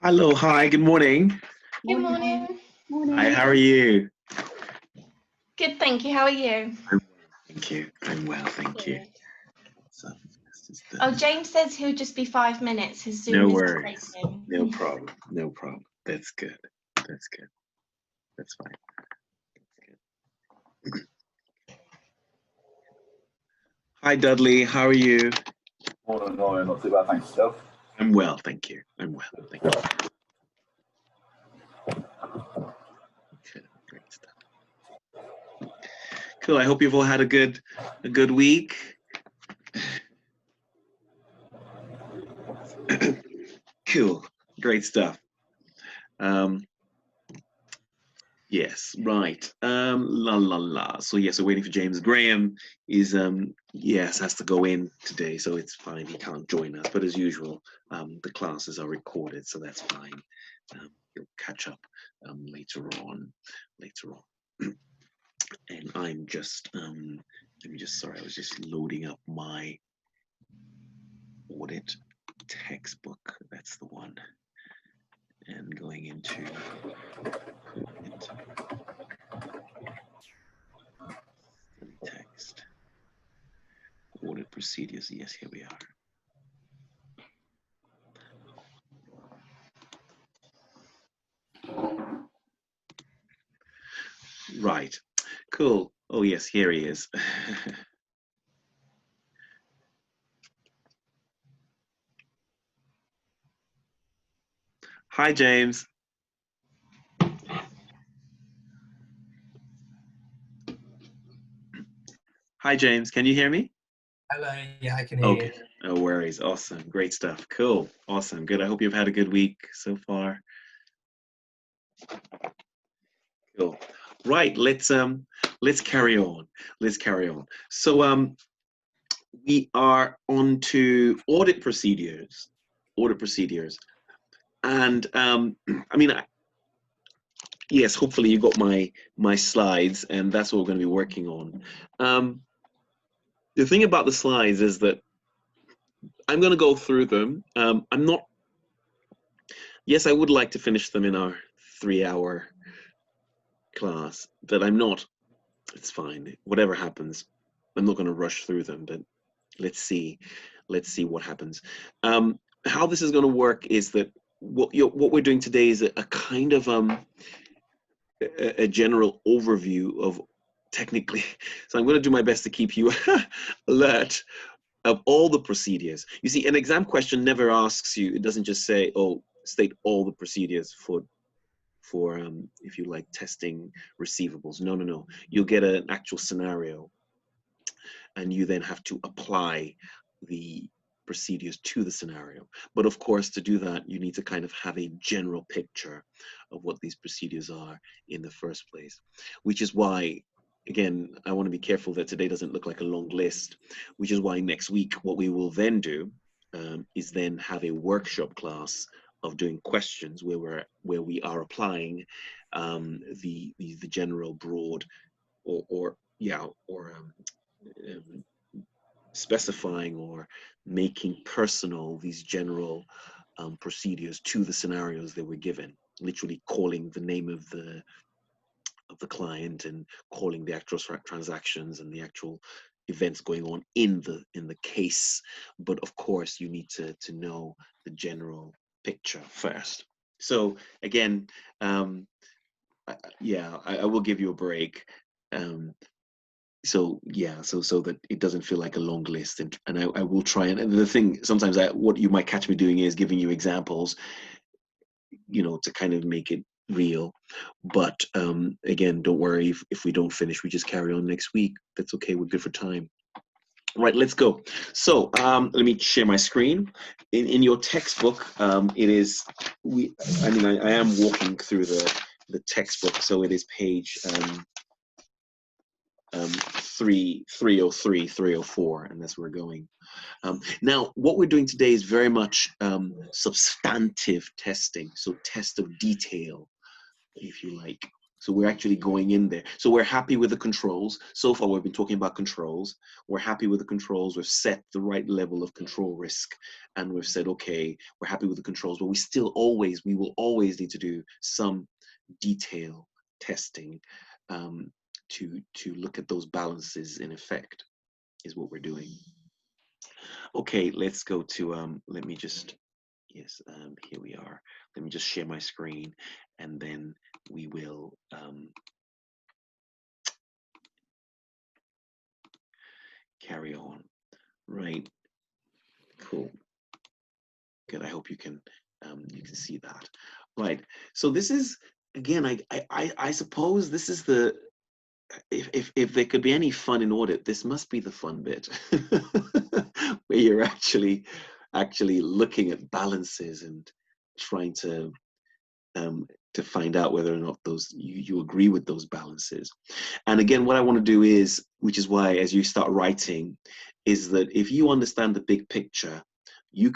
Hello, hi, good morning. Good morning. Hi, how are you? Good, thank you. How are you? Thank you. I'm well, thank you. So, Oh, James says he'll just be 5 minutes. His Zoom no is worries. breaking. No problem. No problem. That's good. That's good. That's fine. That's good. Hi, Dudley. How are you? Morning, not too bad, thanks, yourself. I'm well, thank you. I'm well, thank you. Okay, great stuff. Cool. I hope you've all had a good week. Cool. Great stuff. Yes, right. So yes, we're waiting for James. Graham is yes, has to go in today, so it's fine. He can't join us, but as usual, the classes are recorded, so that's fine. He'll catch up later on. And I'm just sorry, I was just loading up my audit textbook. That's the one. And going into audit. Text. Audit procedures. Yes, here we are. Right. Cool. Oh, yes, here he is. Hi, James. Hi, James. Can you hear me? Hello. Yeah, I can hear you. No worries. Awesome. Great stuff. Cool. Awesome. Good. I hope you've had a good week so far. Cool. Right. Let's carry on. So we are on to audit procedures. And I mean, yes, hopefully you got my slides, and that's what we're going to be working on. The thing about the slides is that I'm going to go through them. I'm not. Yes, I would like to finish them in our 3-hour class, but I'm not. It's fine. Whatever happens, I'm not going to rush through them. But let's see what happens. How this is going to work is that what we're doing today is a kind of a general overview of technically. So I'm going to do my best to keep you alert of all the procedures. You see, an exam question never asks you, it doesn't just say, oh, state all the procedures for if you like testing receivables. No. You'll get an actual scenario, and you then have to apply the procedures to the scenario. But of course, to do that, you need to kind of have a general picture of what these procedures are in the first place, which is why, again, I want to be careful that today doesn't look like a long list, which is why next week, what we will then do is then have a workshop class of doing questions where we are applying the general broad or specifying or making personal these general procedures to the scenarios that were given, literally calling the name of the client and calling the actual transactions and the actual events going on in the case. But of course, you need to know the general picture first. So again, I will give you a break. So that it doesn't feel like a long list, and I will try, and the thing sometimes what you might catch me doing is giving you examples, to kind of make it real. But again, don't worry if we don't finish, we just carry on next week. That's okay, we're good for time. Right, let's go. So let me share my screen. In your textbook, it is I am walking through the textbook, so it is page 303, 304, and that's where we're going. Now, what we're doing today is very much substantive testing, so test of detail, if you like. So we're actually going in there. So we're happy with the controls. So far, we've been talking about controls. We're happy with the controls. We've set the right level of control risk. And we've said, okay, we're happy with the controls, but we will always need to do some detail testing to look at those balances in effect, is what we're doing. Okay, let's go to, let me just, yes, here we are. Let me just share my screen, and then we will carry on. Right, cool, good. I hope you can see that. Right, so this is, again, I suppose this is the, if there could be any fun in audit, this must be the fun bit, where you're actually looking at balances and trying to find out whether or not those you agree with those balances. And again, what I want to do is, which is why as you start writing, is that if you understand the big picture, you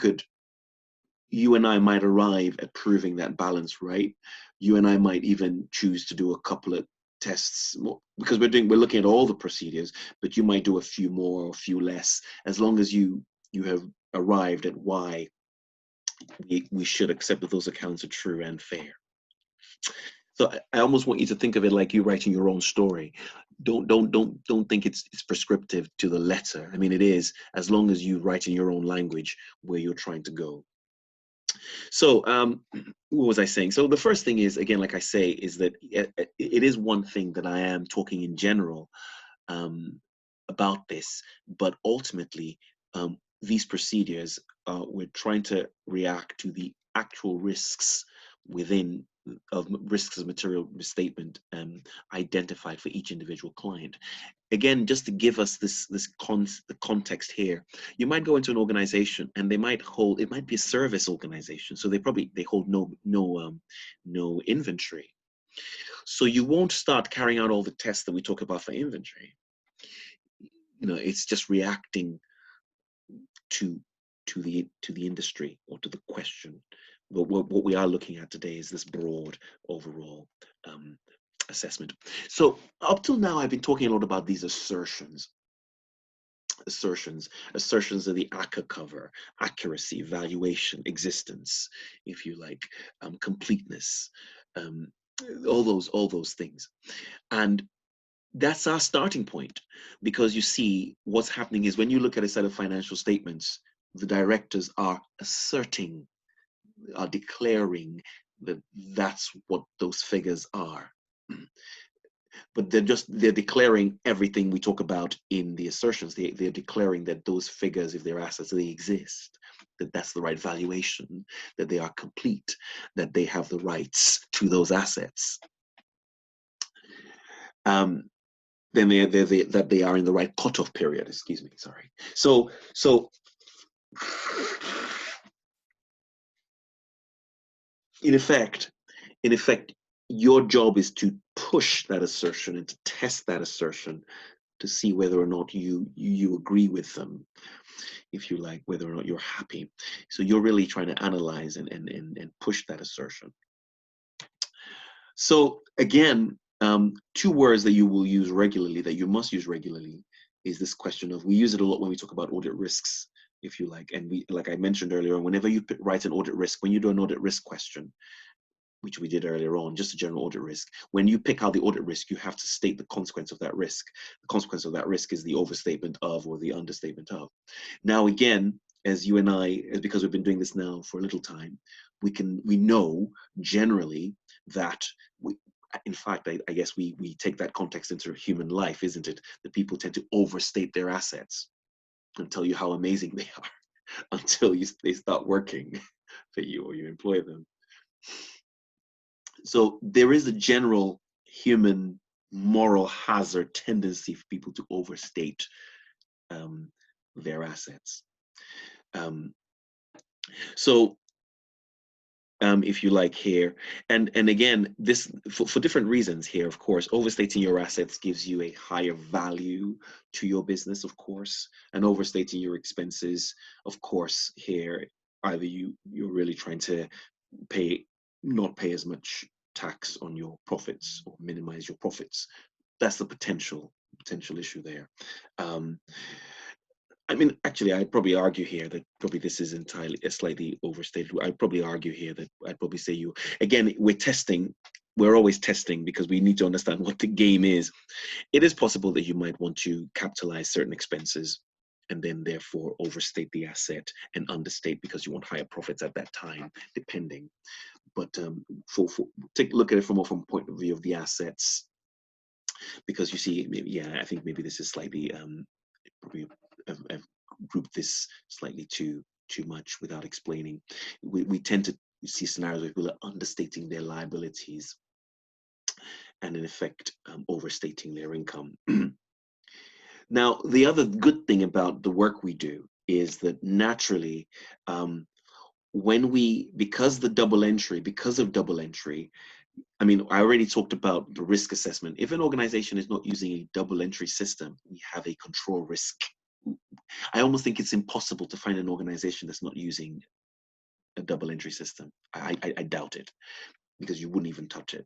and I might arrive at proving that balance right. You and I might even choose to do a couple of tests because we're looking at all the procedures, but you might do a few more or a few less, as long as you have arrived at why we should accept that those accounts are true and fair. So I almost want you to think of it like you writing your own story. Don't think it's prescriptive to the letter. I mean, it is, as long as you write in your own language where you're trying to go. So what was I saying? So the first thing is, again, like I say, is that it is one thing that I am talking in general about this, but ultimately these procedures, we're trying to react to the actual risks within of risks of material misstatement identified for each individual client. Again, just to give us the context here, you might go into an organization and they might hold, it might be a service organization, so they hold no inventory. So you won't start carrying out all the tests that we talk about for inventory. You know, it's just reacting to the industry or to the question. But what we are looking at today is this broad overall assessment. So up till now, I've been talking a lot about these assertions. Assertions are the ACCA cover: accuracy, valuation, existence, if you like, completeness, all those things. And that's our starting point, because you see what's happening is when you look at a set of financial statements, the directors are declaring that that's what those figures are. But they're declaring everything we talk about in the assertions. They're declaring that those figures, if they're assets, they exist, that that's the right valuation, that they are complete, that they have the rights to those assets. Then that they are in the right cutoff period. Excuse me, sorry. So in effect, your job is to push that assertion and to test that assertion to see whether or not you agree with them, if you like, whether or not you're happy. So you're really trying to analyze and push that assertion. So again, two words that you will use regularly, that you must use regularly, is this question of, we use it a lot when we talk about audit risks, if you like. And we, like I mentioned earlier, whenever you write an audit risk, when you do an audit risk question, which we did earlier on, just a general audit risk, when you pick out the audit risk, you have to state the consequence of that risk. The consequence of that risk is the overstatement of or the understatement of. Now, again, as you and I, because we've been doing this now for a little time, we know generally that in fact, I guess we take that context into human life, isn't it? That people tend to overstate their assets and tell you how amazing they are until they start working for you or you employ them. So there is a general human moral hazard tendency for people to overstate their assets. If you like here, and again, this for different reasons here, of course, overstating your assets gives you a higher value to your business, of course, and overstating your expenses, of course, here, either you're really trying to not pay as much tax on your profits or minimize your profits. That's the potential issue there. I mean, actually, I'd probably argue here that probably this is entirely slightly overstated. I'd probably argue here that I'd probably say again, we're always testing because we need to understand what the game is. It is possible that you might want to capitalize certain expenses and then therefore overstate the asset and understate because you want higher profits at that time, depending. But take a look at it from a point of view of the assets, because you see, I think maybe this is slightly probably I've grouped this slightly too much without explaining. We tend to see scenarios where people are understating their liabilities and in effect overstating their income. Now, the other good thing about the work we do is that naturally, because of double entry, I mean, I already talked about the risk assessment. If an organization is not using a double entry system, we have a control risk. I almost think it's impossible to find an organization that's not using a double entry system. I doubt it, because you wouldn't even touch it.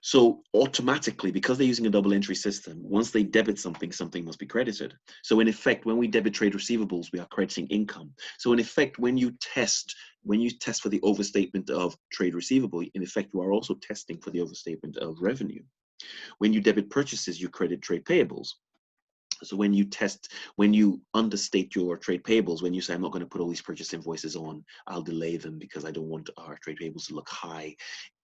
So automatically, because they're using a double entry system, once they debit something, something must be credited. So in effect, when we debit trade receivables, we are crediting income. So in effect, when you test for the overstatement of trade receivable, in effect, you are also testing for the overstatement of revenue. When you debit purchases, you credit trade payables. So when you understate your trade payables, when you say, I'm not going to put all these purchase invoices on, I'll delay them because I don't want our trade payables to look high.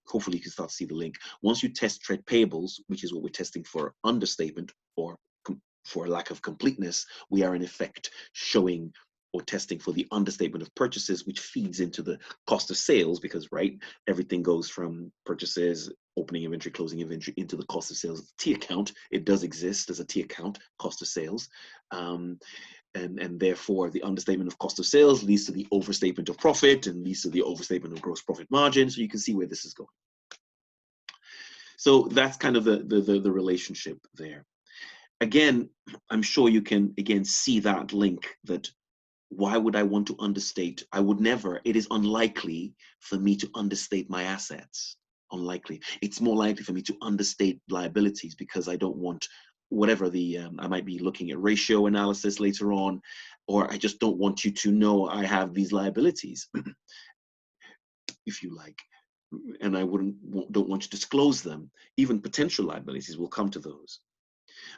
Hopefully you can start to see the link. Once you test trade payables, which is what we're testing for understatement or for lack of completeness, we are in effect showing or testing for the understatement of purchases, which feeds into the cost of sales, because everything goes from purchases, opening inventory, closing inventory, into the cost of sales T account. It does exist as a T account, cost of sales. And therefore the understatement of cost of sales leads to the overstatement of profit and leads to the overstatement of gross profit margin. So you can see where this is going. So that's kind of the relationship there. Again, I'm sure you can see that link, that why would I want to understate? I would never. It is unlikely for me to understate my assets. Unlikely. It's more likely for me to understate liabilities, because I don't want whatever I might be looking at ratio analysis later on, or I just don't want you to know I have these liabilities, if you like, and I don't want to disclose them. Even potential liabilities, will come to those.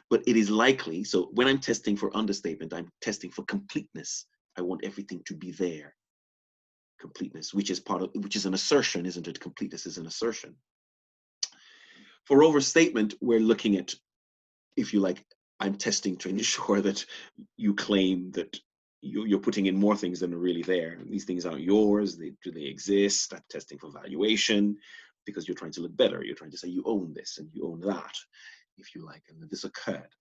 But it is likely, so when I'm testing for understatement, I'm testing for completeness. I want everything to be there. Completeness, which is an assertion, isn't it? Completeness is an assertion. For overstatement, we're looking at, if you like, I'm testing to ensure that you claim that you're putting in more things than are really there. These things aren't yours. Do they exist? I'm testing for valuation, because you're trying to look better. You're trying to say you own this and you own that, if you like, and that this occurred.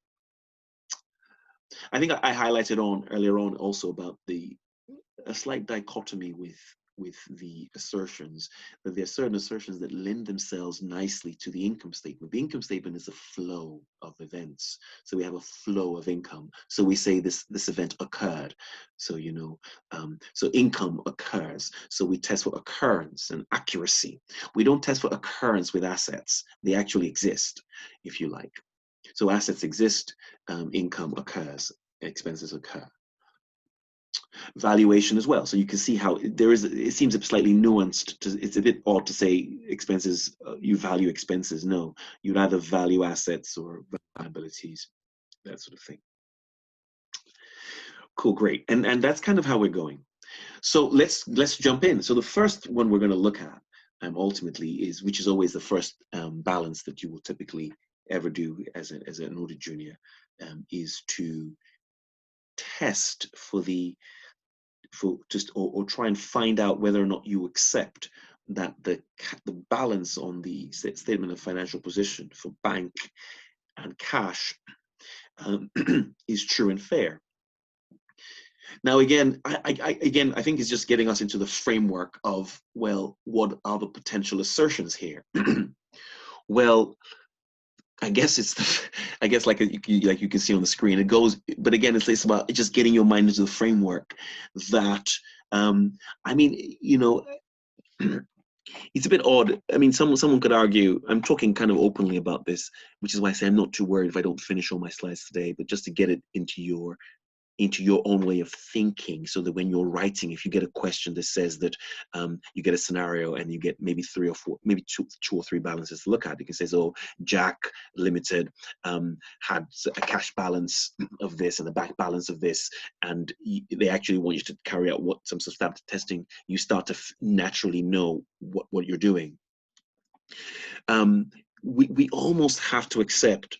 I think I highlighted earlier on also about a slight dichotomy with the assertions, that there are certain assertions that lend themselves nicely to the income statement. The income statement is a flow of events. So we have a flow of income. So we say this event occurred. So, so income occurs. So we test for occurrence and accuracy. We don't test for occurrence with assets. They actually exist, if you like. So assets exist, income occurs, expenses occur. Valuation as well. So you can see how it seems slightly nuanced. It's a bit odd to say expenses, you value expenses. No, you'd either value assets or liabilities, that sort of thing. Cool, great. And that's kind of how we're going. So let's jump in. So the first one we're going to look at ultimately which is always the first balance that you will typically ever do as an audit junior, is to test or try and find out whether or not you accept that the balance on the statement of financial position for bank and cash is true and fair. Now, again, I think it's just getting us into the framework of, well, what are the potential assertions here? Well, I guess like you can see on the screen, it goes, but again, it's about just getting your mind into the framework that, I mean, It's a bit odd. I mean, someone could argue, I'm talking kind of openly about this, which is why I say I'm not too worried if I don't finish all my slides today, but just to get it into your own way of thinking, so that when you're writing, if you get a question that says that you get a scenario and you get maybe 3 or 4, maybe two or three balances to look at, you can say, so Jack Limited had a cash balance of this and a bank balance of this, and they actually want you to carry out some substantive testing. You start to naturally know what you're doing. We almost have to accept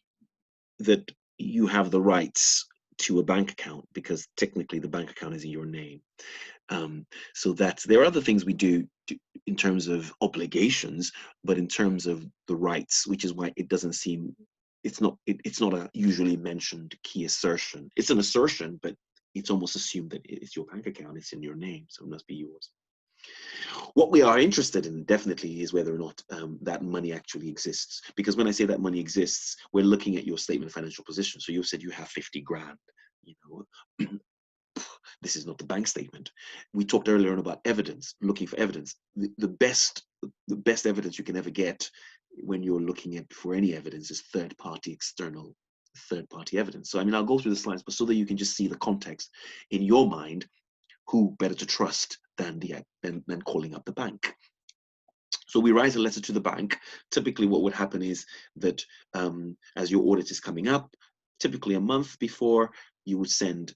that you have the rights to a bank account, because technically the bank account is in your name. So there are other things we do in terms of obligations, but in terms of the rights, which is why it doesn't seem, it's not a usually mentioned key assertion. It's an assertion, but it's almost assumed that it's your bank account, it's in your name, so it must be yours. What we are interested in definitely is whether or not that money actually exists. Because when I say that money exists, we're looking at your statement of financial position. So you've said you have 50 grand, you know, this is not the bank statement. We talked earlier on about evidence, looking for evidence. The best evidence you can ever get when you're looking at for any evidence is external third-party evidence. So I mean, I'll go through the slides, but so that you can just see the context in your mind, who better to trust than calling up the bank. So we write a letter to the bank. Typically what would happen is that as your audit is coming up, typically a month before, you would send,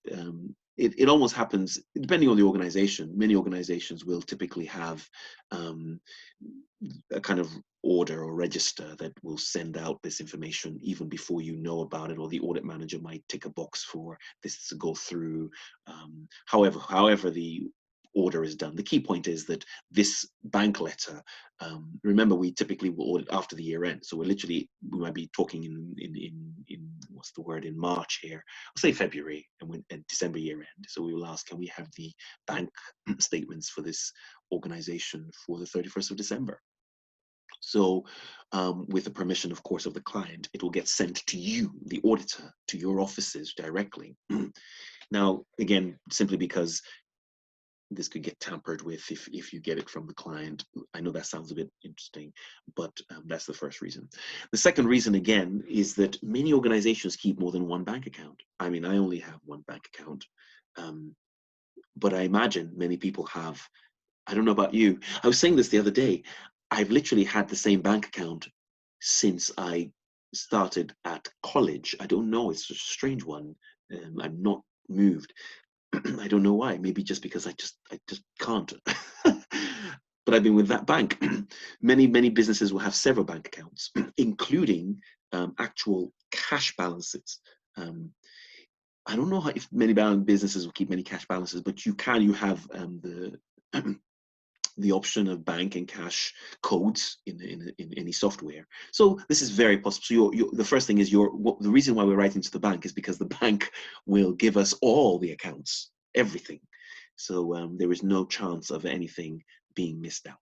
it almost happens, depending on the organization, many organizations will typically have a kind of order or register that will send out this information even before you know about it, or the audit manager might tick a box for this to go through. However the order is done. The key point is that this bank letter, remember, we typically will audit after the year end. So we might be talking in what's the word, in March here, I'll say February, and December year end. So we will ask, can we have the bank statements for this organization for the 31st of December? So with the permission, of course, of the client, it will get sent to you, the auditor, to your offices directly. Now, again, simply because this could get tampered with if you get it from the client. I know that sounds a bit interesting, but that's the first reason. The second reason, again, is that many organizations keep more than one bank account. I mean, I only have one bank account, but I imagine many people have. I don't know about you. I was saying this the other day. I've literally had the same bank account since I started at college. I don't know. It's a strange one. I'm not moved. I don't know why. Maybe just because I just can't. But I've been with that bank. Many businesses will have several bank accounts, including actual cash balances. I don't know if many businesses will keep many cash balances, but you have the option of bank and cash codes in any software. So this is very possible. So the first thing is the reason why we're writing to the bank is because the bank will give us all the accounts, everything. So there is no chance of anything being missed out.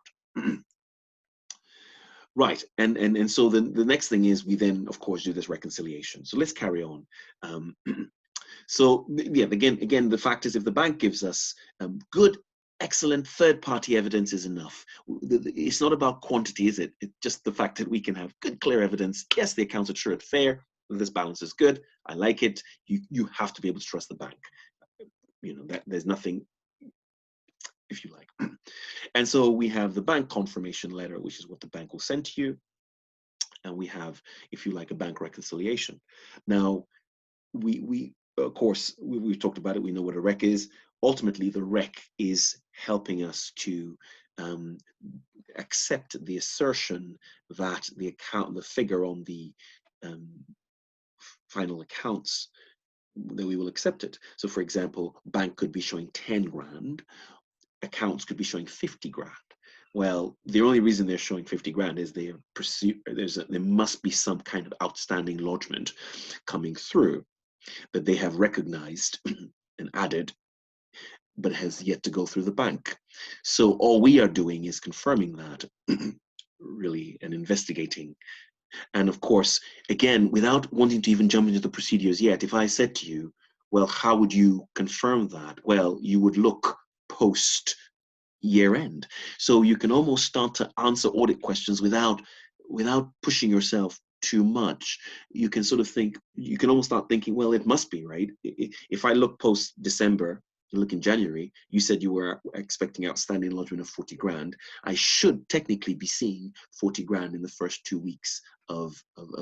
Right, and so the next thing is we then, of course, do this reconciliation. So let's carry on. So yeah, again, the fact is, if the bank gives us good, excellent third-party evidence is enough. It's not about quantity, is it? It's just the fact that we can have good, clear evidence. Yes, the accounts are true and fair. This balance is good. I like it. You have to be able to trust the bank. You know, that there's nothing, if you like. And so we have the bank confirmation letter, which is what the bank will send to you. And we have, if you like, a bank reconciliation. Now, we of course, we've talked about it. We know what a rec is. Ultimately, the rec is helping us to accept the assertion that the figure on the final accounts, that we will accept it. So, for example, bank could be showing 10 grand, accounts could be showing 50 grand. Well, the only reason they're showing 50 grand is there must be some kind of outstanding lodgement coming through that they have recognized and added, but has yet to go through the bank. So all we are doing is confirming that, really, and investigating. And of course, again, without wanting to even jump into the procedures yet, if I said to you, well, how would you confirm that? Well, you would look post year end. So you can almost start to answer audit questions without pushing yourself too much. You can sort of think, you can almost start thinking, well, it must be, right? If I look post December, look in January, you said you were expecting outstanding lodgement of 40 grand. I should technically be seeing 40 grand in the first 2 weeks of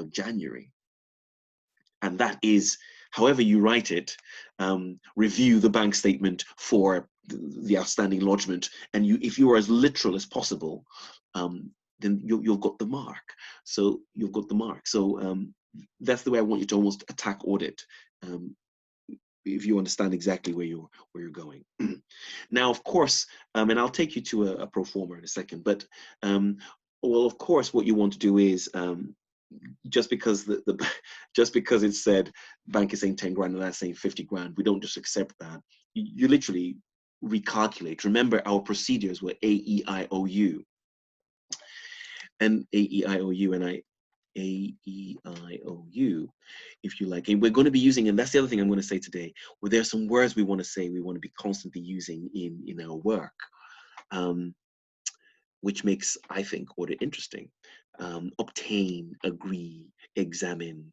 January. And that is, however you write it, review the bank statement for the outstanding lodgement. And if you are as literal as possible, then you've got the mark. So you've got the mark. So that's the way I want you to almost attack audit, if you understand exactly where you're going. Now, of course, and I'll take you to a pro forma in a second, but well, of course, what you want to do is, just because just because it said bank is saying 10 grand and that's saying 50 grand, we don't just accept that. You literally recalculate. Remember, our procedures were AEIOU and AEIOU and AEIOU, if you like. And we're going to be using, and that's the other thing I'm going to say today, where there are some words we want to say, we want to be constantly using in our work, which makes, I think, audit interesting. Obtain, agree, examine,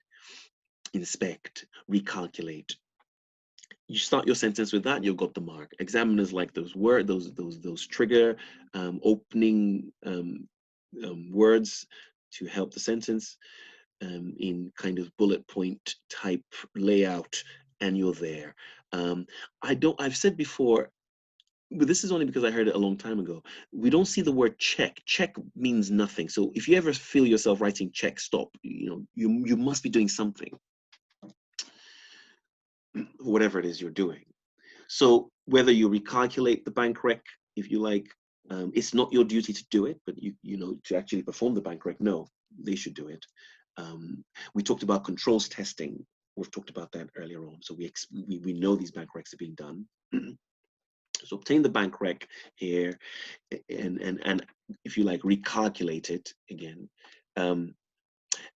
inspect, recalculate. You start your sentence with that, you've got the mark. Examiners like those words, those trigger opening words to help the sentence in kind of bullet point type layout, and you're there. I've said before, but this is only because I heard it a long time ago. We don't see the word check. Check means nothing. So if you ever feel yourself writing check, stop. You must be doing something, whatever it is you're doing. So whether you recalculate the bank rec, if you like, it's not your duty to do it, but you know, to actually perform the bank rec, no, they should do it. We talked about controls testing. We've talked about that earlier on. So we know these bank recs are being done. So obtain the bank rec here, and if you like, recalculate it again, and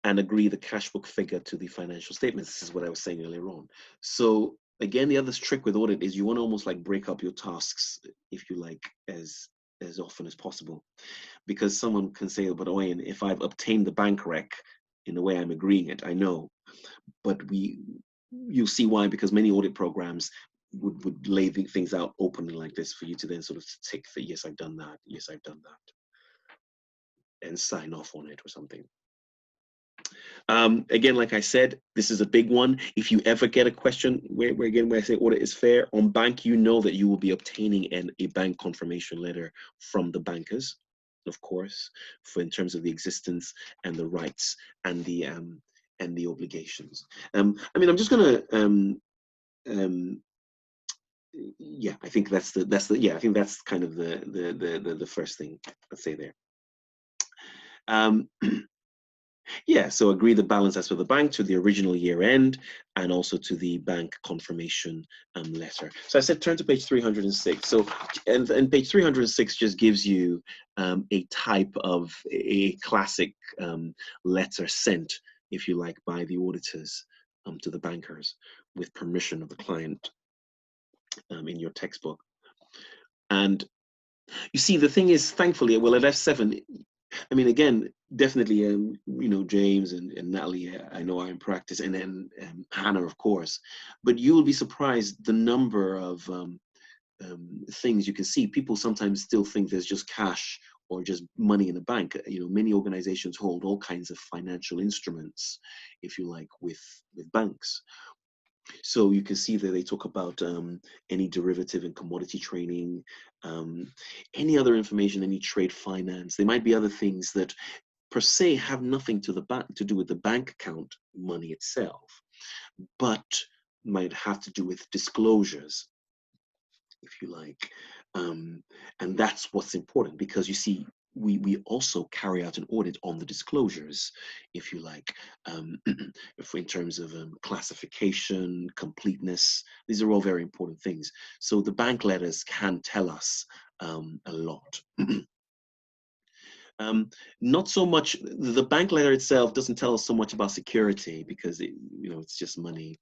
agree the cash book figure to the financial statements. This is what I was saying earlier on. So again, the other trick with audit is you want to almost like break up your tasks, if you like, as often as possible, because someone can say, but Owen, if I've obtained the bank rec in the way I'm agreeing it, I know, but you'll see why, because many audit programs would lay things out openly like this for you to then sort of tick for, yes, I've done that, yes, I've done that, and sign off on it or something. Again, like I said, this is a big one. If you ever get a question where I say audit is fair on bank, you know that you will be obtaining a bank confirmation letter from the bankers, of course, in terms of the existence and the rights and the obligations. I mean, I'm just gonna yeah, I think that's yeah, I think that's kind of the first thing I'd say there. Yeah, so agree the balance as for the bank to the original year end and also to the bank confirmation letter. So I said turn to page 306. So and page 306 just gives you a type of a classic letter sent, if you like, by the auditors to the bankers with permission of the client in your textbook. And you see, the thing is, thankfully, well, at F7, I mean, again, definitely, you know, James and Natalie, I know are in practice, and then Hannah, of course. But you will be surprised the number of things you can see. People sometimes still think there's just cash or just money in the bank. You know, many organizations hold all kinds of financial instruments, if you like, with banks. So you can see that they talk about any derivative and commodity trading, any other information, any trade finance. There might be other things that per se have nothing to do with the bank account money itself, but might have to do with disclosures, if you like. And that's what's important, because you see, we also carry out an audit on the disclosures, if you like, in terms of classification, completeness. These are all very important things. So the bank letters can tell us a lot. Not so much, the bank letter itself doesn't tell us so much about security, because you know, it's just money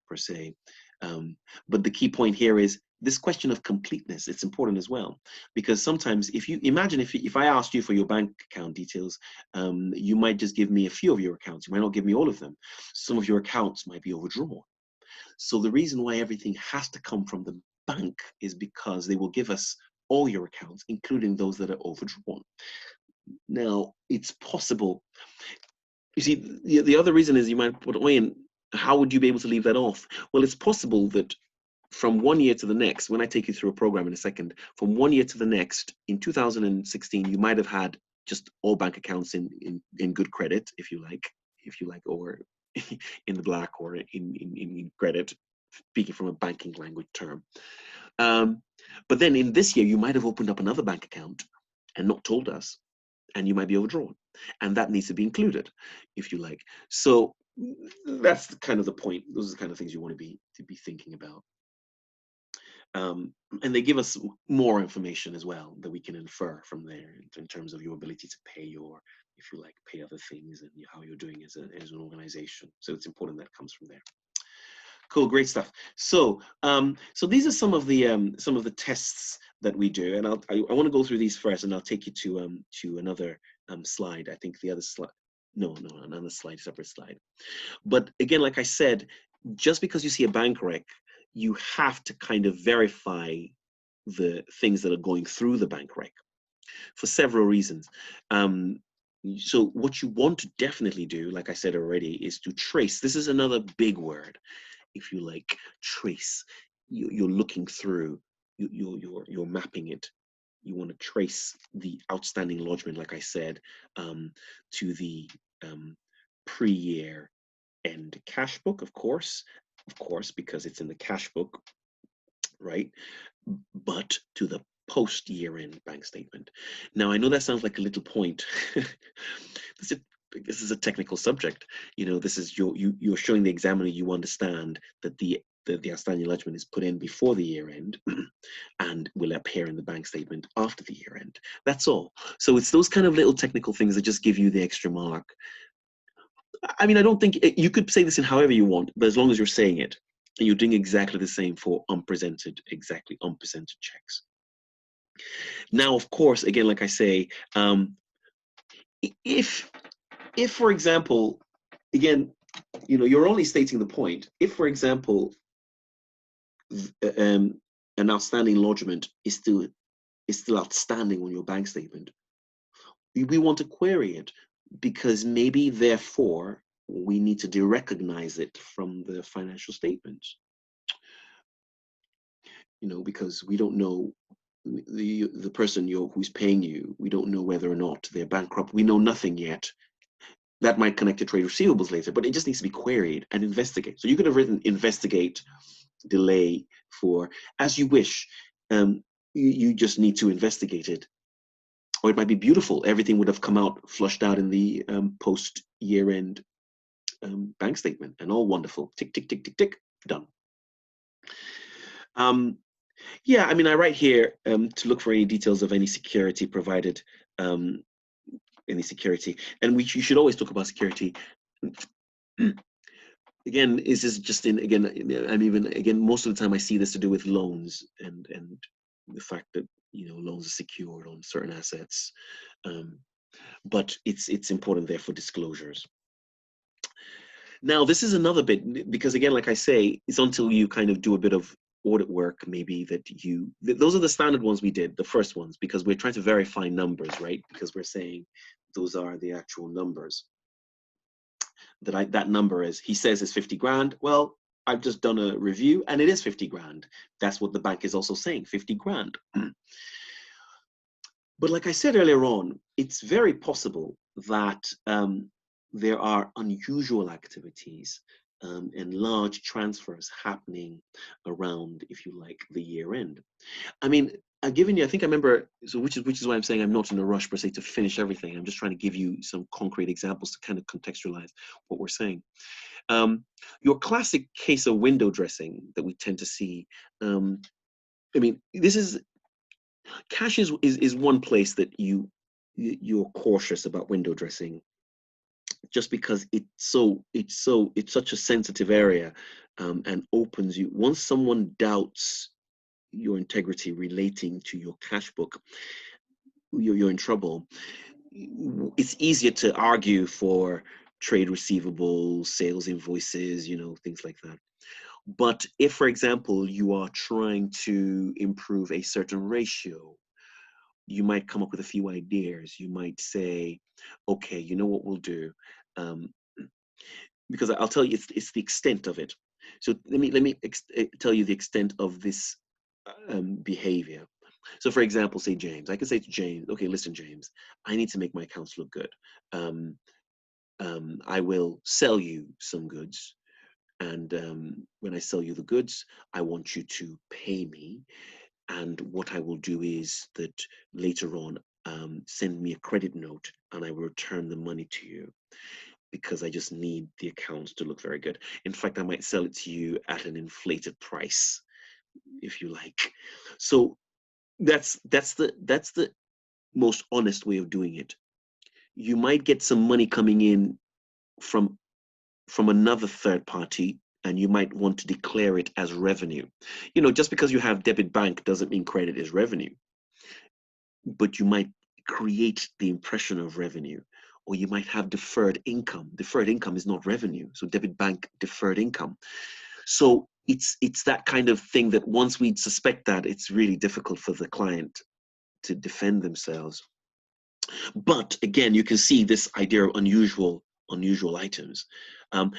per se. But the key point here is this question of completeness, it's important as well, because sometimes if you imagine if I asked you for your bank account details, you might just give me a few of your accounts. You might not give me all of them. Some of your accounts might be overdrawn. So the reason why everything has to come from the bank is because they will give us all your accounts, including those that are overdrawn. Now, it's possible. You see, the other reason is you might put, Wayne, how would you be able to leave that off? Well, it's possible that from 1 year to the next, when I take you through a program in a second, from 1 year to the next, in 2016, you might have had just all bank accounts in good credit, if you like, or in the black, or in credit, speaking from a banking language term. But then in this year, you might have opened up another bank account and not told us, and you might be overdrawn, and that needs to be included, if you like. So that's kind of the point. Those are the kind of things you want to be thinking about. And they give us more information as well that we can infer from there in terms of your ability to pay your, if you like, pay other things, and how you're doing as an organization. So it's important that comes from there. Cool, great stuff. So, so these are some of the tests that we do, and I want to go through these first, and I'll take you to another slide. I think the other slide, no, another slide, separate slide. But again, like I said, just because you see a bank rec, you have to kind of verify the things that are going through the bank rec for several reasons. So what you want to definitely do, like I said already, is to trace. This is another big word, if you like, trace. You're looking through, you're mapping it. You want to trace the outstanding lodgement, like I said, to the pre-year end cash book, of course, because it's in the cash book, right? But to the post year-end bank statement. Now, I know that sounds like a little point. This is a technical subject. You know, this is you're showing the examiner you understand that the outstanding lodgement is put in before the year end and will appear in the bank statement after the year end. That's all. So it's those kind of little technical things that just give you the extra mark. I mean, I don't think you could say this in however you want, but as long as you're saying it, and you're doing exactly the same for unpresented checks. Now, of course, again, like I say, if for example, again, you know, you're only stating the point. If, for example, an outstanding lodgement is still outstanding on your bank statement, we want to query it, because maybe therefore we need to derecognize it from the financial statements. You know, because we don't know the person who's paying you. We don't know whether or not they're bankrupt. We know nothing yet. That might connect to trade receivables later, but it just needs to be queried and investigate. So you could have written investigate, delay, for as you wish. You just need to investigate it. Or it might be beautiful. Everything would have come out, flushed out in the post year-end bank statement, and all wonderful. Tick, tick, tick, tick, tick, done. Yeah, I mean, I write here to look for any details of any security provided, any security, and you should always talk about security. Again, is this just most of the time I see this to do with loans and the fact that, you know, loans are secured on certain assets, but it's important there for disclosures. Now, this is another bit, because again, like I say, it's until you kind of do a bit of audit work, maybe, that those are the standard ones we did, the first ones, because we're trying to verify numbers, right? Because we're saying those are the actual numbers. That number is, he says, is 50 grand. Well, I've just done a review and it is 50 grand. That's what the bank is also saying, 50 grand. But like I said earlier on, it's very possible that there are unusual activities and large transfers happening around, if you like, the year end. I mean, I've given you, I think I remember, so which is why I'm saying I'm not in a rush per se to finish everything. I'm just trying to give you some concrete examples to kind of contextualize what we're saying. Your classic case of window dressing that we tend to see, I mean, this is, cash is one place that you're cautious about window dressing, just because it's such a sensitive area, and opens you, once someone doubts your integrity relating to your cash book, you're in trouble. It's easier to argue for trade receivables, sales invoices, things like that. But if, for example, you are trying to improve a certain ratio, you might come up with a few ideas. You might say, okay, you know what we'll do? Because I'll tell you, it's the extent of it. So let me tell you the extent of this behavior. So for example, say James, I could say to James, okay, listen, James, I need to make my accounts look good. I will sell you some goods. And when I sell you the goods, I want you to pay me. And what I will do is that later on, send me a credit note and I will return the money to you, because I just need the accounts to look very good. In fact, I might sell it to you at an inflated price, if you like. So that's the most honest way of doing it. You might get some money coming in from another third party, and you might want to declare it as revenue. Just because you have debit bank doesn't mean credit is revenue, but you might create the impression of revenue. Or you might have deferred income. Deferred income is not revenue. So debit bank, deferred income. So it's that kind of thing that once we suspect that, it's really difficult for the client to defend themselves. But again, you can see this idea of unusual items.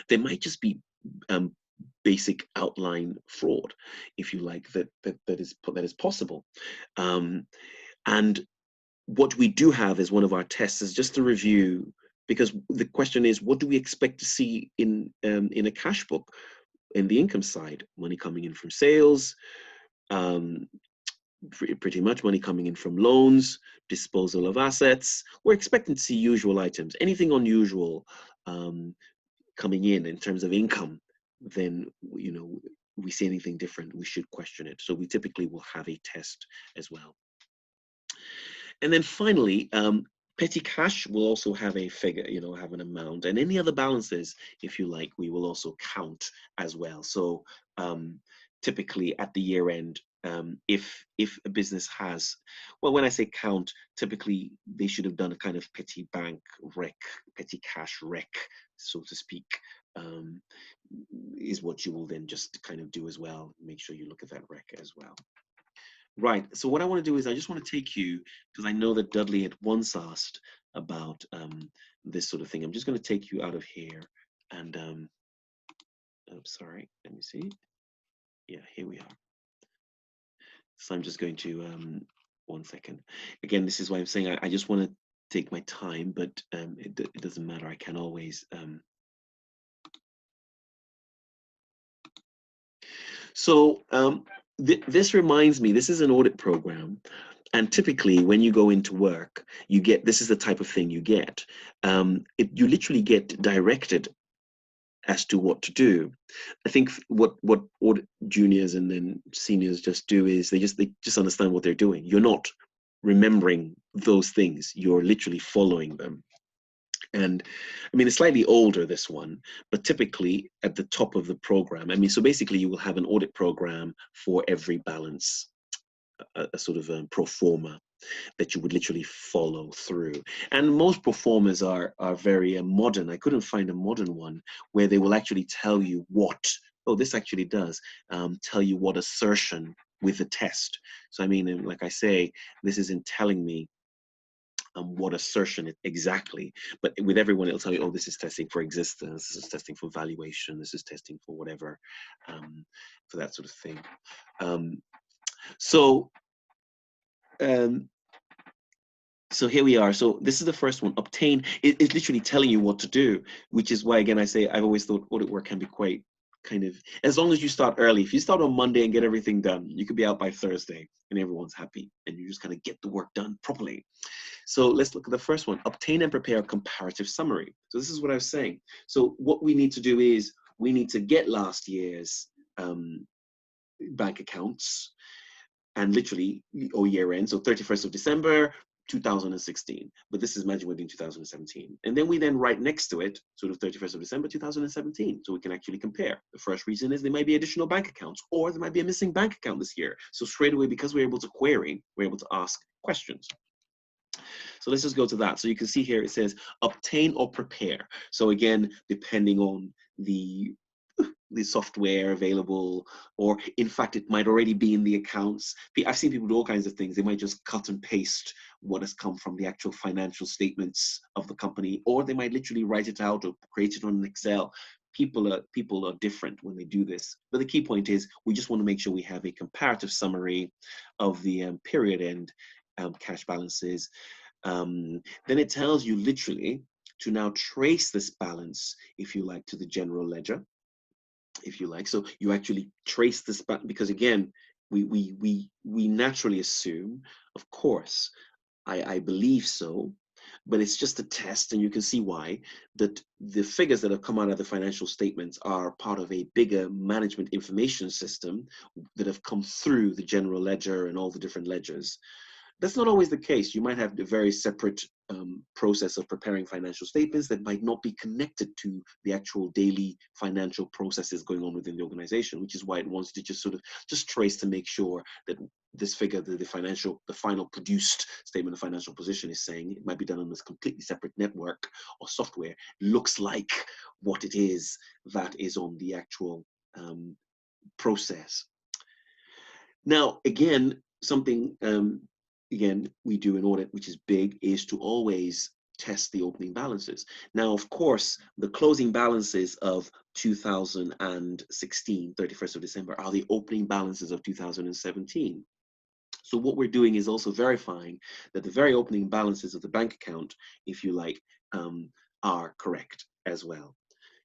They might just be basic outline fraud, if you like, that is possible. And what we do have as one of our tests is just to review, because the question is, what do we expect to see in a cash book, in the income side? Money coming in from sales, pretty much money coming in from loans, disposal of assets. We're expecting to see usual items. Anything unusual coming in terms of income, then we see anything different, we should question it. So we typically will have a test as well. And then finally, petty cash will also have a figure, have an amount, and any other balances, if you like, we will also count as well. So typically at the year end, if a business has, well, when I say count, typically they should have done a kind of petty bank rec, petty cash rec, so to speak, is what you will then just kind of do as well. Make sure you look at that rec as well. Right, so what I want to do is I just want to take you, because I know that Dudley had once asked about this sort of thing. I'm just going to take you out of here and, I'm sorry, let me see. Yeah, here we are. So I'm just going to, 1 second. Again, this is why I'm saying I just want to take my time, but it doesn't matter. I can always. This reminds me, this is an audit program. And typically when you go into work, you get, this is the type of thing you get. You literally get directed as to what to do. I think what audit juniors and then seniors just do is they just understand what they're doing. You're not remembering those things, you're literally following them. And I mean, it's slightly older, this one, but typically at the top of the program, I mean, so basically you will have an audit program for every balance, a sort of pro forma that you would literally follow through. And most pro formas are very modern. I couldn't find a modern one where they will actually tell you what, oh, this actually does tell you what assertion with the test. So I mean, like I say, this isn't telling me what assertion exactly, but with everyone it'll tell you, oh, this is testing for existence, this is testing for valuation, this is testing for whatever, for that sort of thing. So here we are. So this is the first one. Obtain. It's literally telling you what to do, which is why, again, I say I've always thought audit work can be quite kind of, as long as you start early. If you start on Monday and get everything done, you could be out by Thursday and everyone's happy and you just kind of get the work done properly. So let's look at the first one. Obtain and prepare a comparative summary. So this is what I was saying. So what we need to do is we need to get last year's bank accounts and literally, or year end, so 31st of December, 2016, but this is management in 2017. And then we then write next to it, sort of 31st of December 2017, so we can actually compare. The first reason is there might be additional bank accounts, or there might be a missing bank account this year. So straight away, because we're able to query, we're able to ask questions. So let's just go to that. So you can see here, it says obtain or prepare. So again, depending on the software available, or in fact, it might already be in the accounts. I've seen people do all kinds of things. They might just cut and paste what has come from the actual financial statements of the company, or they might literally write it out or create it on an Excel. People are different when they do this. But the key point is we just want to make sure we have a comparative summary of the period end cash balances. Then it tells you literally to now trace this balance, if you like, to the general ledger, if you like. So you actually trace this back, because again, we naturally assume, of course, I believe so, but it's just a test, and you can see why, that the figures that have come out of the financial statements are part of a bigger management information system that have come through the general ledger and all the different ledgers. That's not always the case. You might have a very separate process of preparing financial statements that might not be connected to the actual daily financial processes going on within the organization, which is why it wants to just sort of just trace to make sure that this figure, the final produced statement of financial position is saying, it might be done on this completely separate network or software, looks like what it is that is on the actual process. Now, again, something again, we do an audit, which is big, is to always test the opening balances. Now, of course, the closing balances of 2016, 31st of December, are the opening balances of 2017. So what we're doing is also verifying that the very opening balances of the bank account, if you like, are correct as well,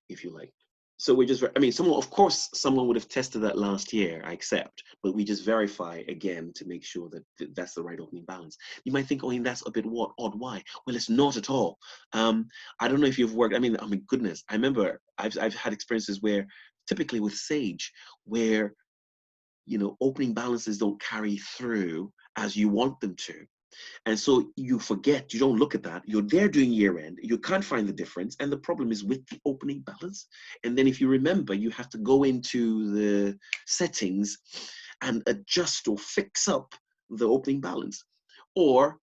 if you like. So we just, I mean, of course, someone would have tested that last year, I accept, but we just verify again to make sure that that's the right opening balance. You might think, oh, that's a bit odd. Why? Well, it's not at all. I don't know if you've worked, I mean, goodness, I remember I've had experiences where, typically with Sage, where, opening balances don't carry through as you want them to. And so you forget, you don't look at that. You're there doing year end. You can't find the difference. And the problem is with the opening balance. And then if you remember, you have to go into the settings and adjust or fix up the opening balance, or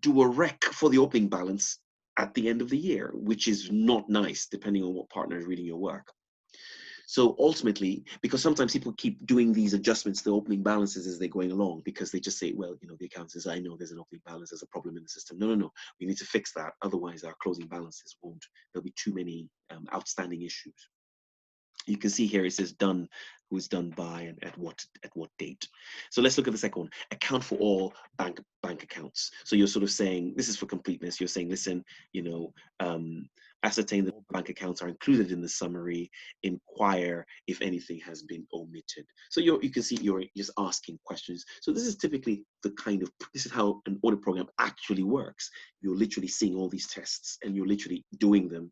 do a rec for the opening balance at the end of the year, which is not nice, depending on what partner is reading your work. So ultimately, because sometimes people keep doing these adjustments to the opening balances as they're going along, because they just say, well, the account says, I know there's an opening balance, there's a problem in the system. No, we need to fix that. Otherwise, our closing balances won't, there'll be too many outstanding issues. You can see here it says done, who is done by, and at what date. So let's look at the second one. Account for all bank accounts. So you're sort of saying, this is for completeness. You're saying, listen, ascertain that all bank accounts are included in the summary. Inquire if anything has been omitted. So you can see you're just asking questions. So this is typically this is how an audit program actually works. You're literally seeing all these tests, and you're literally doing them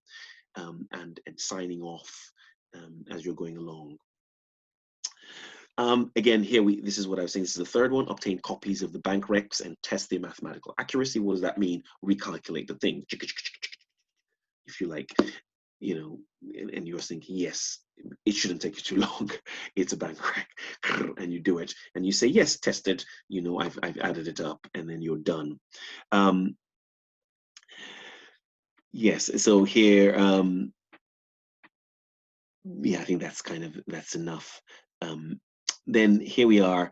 and signing off as you're going along. Again, here this is what I was saying. This is the third one. Obtain copies of the bank recs and test their mathematical accuracy. What does that mean? Recalculate the thing, if you like, and you're thinking, yes, it shouldn't take you too long. It's a bank rec, and you do it, and you say, yes, test it. I've added it up, and then you're done. Yes. So here, yeah, I think that's enough. Then here we are.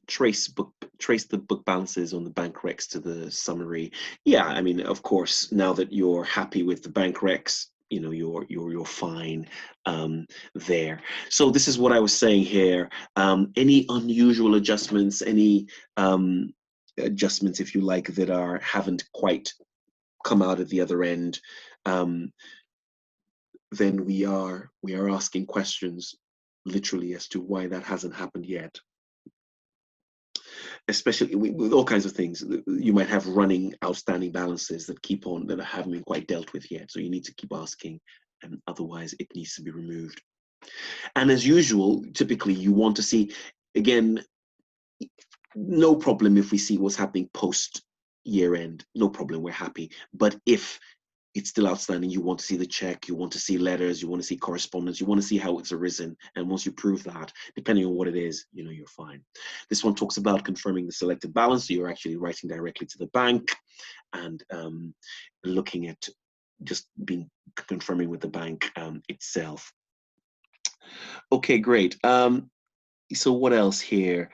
Trace the book balances on the bank recs to the summary. Yeah, I mean, of course, now that you're happy with the bank recs, you're fine there. So this is what I was saying here. Any unusual adjustments, any adjustments, if you like, that haven't quite come out at the other end, then we are asking questions literally as to why that hasn't happened yet. Especially with all kinds of things. You might have running outstanding balances that haven't been quite dealt with yet. So you need to keep asking, and otherwise it needs to be removed. And as usual, typically you want to see, again, no problem if we see what's happening post year end, no problem, we're happy. But if it's still outstanding, you want to see the check, you want to see letters, you want to see correspondence, you want to see how it's arisen. And once you prove that, depending on what it is, you know, you're fine. This one talks about confirming the selected balance. So you're actually writing directly to the bank and looking at just confirming with the bank itself. Okay, great. So what else here?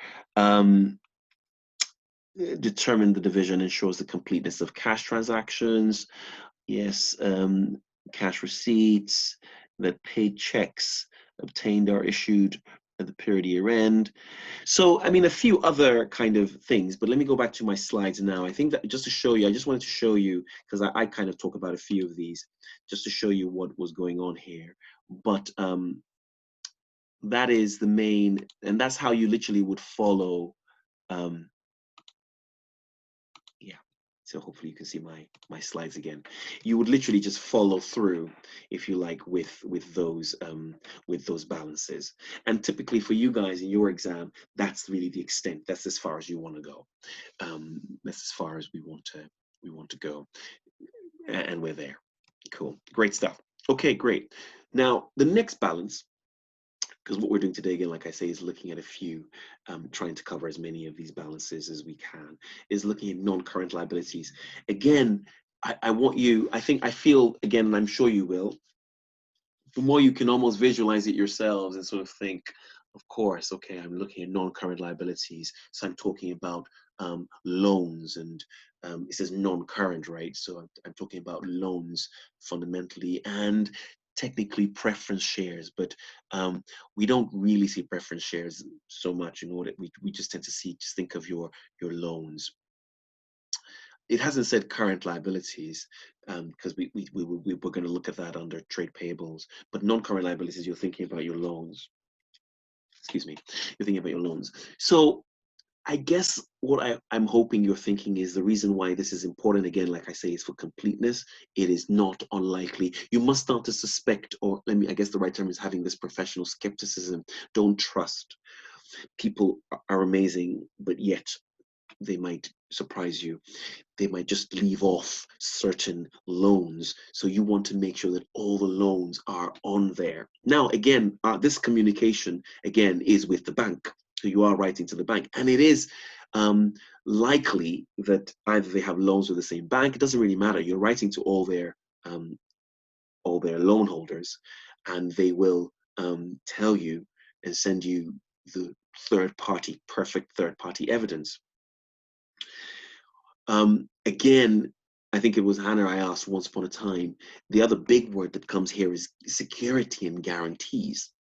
Determine the division ensures the completeness of cash transactions. Yes, cash receipts, that paid checks obtained are issued at the period year end. So, I mean, a few other kind of things, but let me go back to my slides now. I think that just to show you, I just wanted to show you, because I kind of talk about a few of these, just to show you what was going on here. But that is the main, and that's how you literally would follow. Yeah, so hopefully you can see my slides again. You would literally just follow through, if you like, with those balances. And typically for you guys in your exam, that's really the extent. That's as far as you want to go. That's as far as we want to go, and we're there. Cool, great stuff. Okay, great. Now the next balance, because what we're doing today, again, like I say, is looking at a few, trying to cover as many of these balances as we can, is looking at non-current liabilities. Again, I want you, I feel, again, and I'm sure you will, the more you can almost visualize it yourselves and sort of think, of course, okay, I'm looking at non-current liabilities. So I'm talking about loans, and it says non-current, right? So I'm talking about loans fundamentally, and technically preference shares, but we don't really see preference shares so much in audit. We just tend to just think of your loans. It hasn't said current liabilities, because we were going to look at that under trade payables, but non-current liabilities, you're thinking about your loans. Excuse me, you're thinking about your loans. So I guess what I'm hoping you're thinking is the reason why this is important, again, like I say, is for completeness. It is not unlikely. You must start to suspect, or I guess the right term is having this professional skepticism. Don't trust. People are amazing, but yet they might surprise you. They might just leave off certain loans. So you want to make sure that all the loans are on there. Now, again, this communication, again, is with the bank. So you are writing to the bank. And it is likely that either they have loans with the same bank. It doesn't really matter. You're writing to all their loan holders, and they will tell you and send you the perfect third-party evidence. Again, I think it was Hannah I asked once upon a time, the other big word that comes here is security and guarantees.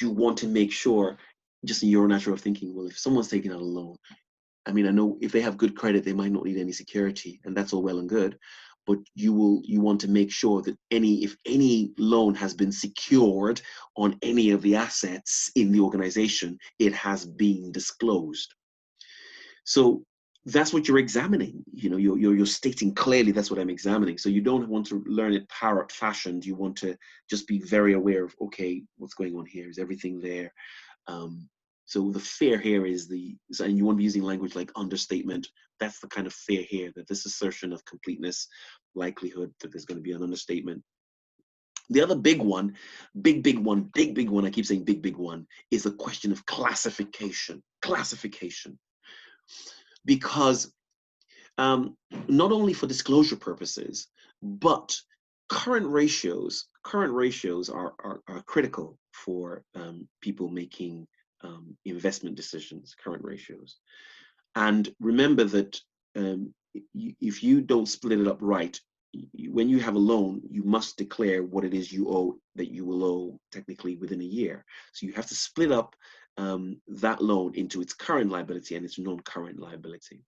You want to make sure, just in your natural thinking, well, if someone's taking out a loan, I mean, I know if they have good credit, they might not need any security, and that's all well and good, but you want to make sure that if any loan has been secured on any of the assets in the organization, it has been disclosed. So that's what you're examining. You know, you're stating clearly that's what I'm examining. So you don't want to learn it parrot fashioned. You want to just be very aware of, okay, what's going on here? Is everything there? So the fear here is and you want to be using language like understatement. That's the kind of fear here, that this assertion of completeness, likelihood that there's going to be an understatement. The other big one, big one, I keep saying big one, is the question of classification. Because not only for disclosure purposes, but current ratios are critical for people making investment decisions, current ratios. And remember that if you don't split it up right, when you have a loan, you must declare what it is you owe, that you will owe technically within a year. So you have to split up that loan into its current liability and its non-current liability.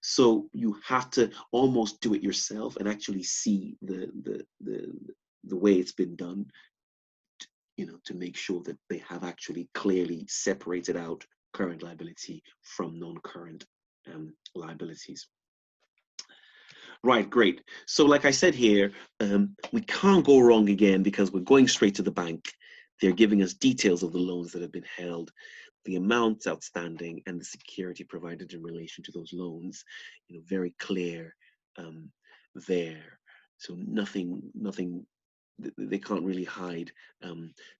So you have to almost do it yourself and actually see the way it's been done, you know, to make sure that they have actually clearly separated out current liability from non-current liabilities. Right, great. So like I said here, we can't go wrong again, because we're going straight to the bank. They're giving us details of the loans that have been held. the amounts outstanding and the security provided in relation to those loans, very clear there. So nothing, they can't really hide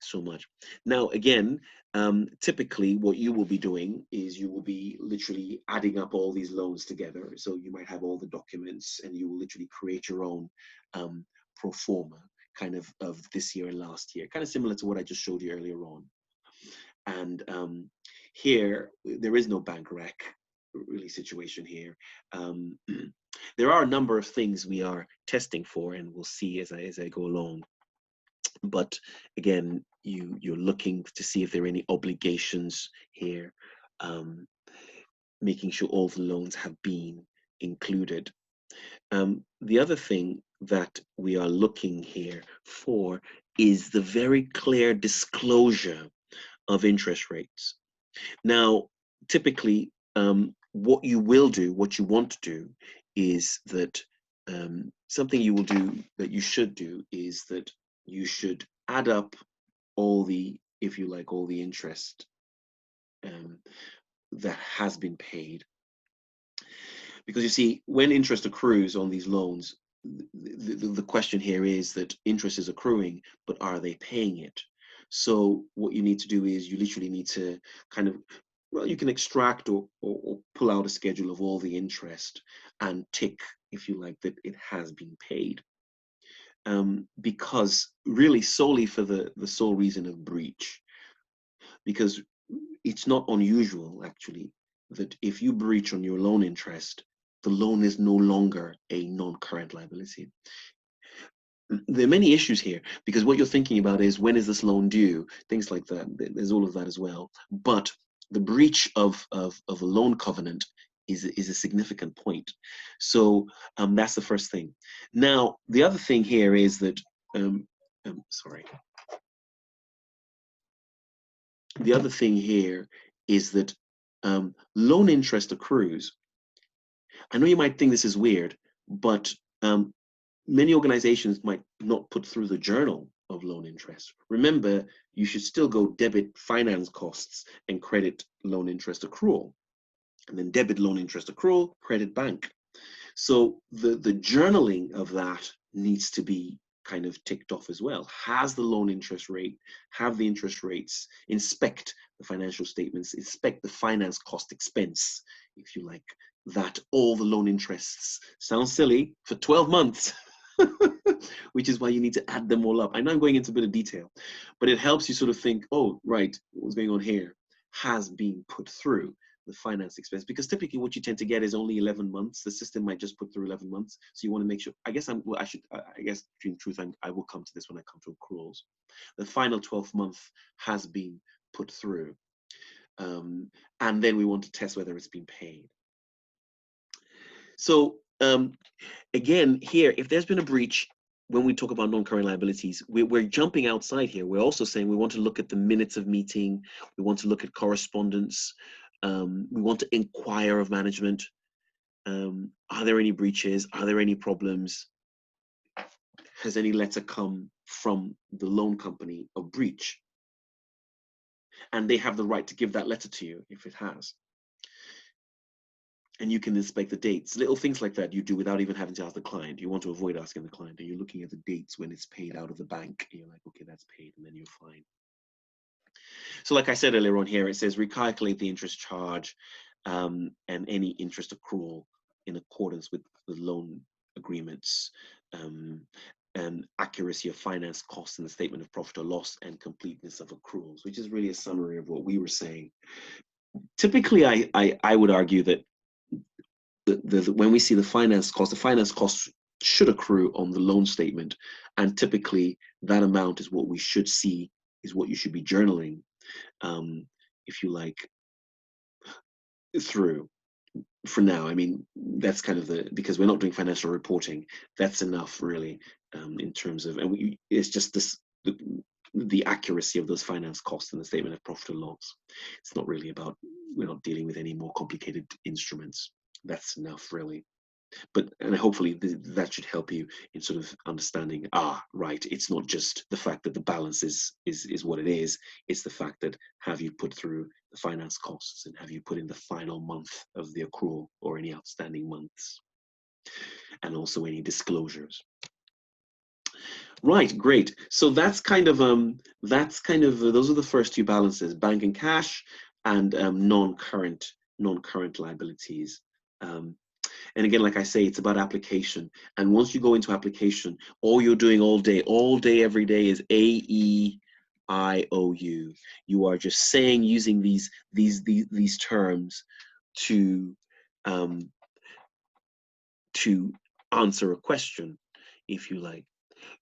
so much. Now, again, typically what you will be doing is you will be literally adding up all these loans together. So you might have all the documents and you will literally create your own pro forma kind of this year and last year, kind of similar to what I just showed you earlier on. And here, there is no bank rec really situation here. There are a number of things we are testing for, and we'll see as I go along. But again, you're looking to see if there are any obligations here, making sure all the loans have been included. The other thing that we are looking here for is the very clear disclosure of interest rates. Now, typically, what you want to do is that something you will do that you should do is that you should add up all the, if you like, all the interest that has been paid. Because you see, when interest accrues on these loans, the question here is that interest is accruing, but are they paying it? So what you need to do is you literally need to kind of, well, you can extract or pull out a schedule of all the interest and tick, if you like, that it has been paid. Because really solely for the sole reason of breach, because it's not unusual actually that if you breach on your loan interest, the loan is no longer a non-current liability. There are many issues here because what you're thinking about is, when is this loan due? Things like that. There's all of that as well. But the breach of a loan covenant is a significant point. So that's the first thing. Now, the other thing here is that, sorry. The other thing here is that loan interest accrues. I know you might think this is weird, but many organizations might not put through the journal of loan interest. Remember, you should still go debit finance costs and credit loan interest accrual, and then debit loan interest accrual, credit bank. So the journaling of that needs to be kind of ticked off as well. Has the loan interest rate, have the interest rates, inspect the financial statements, inspect the finance cost expense, if you like, that all the loan interests, sounds silly, for 12 months, which is why you need to add them all up. I know I'm going into a bit of detail, but it helps you sort of think, oh, right, what's going on here has been put through the finance expense, because typically what you tend to get is only 11 months. The system might just put through 11 months. So you want to make sure, I guess in truth, I will come to this when I come to accruals. The final 12th month has been put through. And then we want to test whether it's been paid. So again, here, if there's been a breach, when we talk about non-current liabilities, we're jumping outside here. We're also saying we want to look at the minutes of meeting. We want to look at correspondence. We want to inquire of management. Are there any breaches? Are there any problems? Has any letter come from the loan company of breach? And they have the right to give that letter to you if it has. And you can inspect the dates. Little things like that you do without even having to ask the client. You want to avoid asking the client, and you're looking at the dates when it's paid out of the bank. And you're like, okay, that's paid, and then you're fine. So like I said earlier on here, it says recalculate the interest charge and any interest accrual in accordance with the loan agreements, and accuracy of finance costs in the statement of profit or loss, and completeness of accruals, which is really a summary of what we were saying. Typically, I would argue that when we see the finance costs should accrue on the loan statement, and typically that amount is what we should see, is what you should be journaling, if you like, through. For now, I mean, that's kind of because we're not doing financial reporting, that's enough really, in terms of, and it's just this, the accuracy of those finance costs in the statement of profit or loss. It's not really about, we're not dealing with any more complicated instruments. That's enough really. And hopefully that should help you in sort of understanding, right, it's not just the fact that the balance is what it is, it's the fact that have you put through the finance costs and have you put in the final month of the accrual or any outstanding months, and also any disclosures. Right, great. So that's kind of those are the first two balances: bank and cash, and non-current liabilities. And again, like I say, it's about application. And once you go into application, all you're doing all day, every day is AEIOU. You are just saying, using these terms to answer a question, if you like.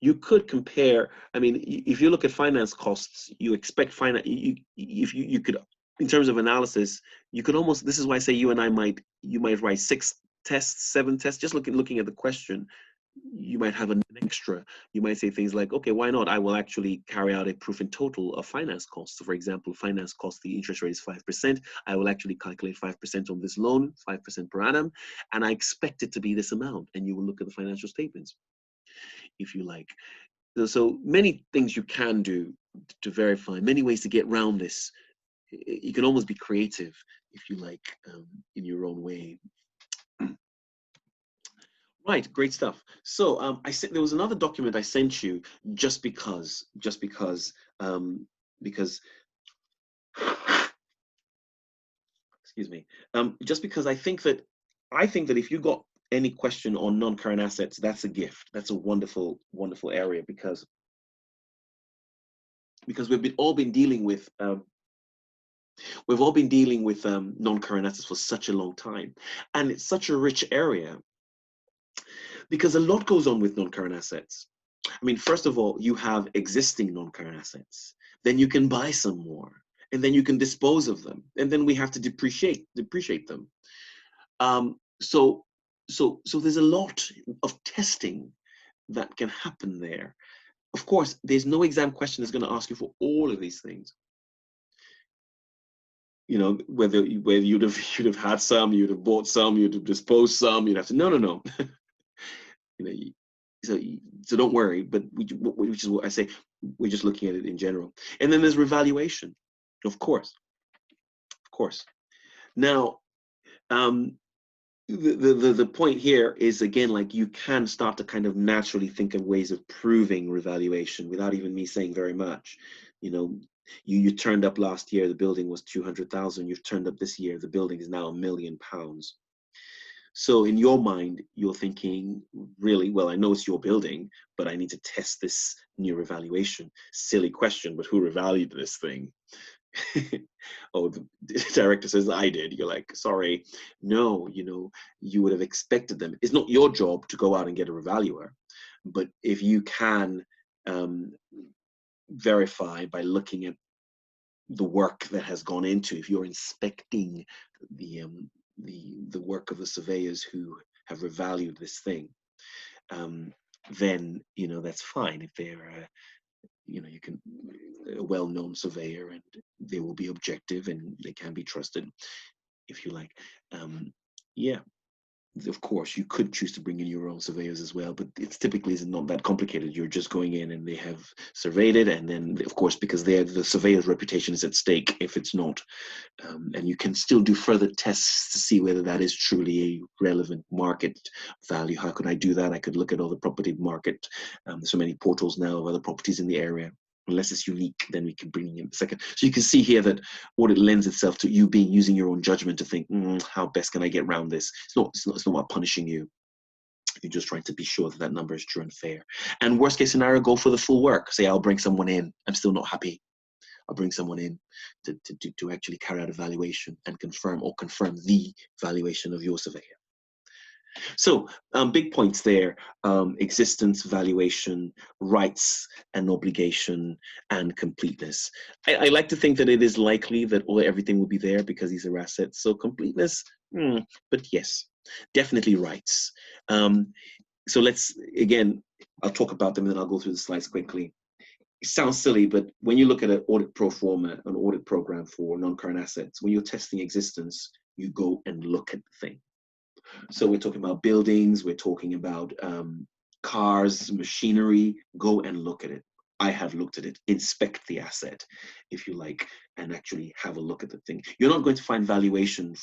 You could compare. I mean, if you look at finance costs, you expect finance. You could, in terms of analysis, you could almost. This is why I say you might write 6 tests, 7 tests. Just looking at the question, you might have an extra. You might say things like, okay, why not? I will actually carry out a proof in total of finance costs. So for example, finance cost, the interest rate is 5%. I will actually calculate 5% on this loan, 5% per annum, and I expect it to be this amount. And you will look at the financial statements, if you like. So many things you can do to verify, many ways to get around this. You can almost be creative, if you like, in your own way. Right, great stuff. So I said there was another document I sent you just because excuse me, just because I think that if you got any question on non-current assets, that's a gift. That's a wonderful area, because we've all been dealing with non-current assets for such a long time, and it's such a rich area because a lot goes on with non-current assets. I mean, first of all, you have existing non-current assets, then you can buy some more, and then you can dispose of them, and then we have to depreciate them. So there's a lot of testing that can happen there. Of course, there's no exam question that's going to ask you for all of these things. You know, whether you'd have had some, you'd have bought some, you'd have disposed some, you'd have to no. You know, so don't worry. But which is what I say, we're just looking at it in general. And then there's revaluation, of course. Now, the point here is, again, like, you can start to kind of naturally think of ways of proving revaluation without even me saying very much. You know, you turned up last year, the building was 200,000. You've turned up this year, the building is now £1 million. So in your mind, you're thinking, really, well, I know it's your building, but I need to test this new revaluation. Silly question, but who revalued this thing? Oh, the director says, I did. You're like, sorry. No, you know, you would have expected them. It's not your job to go out and get a revaluer, but if you can verify by looking at the work that has gone into, if you're inspecting the work of the surveyors who have revalued this thing, then, you know, that's fine. If they're you know, you can, a well-known surveyor, and they will be objective and they can be trusted, if you like. Yeah, of course, you could choose to bring in your own surveyors as well, but it's typically not that complicated. You're just going in and they have surveyed it, and then, of course, because the surveyor's reputation is at stake if it's not, and you can still do further tests to see whether that is truly a relevant market value. How could I do that? I could look at all the property market. There's so many portals now of other properties in the area. Unless it's unique, then we can bring in a second. So you can see here that audit lends itself to you using your own judgment to think, how best can I get around this? It's not about punishing you. You're just trying to be sure that number is true and fair. And worst case scenario, go for the full work. Say, I'll bring someone in. I'm still not happy. I'll bring someone in to actually carry out a valuation and confirm the valuation of your surveyor. So big points there: existence, valuation, rights and obligation, and completeness. I like to think that it is likely that everything will be there because these are assets. So completeness, but yes, definitely rights. So again, I'll talk about them and then I'll go through the slides quickly. It sounds silly, but when you look at an audit pro forma, an audit program for non-current assets, when you're testing existence, you go and look at the thing. So we're talking about buildings, we're talking about cars, machinery. Go and look at it. I have looked at it. Inspect the asset, if you like, and actually have a look at the thing. You're not going to find valuation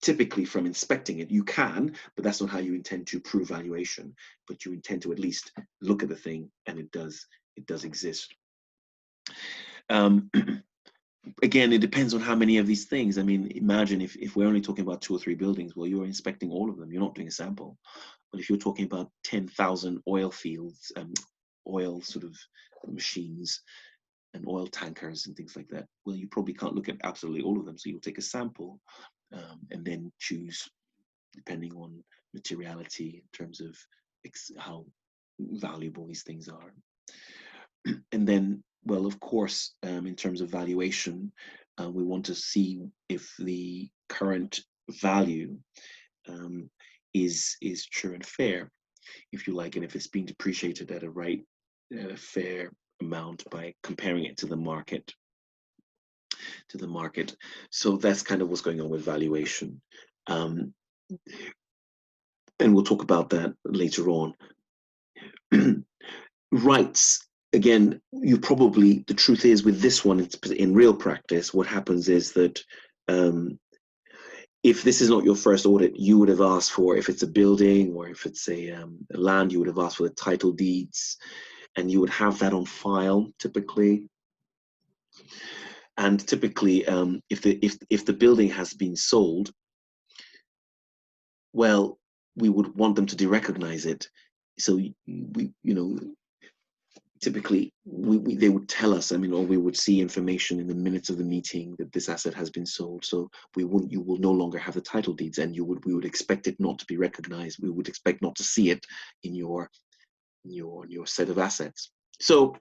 typically from inspecting it. You can, but that's not how you intend to prove valuation. But you intend to at least look at the thing, and it does exist. Again, it depends on how many of these things. I mean, imagine if we're only talking about 2 or 3 buildings, well, you're inspecting all of them. You're not doing a sample. But if you're talking about 10,000 oil fields, oil sort of machines and oil tankers and things like that, well, you probably can't look at absolutely all of them. So you'll take a sample and then choose, depending on materiality in terms of how valuable these things are. And then, well, of course, in terms of valuation, we want to see if the current value is true and fair, if you like, and if it's being depreciated at a fair amount by comparing it to the market. So that's kind of what's going on with valuation. And we'll talk about that later on. Rights. Again, the truth is with this one, in real practice, what happens is that if this is not your first audit, you would have asked for, if it's a building or if it's a land, you would have asked for the title deeds, and you would have that on file typically. And typically, if the building has been sold, well, we would want them to derecognize it. So typically they would tell us, or we would see information in the minutes of the meeting that this asset has been sold. So you will no longer have the title deeds, and we would expect it not to be recognized. We would expect not to see it in your set of assets. So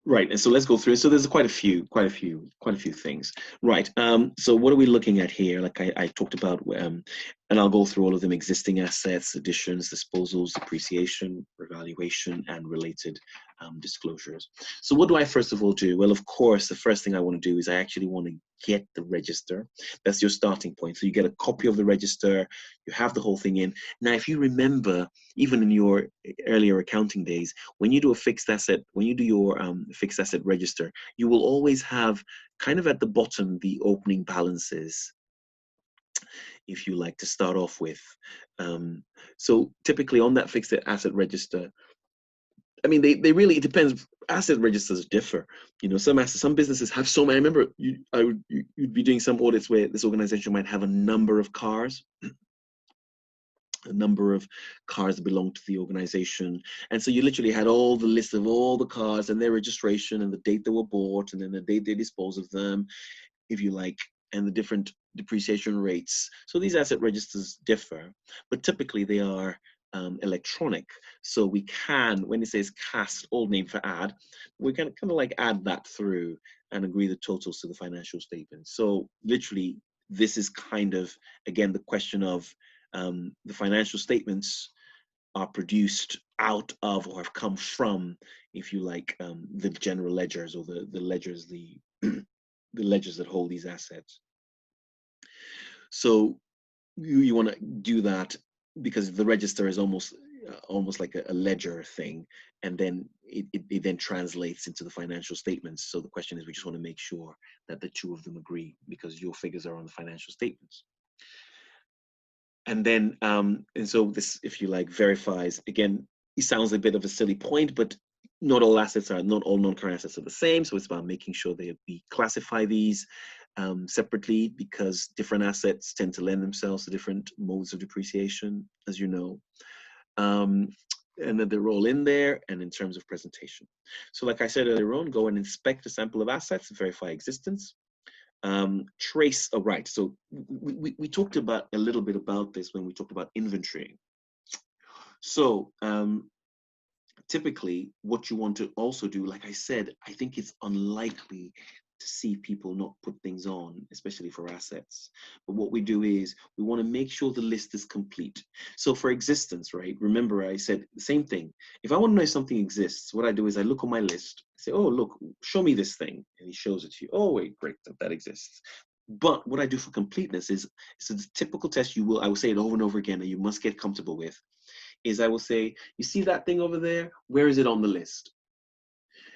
right, and so let's go through. So there's quite a few things. Right. So what are we looking at here? Like I talked about, and I'll go through all of them: existing assets, additions, disposals, depreciation, revaluation, and related disclosures. So what do I first of all do? Well, of course, the first thing I want to do is I actually want to get the register. That's your starting point. So you get a copy of the register, you have the whole thing in. Now, if you remember, even in your earlier accounting days, when you do a fixed asset, when you do your fixed asset register, you will always have kind of at the bottom the opening balances, if you like, to start off with. So typically on that fixed asset register, they really, it depends. Asset registers differ. Some businesses have so many. I remember you'd be doing some audits where this organization might have a number of cars. A number of cars that belong to the organization, and so you literally had all the list of all the cars and their registration and the date they were bought and then the date they dispose of them, if you like, and the different depreciation rates. So these asset registers differ, but typically they are electronic. So we can, when it says cast, old name for add, we can kind of like add that through and agree the totals to the financial statement. So literally, this is kind of, again, the question of the financial statements are produced out of or have come from, if you like, the general ledgers or the ledgers, the ledgers that hold these assets. So you want to do that because the register is almost like a ledger thing, and then it then translates into the financial statements. So the question is, we just want to make sure that the two of them agree because your figures are on the financial statements. And then, and so this, if you like, verifies. Again, it sounds a bit of a silly point, but not all non-current assets are the same. So it's about making sure we classify these separately, because different assets tend to lend themselves to different modes of depreciation, as you know. And that they're all in there, and in terms of presentation. So like I said earlier on, go and inspect a sample of assets, verify existence. Trace, right, so we talked about a little bit about this when we talked about inventory. So typically what you want to also do, like I said, I think it's unlikely to see people not put things on, especially for assets. But what we do is we want to make sure the list is complete. So for existence, right, remember I said the same thing. If I want to know if something exists, what I do is I look on my list, say, oh, look, show me this thing. And he shows it to you. Oh, wait, great, that exists. But what I do for completeness is, it's a typical test I will say it over and over again, and you must get comfortable with, is I will say, you see that thing over there? Where is it on the list?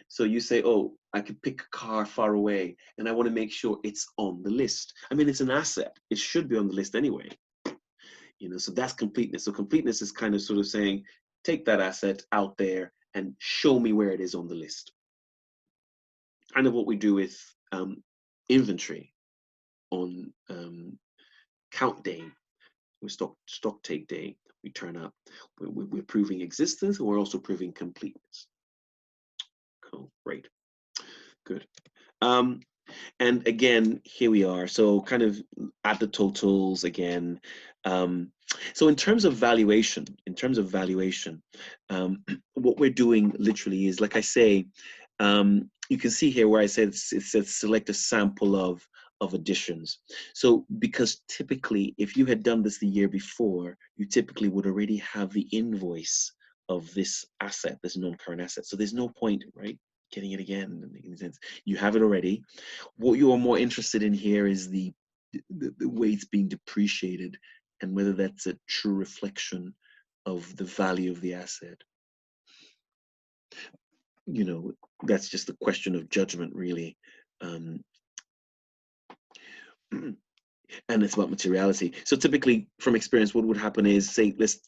So you say, oh, I could pick a car far away, and I want to make sure it's on the list. I mean, it's an asset. It should be on the list anyway. So that's completeness. So completeness is kind of sort of saying, take that asset out there and show me where it is on the list. Kind of what we do with inventory on count day, or stock take day. We turn up. We're proving existence, and we're also proving completeness. Cool, great, good. And again, here we are. So kind of add the totals again. So in terms of valuation, what we're doing literally is, like I say, you can see here where I said it says select a sample of additions. So because typically, if you had done this the year before, you typically would already have the invoice of this asset, this non-current asset. So there's no point, right, getting it again, making sense. You have it already. What you are more interested in here is the way it's being depreciated, and whether that's a true reflection of the value of the asset. That's just a question of judgment, really. And it's about materiality. So typically, from experience, what would happen is, say, let's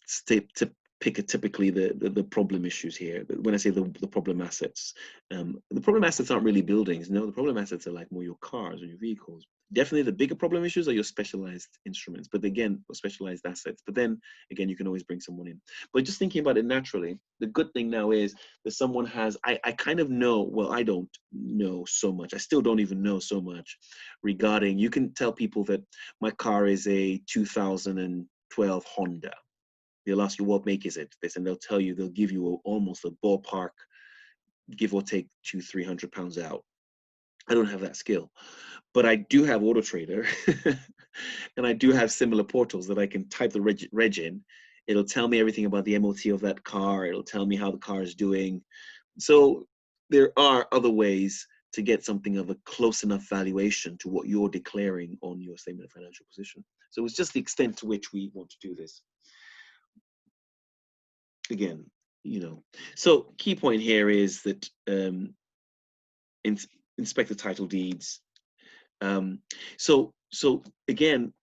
pick typically the problem issues here. When I say the problem assets, the problem assets aren't really buildings. No, the problem assets are like more your cars or your vehicles. Definitely the bigger problem issues are your specialized instruments, but again, specialized assets. But then again, you can always bring someone in. But just thinking about it naturally, the good thing now is that someone has, I kind of know, well, I don't know so much. I still don't even know so much regarding, you can tell people that my car is a 2012 Honda. They'll ask you, what make is it? They'll tell you, they'll give you almost a ballpark, give or take £200-300 out. I don't have that skill, but I do have AutoTrader, and I do have similar portals that I can type the reg in. It'll tell me everything about the MOT of that car. It'll tell me how the car is doing. So there are other ways to get something of a close enough valuation to what you're declaring on your statement of financial position. So it's just the extent to which we want to do this. Again, so key point here is that inspect the title deeds. So again,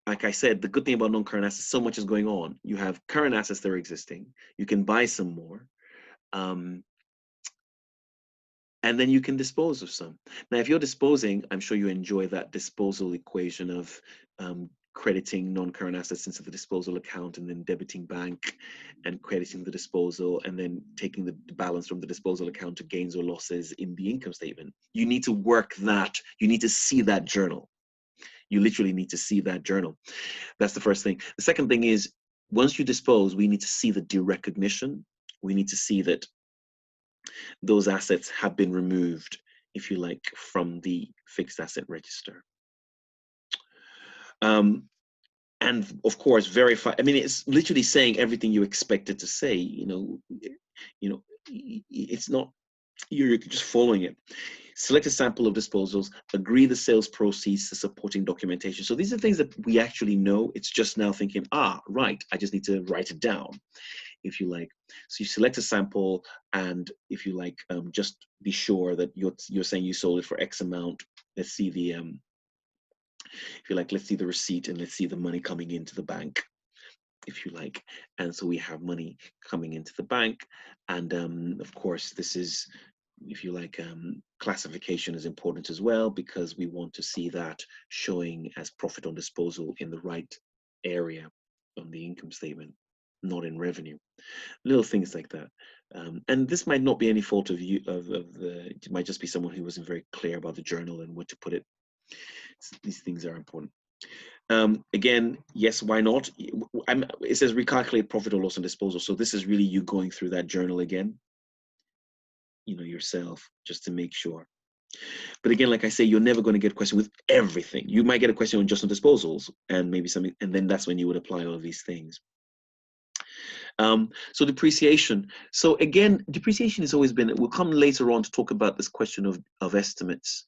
like I said, the good thing about non-current assets, so much is going on. You have current assets that are existing. You can buy some more. And then you can dispose of some. Now, if you're disposing, I'm sure you enjoy that disposal equation of crediting non-current assets into the disposal account, and then debiting bank and crediting the disposal, and then taking the balance from the disposal account to gains or losses in the income statement. You need to work that. You need to see that journal. You literally need to see that journal. That's the first thing. The second thing is, once you dispose, we need to see the derecognition. We need to see that those assets have been removed, if you like, from the fixed asset register. And of course, verify. I mean, it's literally saying everything you expect it to say. It's not, you're just following it. Select a sample of disposals, agree the sales proceeds to supporting documentation. So these are things that we actually know. It's just now thinking, right, I just need to write it down, if you like. So you select a sample, and if you like, just be sure that you're saying you sold it for X amount. Let's see the, if you like, let's see the receipt, and let's see the money coming into the bank, if you like. And so we have money coming into the bank. And of course, this is, if you like, classification is important as well, because we want to see that showing as profit on disposal in the right area on the income statement, not in revenue. Little things like that. And this might not be any fault of you, it might just be someone who wasn't very clear about the journal and where to put it. These things are important. Again, yes, why not? It says recalculate profit or loss on disposal. So this is really you going through that journal again, yourself, just to make sure. But again, like I say, you're never going to get a question with everything. You might get a question on just on disposals, and maybe something, and then that's when you would apply all of these things. So depreciation. So again, depreciation has always been, we'll come later on to talk about this question of estimates.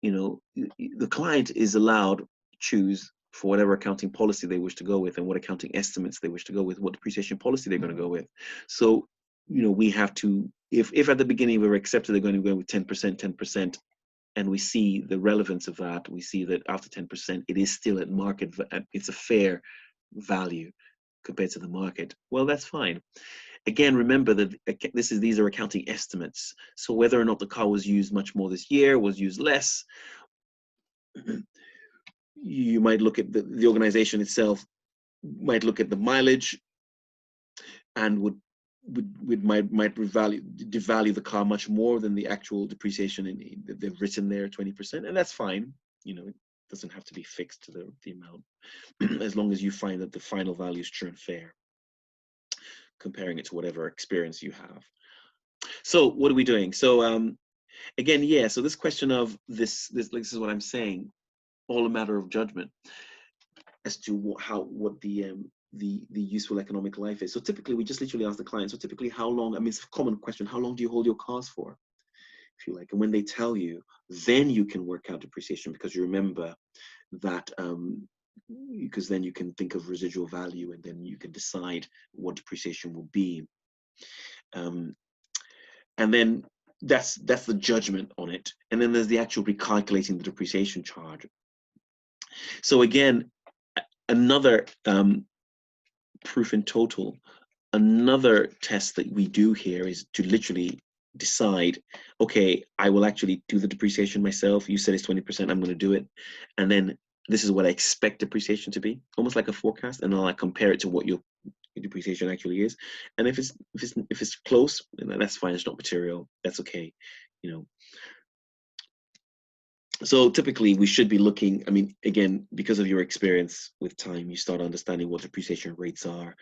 the client is allowed to choose for whatever accounting policy they wish to go with and what accounting estimates they wish to go with, what depreciation policy they're going to go with. So, we have to, if at the beginning we were accepted they're going to go with 10%, and we see the relevance of that, we see that after 10%, it is still at market, it's a fair value compared to the market. Well, that's fine. Again, remember that these are accounting estimates. So whether or not the car was used much more this year, was used less, you might look at the organization itself, might look at the mileage, and might devalue the car much more than the actual depreciation that they've written there, 20%, and that's fine. It doesn't have to be fixed to the amount, as long as you find that the final value is true and fair, comparing it to whatever experience you have. So what are we doing? So again, yeah. So this question of this is what I'm saying, all a matter of judgment as to what the useful economic life is. So typically we just literally ask the client, so typically how long, it's a common question, how long do you hold your cars for, if you like? And when they tell you, then you can work out depreciation, because you remember that, because then you can think of residual value, and then you can decide what depreciation will be. And then that's the judgment on it. And then there's the actual recalculating the depreciation charge. So again, another proof in total, another test that we do here is to literally decide, okay, I will actually do the depreciation myself. You said it's 20%, I'm going to do it. And then this is what I expect depreciation to be, almost like a forecast, and then I compare it to what your depreciation actually is. And if it's close, then that's fine, it's not material, that's okay, So typically we should be looking, again, because of your experience with time, you start understanding what depreciation rates are,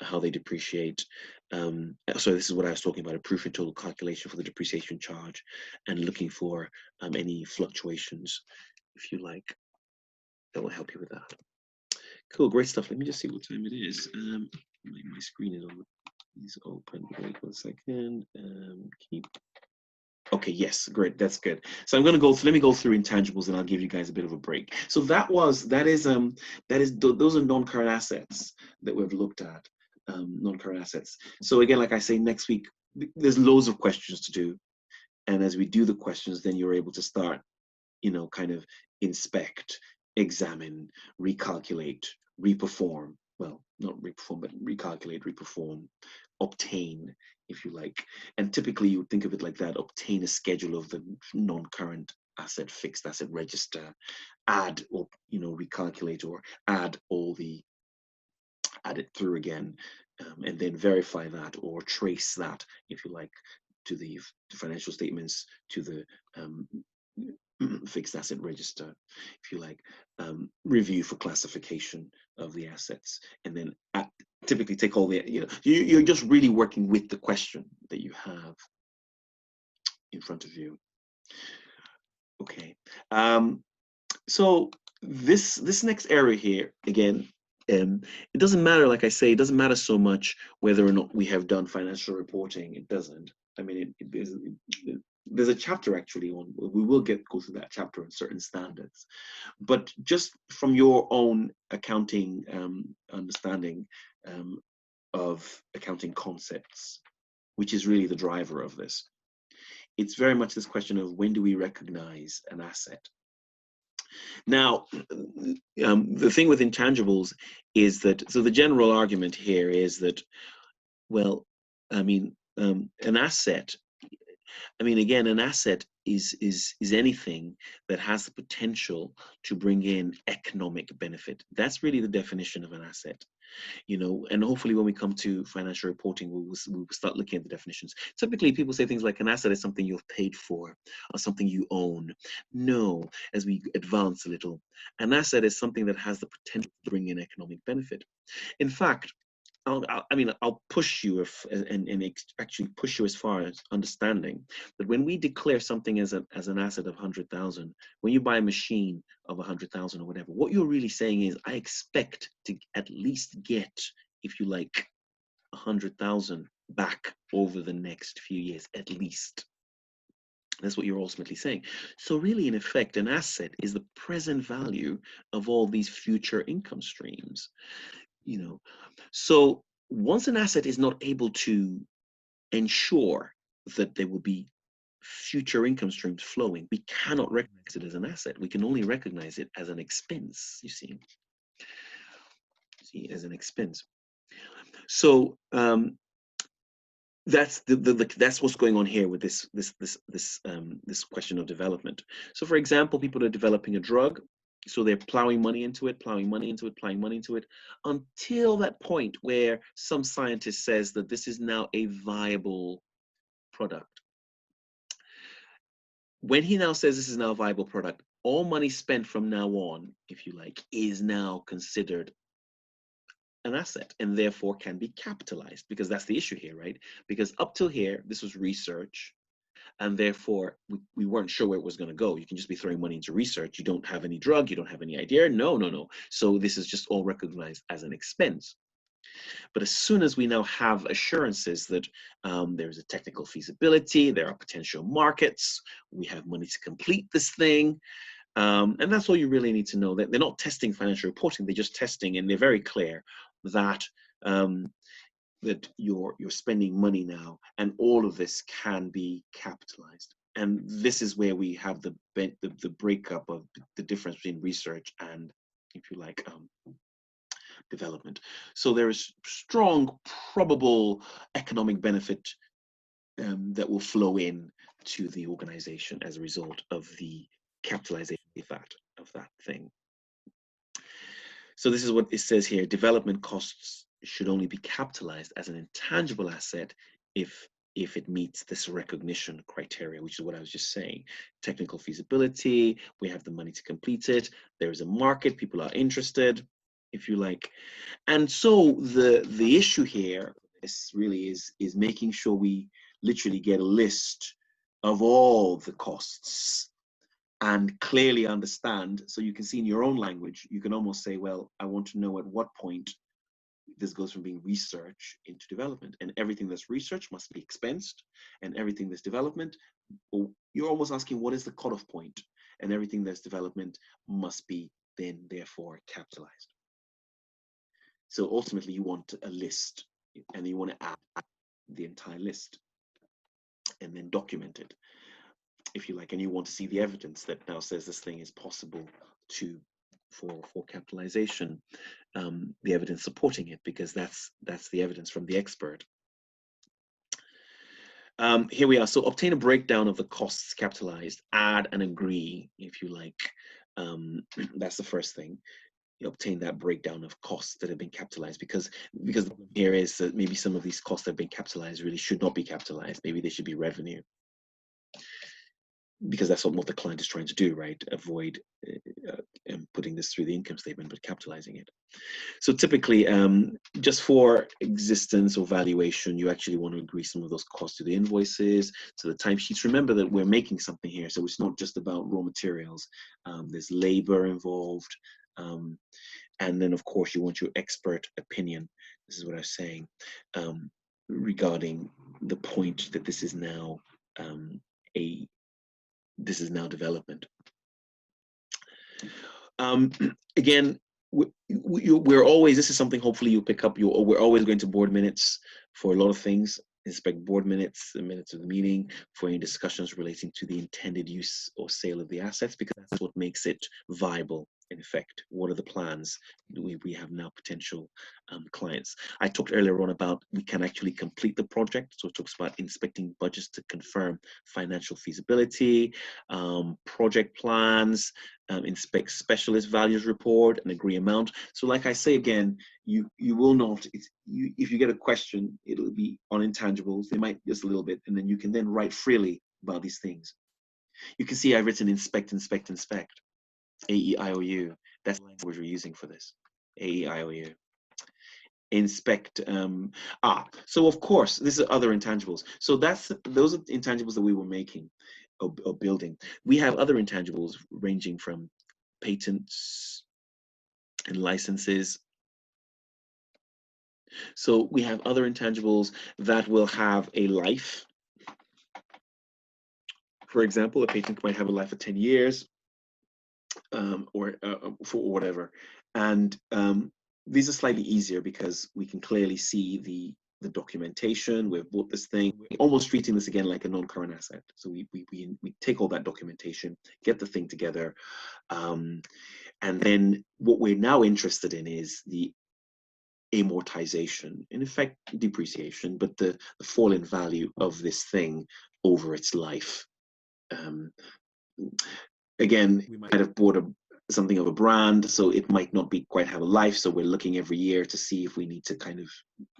how they depreciate. So this is what I was talking about, a proof in total calculation for the depreciation charge, and looking for any fluctuations, if you like, that will help you with that. Cool, great stuff. Let me just see what time it is. My screen is open. Wait 1 second. Keep. Okay, yes, great, that's good. So I'm going to let me go through intangibles, and I'll give you guys a bit of a break. So those are non-current assets that we've looked at, non-current assets. So again, like I say, next week, there's loads of questions to do. And as we do the questions, then you're able to start, kind of inspect, examine, recalculate, reperform. Well, not reperform, but recalculate, reperform, obtain, if you like. And typically you would think of it like that: obtain a schedule of the non-current asset, fixed asset register, add, or recalculate, or add it through again, and then verify that, or trace that, if you like, to the financial statements, to the fixed asset register, if you like, review for classification of the assets, and then typically take all the, you're just really working with the question that you have in front of you. Okay, so this next area here, again, it doesn't matter, like I say, it doesn't matter so much whether or not we have done financial reporting. It doesn't. There's a chapter actually on, we will go through that chapter on certain standards, but just from your own accounting understanding of accounting concepts, which is really the driver of this, it's very much this question of, when do we recognize an asset? Now, the thing with intangibles is that, so the general argument here is that, well, an asset, again, an asset is anything that has the potential to bring in economic benefit. That's really the definition of an asset. And hopefully when we come to financial reporting, we'll start looking at the definitions. Typically, people say things like an asset is something you've paid for or something you own. No, as we advance a little, an asset is something that has the potential to bring in economic benefit. In fact, I'll push you and actually push you as far as understanding that when we declare something as an asset of 100,000, when you buy a machine of 100,000 or whatever, what you're really saying is, I expect to at least get, if you like, 100,000 back over the next few years, at least. That's what you're ultimately saying. So really, in effect, an asset is the present value of all these future income streams. So once an asset is not able to ensure that there will be future income streams flowing, we cannot recognize it as an asset. We can only recognize it as an expense, you see, as an expense. So that's that's what's going on here with this question of development. So for example, people are developing a drug, so they're plowing money into it, plowing money into it, until that point where some scientist says that this is now a viable product. When he now says this is now a viable product, all money spent from now on, if you like, is now considered an asset and therefore can be capitalized, because that's the issue here, right? Because up till here, this was research, and therefore we weren't sure where it was going to go. You can just be throwing money into research. You don't have any drug, you don't have any idea. No. So this is just all recognized as an expense. But as soon as we now have assurances that there's a technical feasibility, there are potential markets, we have money to complete this thing, and that's all you really need to know. That they're not testing financial reporting; they're just testing, and they're very clear that that you're spending money now, and all of this can be capitalized. And this is where we have the breakup of the difference between research and, if you like, development. So there is strong probable economic benefit that will flow in to the organization as a result of the capitalization of that thing. So this is what it says here: development costs should only be capitalized as an intangible asset if it meets this recognition criteria, which is what I was just saying. Technical feasibility, we have the money to complete it, there is a market, people are interested, if you like. And so the issue here is really is making sure we literally get a list of all the costs and clearly understand. So you can see in your own language, you can almost say, well, I want to know at what point this goes from being research into development, and everything that's research must be expensed, and everything that's development, you're almost asking what is the cutoff point, and everything that's development must be then therefore capitalized. So ultimately you want a list, and you want to add the entire list and then document it, if you like, and you want to see the evidence that now says this thing is possible for capitalization, the evidence supporting it, because that's the evidence from the expert. Here we are. So obtain a breakdown of the costs capitalized, add and agree, if you like. That's the first thing. You obtain that breakdown of costs that have been capitalized, because here is that maybe some of these costs that have been capitalized really should not be capitalized. Maybe they should be revenue, because that's what the client is trying to do, right? Avoid putting this through the income statement, but capitalizing it. So typically, just for existence or valuation, you actually want to agree some of those costs to the invoices, to the timesheets. Remember that we're making something here, so it's not just about raw materials. There's labor involved. And then, of course, you want your expert opinion. This is what I was saying regarding the point that this is now development. Again, we're always, this is something hopefully you'll pick up. We're always going to board minutes for a lot of things. Inspect board minutes, the minutes of the meeting, for any discussions relating to the intended use or sale of the assets, because that's what makes it viable. In effect, what are the plans? We have now potential clients. I talked earlier on about we can actually complete the project. So it talks about inspecting budgets to confirm financial feasibility, project plans, inspect specialist values report and agree amount. So like I say again, you will not, if you get a question, it'll be on intangibles. They might just a little bit, and then you can then write freely about these things. You can see I've written inspect, inspect, inspect. AEIOU, that's the language we're using for this. AEIOU. Inspect. So of course, this is other intangibles. So those are intangibles that we were making or building. We have other intangibles ranging from patents and licenses. So we have other intangibles that will have a life. For example, a patent might have a life of 10 years, or for whatever. And these are slightly easier because we can clearly see the documentation. We've bought this thing. We're almost treating this again like a non-current asset. So we take all that documentation, get the thing together, and then what we're now interested in is the amortization, in effect depreciation, but the fall in value of this thing over its life. Again, we might have bought something of a brand, so it might not be quite have a life, so we're looking every year to see if we need to kind of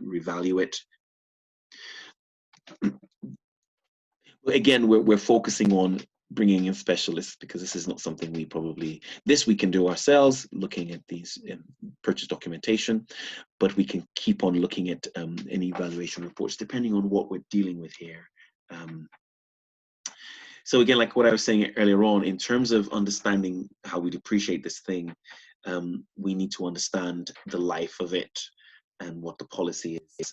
revalue it. Again, we're focusing on bringing in specialists because this is not something we can do ourselves, looking at these purchase documentation, but we can keep on looking at any valuation reports depending on what we're dealing with here. So again, like what I was saying earlier on, in terms of understanding how we depreciate this thing, we need to understand the life of it and what the policy is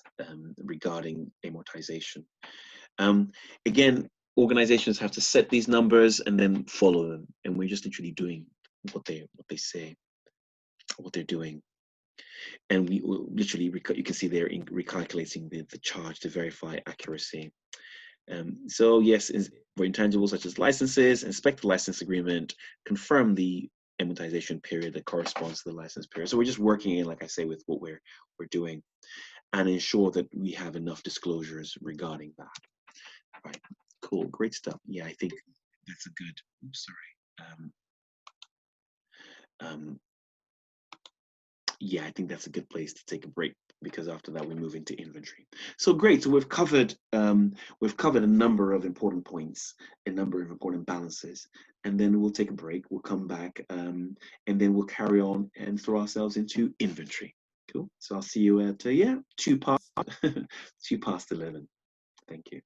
regarding amortization. Again, organizations have to set these numbers and then follow them, and we're just literally doing what they say, what they're doing. And we literally, you can see they're recalculating the charge to verify accuracy. So yes, for intangibles such as licenses, inspect the license agreement, confirm the amortization period that corresponds to the license period. So we're just working in, like I say, with what we're doing, and ensure that we have enough disclosures regarding that. Right, cool, great stuff. Yeah, I think that's a good. Oops, sorry. Yeah, I think that's a good place to take a break, because after that we move into inventory. So great. So we've covered a number of important points, a number of important balances, and then we'll take a break. We'll come back, and then we'll carry on and throw ourselves into inventory. Cool. So I'll see you at 2 past 11. Thank you.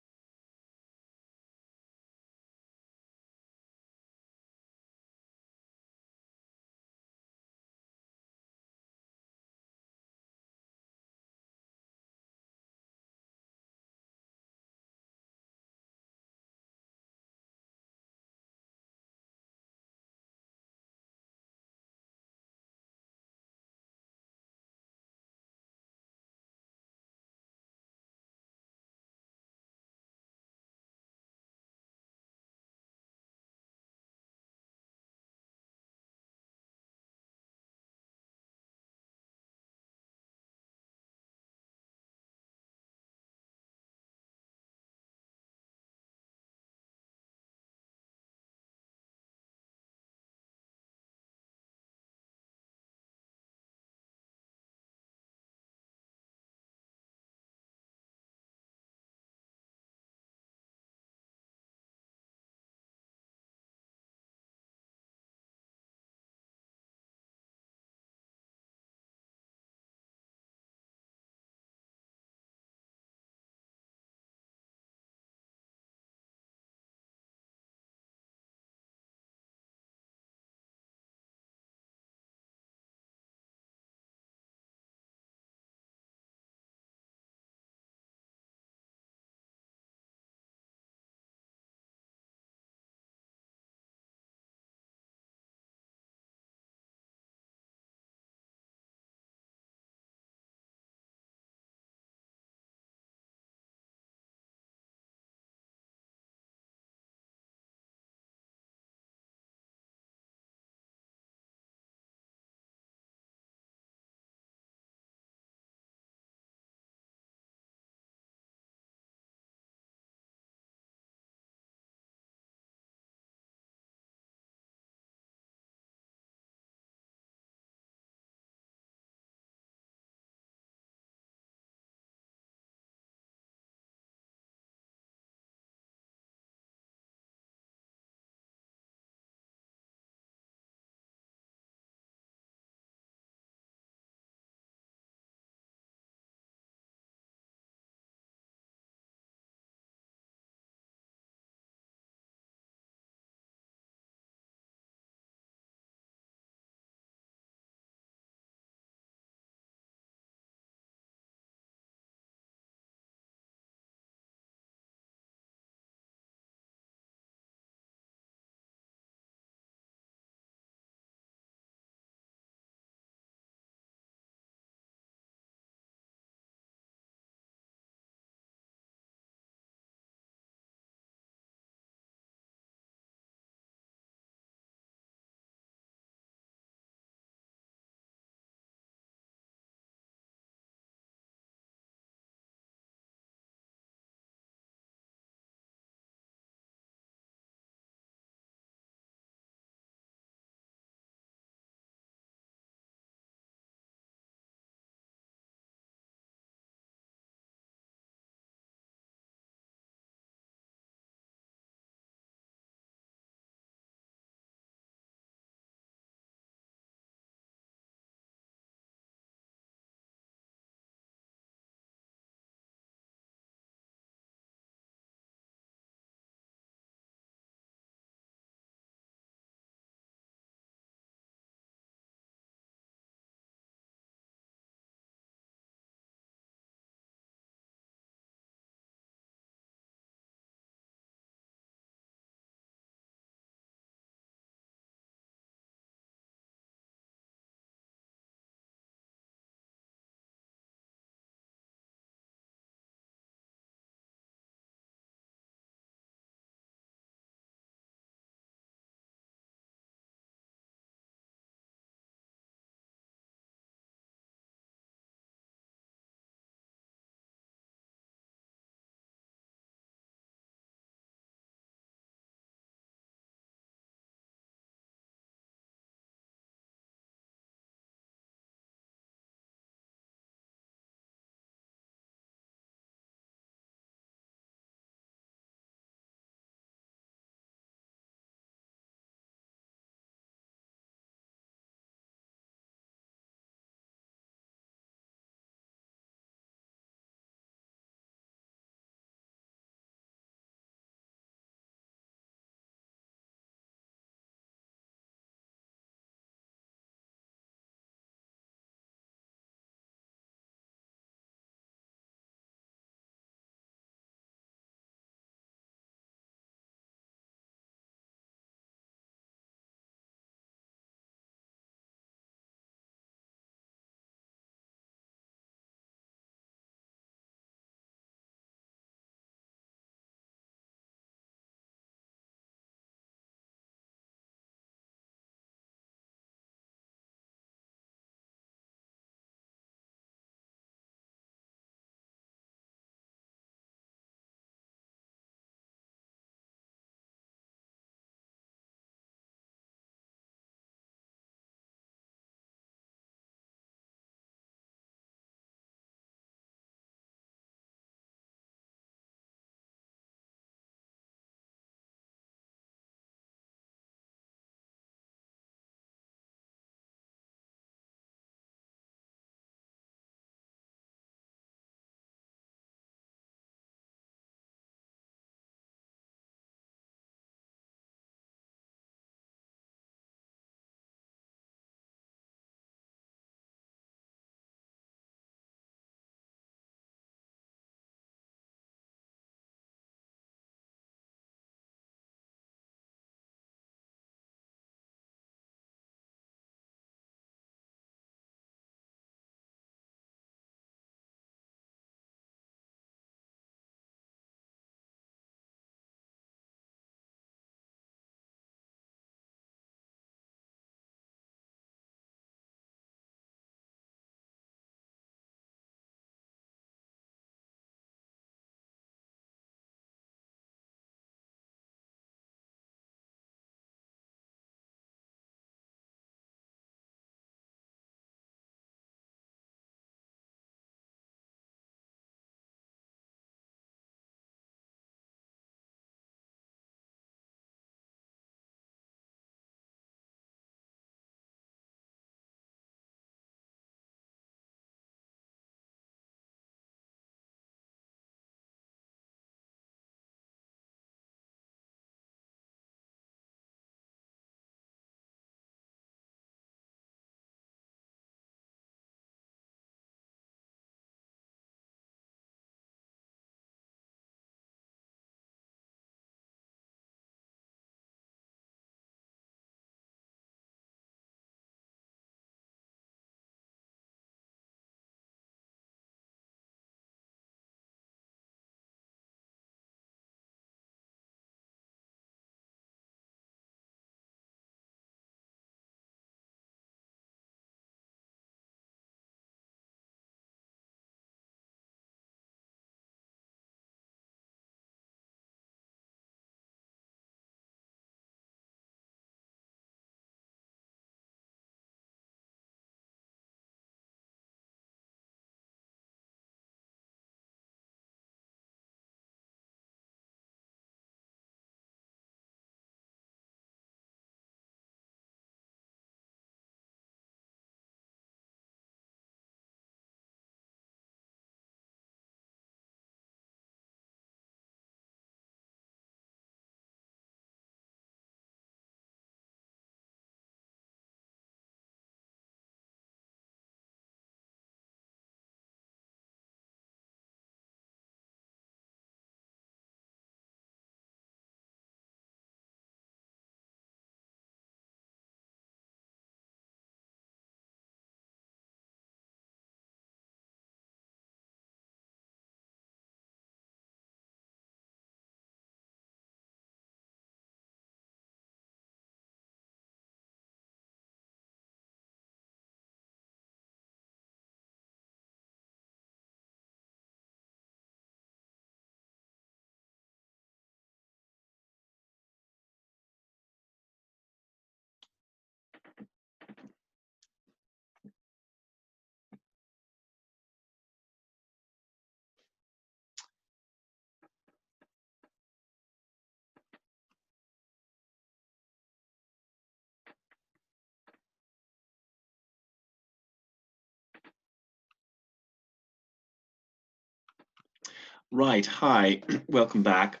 Right. Hi. Welcome back.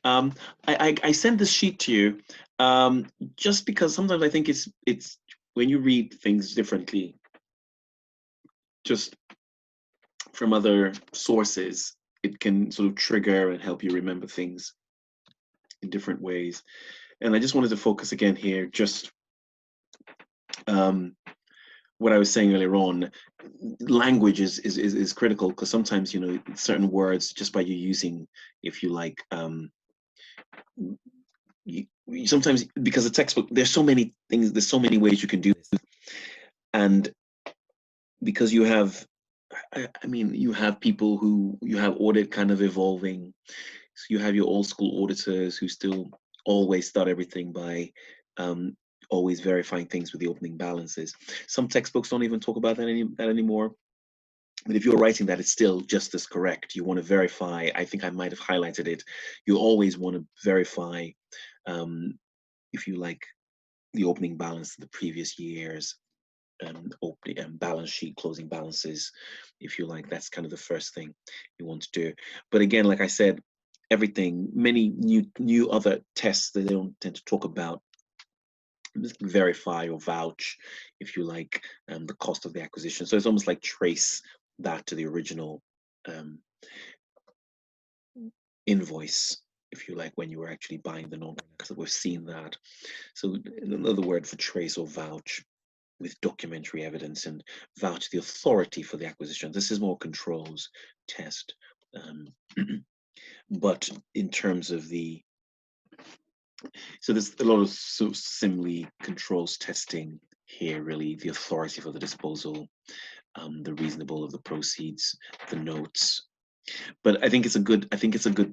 I sent this sheet to you just because sometimes I think it's when you read things differently, just from other sources, it can sort of trigger and help you remember things in different ways. And I just wanted to focus again here, just what I was saying earlier on. Language is critical, because sometimes, you know, certain words, just by you using, if you like, sometimes, because the textbook, there's so many things, there's so many ways you can do this, and because you have, I mean, you have people who, you have audit kind of evolving, so you have your old school auditors who still always start everything by always verifying things with the opening balances. Some textbooks don't even talk about that anymore. But if you're writing that, it's still just as correct. You want to verify, I think I might have highlighted it, you always want to verify, if you like, the opening balance of the previous year's opening balance sheet, closing balances, if you like. That's kind of the first thing you want to do. But again, like I said, everything, many new other tests that they don't tend to talk about, verify or vouch, if you like, the cost of the acquisition. So it's almost like trace that to the original invoice, if you like, when you were actually buying the non, because we've seen that. So another word for trace or vouch, with documentary evidence, and vouch the authority for the acquisition. This is more controls test. But in terms of the, so there's a lot of similarly controls testing here, really, the authority for the disposal, the reasonable of the proceeds, the notes. But I think it's a good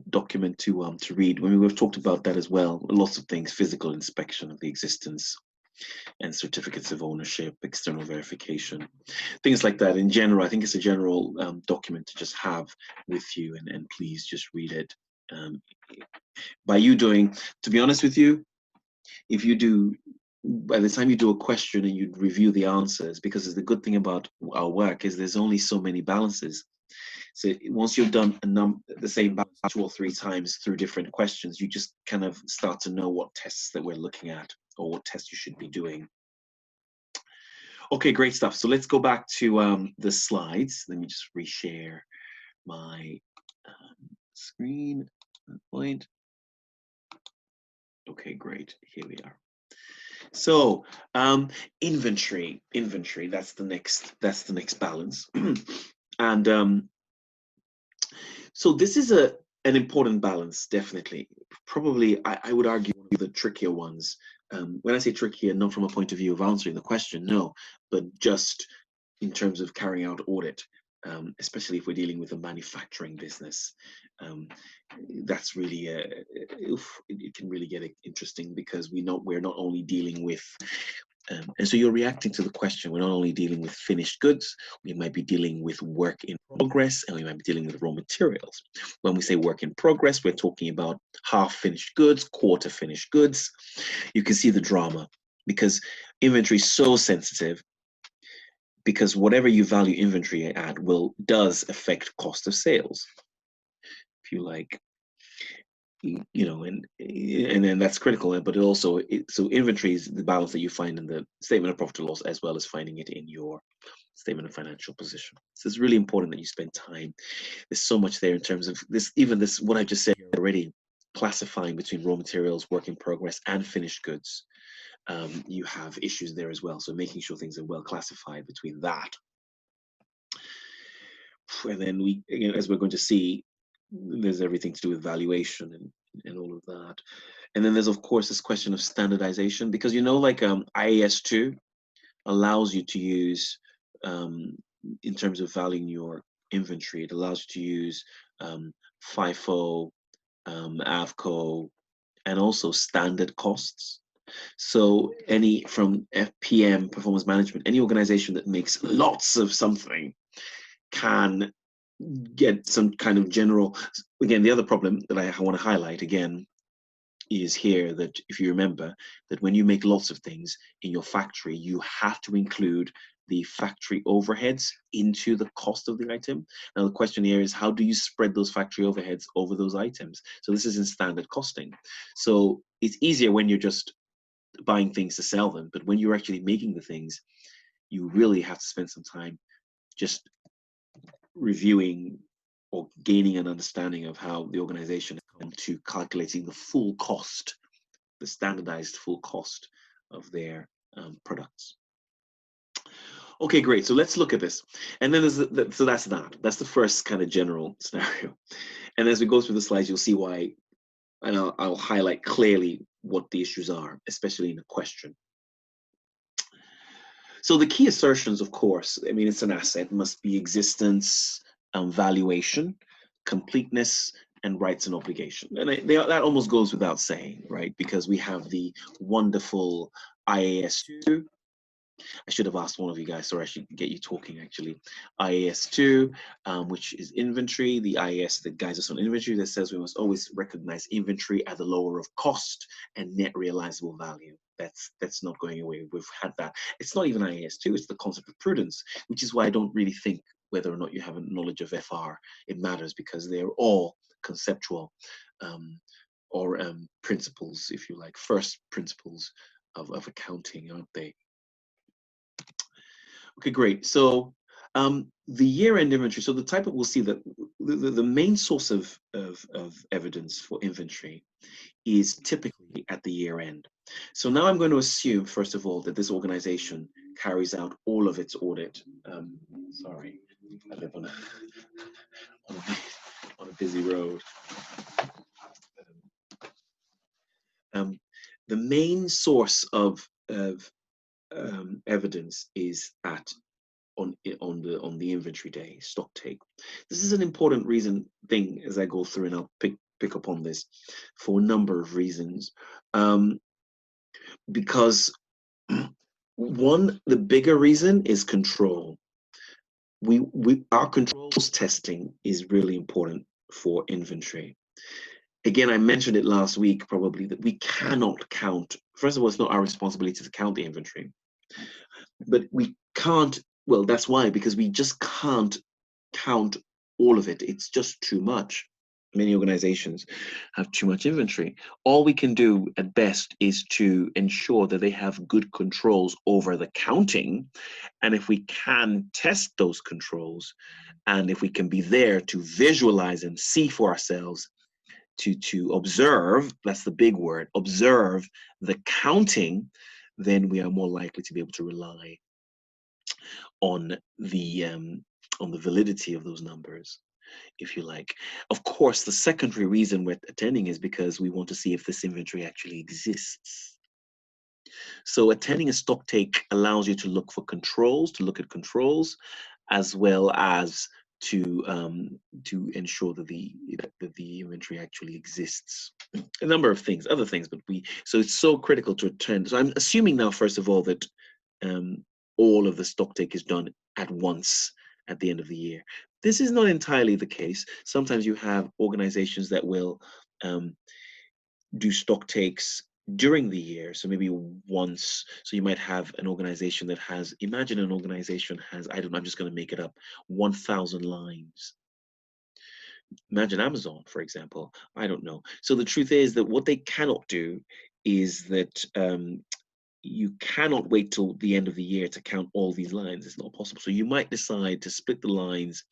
document to read. When we've talked about that as well, lots of things, physical inspection of the existence and certificates of ownership, external verification, things like that. In general, I think it's a general document to just have with you, and please just read it. By you doing, to be honest with you, if you do, by the time you do a question and you review the answers, because the good thing about our work is there's only so many balances. So once you've done the same balance 2 or 3 times through different questions, you just kind of start to know what tests that we're looking at, or what tests you should be doing. Okay, great stuff. So let's go back to the slides. Let me just reshare my screen at that point. Okay, great. Here we are. So inventory, that's the next balance. And so this is an important balance, definitely. Probably, I would argue, one of the trickier ones. When I say trickier, not from a point of view of answering the question, no, but just in terms of carrying out audit, especially if we're dealing with a manufacturing business. That's really it can really get interesting, because we're not only dealing with, and so you're reacting to the question, we're not only dealing with finished goods, we might be dealing with work in progress, and we might be dealing with raw materials. When we say work in progress, we're talking about half finished goods, quarter finished goods. You can see the drama, because inventory is so sensitive, because whatever you value inventory at does affect cost of sales, if you like. You know, and then that's critical. But it also, so inventory is the balance that you find in the statement of profit or loss, as well as finding it in your statement of financial position. So it's really important that you spend time. There's so much there in terms of this, even this, what I just said already, classifying between raw materials, work in progress, and finished goods. You have issues there as well. So making sure things are well classified between that. And then we, again, as we're going to see, there's everything to do with valuation and all of that. And then there's, of course, this question of standardization, because, you know, like IAS 2 allows you to use, in terms of valuing your inventory, it allows you to use FIFO, AVCO, and also standard costs. So any, from FPM, performance management, any organization that makes lots of something can get some kind of general. Again, the other problem that I want to highlight, again, is here that if you remember that when you make lots of things in your factory, you have to include the factory overheads into the cost of the item. Now the question here is, how do you spread those factory overheads over those items? So this is in standard costing. So it's easier when you're just buying things to sell them, but when you're actually making the things, you really have to spend some time just reviewing or gaining an understanding of how the organization has come to calculating the full cost, the standardized full cost of their products. Okay, great. So let's look at this. And then so that's the first kind of general scenario. And as we go through the slides, you'll see why, and I'll highlight clearly what the issues are, especially in a question. So the key assertions, of course, I mean, it's an asset, must be existence, valuation, completeness, and rights and obligation. And that almost goes without saying, right? Because we have the wonderful IAS 2. I should have asked one of you guys, sorry, I should get you talking actually. IAS 2, which is inventory, the IAS that guides us on inventory that says we must always recognize inventory at the lower of cost and net realizable value. That's not going away. We've had that. It's not even IAS 2, it's the concept of prudence, which is why I don't really think whether or not you have a knowledge of FR, it matters because they're all conceptual or principles, if you like, first principles of accounting, aren't they? Okay, great. So the year-end inventory, so the type of, we'll see that the main source of evidence for inventory is typically at the year end. So now I'm going to assume, first of all, that this organization carries out all of its audit. Sorry, I live on a busy road. The main source of evidence is on the inventory day, stock take. This is an important thing as I go through, and I'll pick up on this for a number of reasons. Because the bigger reason is control. Our controls testing is really important for inventory. Again, I mentioned it last week probably that we cannot count. First of all, it's not our responsibility to count the inventory, but we can't. Well, that's why, because we just can't count all of it. It's just too much. Many organizations have too much inventory. All we can do at best is to ensure that they have good controls over the counting. And if we can test those controls, and if we can be there to visualize and see for ourselves, to observe, that's the big word, observe the counting, then we are more likely to be able to rely on the validity of those numbers, if you like. Of course, the secondary reason we're attending is because we want to see if this inventory actually exists. So attending a stock take allows you to look for controls, to look at controls, as well as to ensure that the inventory actually exists. A number of things, other things, but so it's so critical to attend. So I'm assuming now, first of all, that all of the stock take is done at once at the end of the year. This is not entirely the case. Sometimes you have organizations that will do stock takes during the year. So maybe once, so you might have an organization that has, imagine an organization has, I don't know, I'm just going to make it up, 1,000 lines. Imagine Amazon, for example, I don't know. So the truth is that what they cannot do is that you cannot wait till the end of the year to count all these lines. It's not possible. So you might decide to split the lines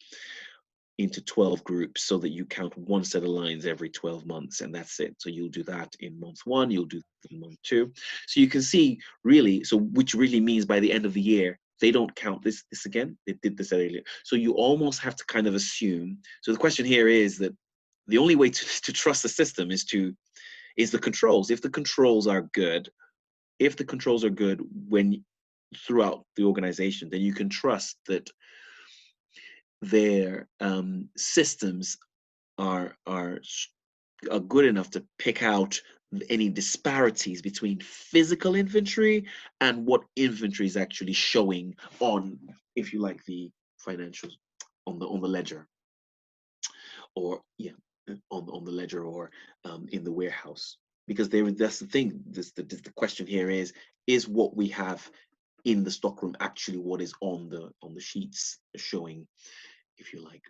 into 12 groups so that you count one set of lines every 12 months, and that's it. So you'll do that in month 1, you'll do that in month 2. So you can see really, so which really means by the end of the year, they don't count this again. They did this earlier. So you almost have to kind of assume. So the question here is that the only way to trust the system is the controls. If the controls are good, when throughout the organization, then you can trust that their systems are good enough to pick out any disparities between physical inventory and what inventory is actually showing on, if you like, the financials on the ledger, or on the ledger, or in the warehouse. because that's the thing. The question here is what we have in the stockroom actually what is on the sheets showing, if you like.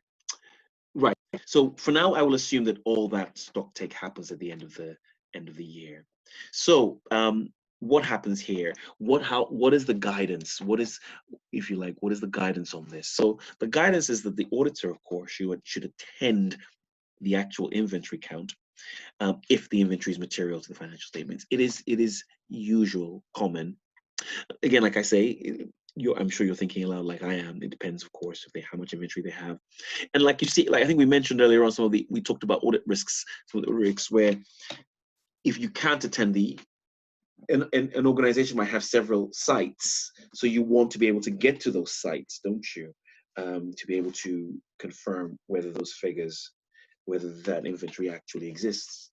Right. So for now, I will assume that all that stock take happens at the end of the year. So what happens here? What is the guidance? What is, if you like, what is the guidance on this? So the guidance is that the auditor, of course, should attend the actual inventory count if the inventory is material to the financial statements. It is usual, common. Again, like I say, I'm sure you're thinking aloud like I am. It depends, of course, if how much inventory they have. And like you see, like I think we mentioned earlier on, we talked about audit risks, some of the risks where if you can't attend an organization might have several sites, so you want to be able to get to those sites, don't you, to be able to confirm whether those figures, whether that inventory actually exists.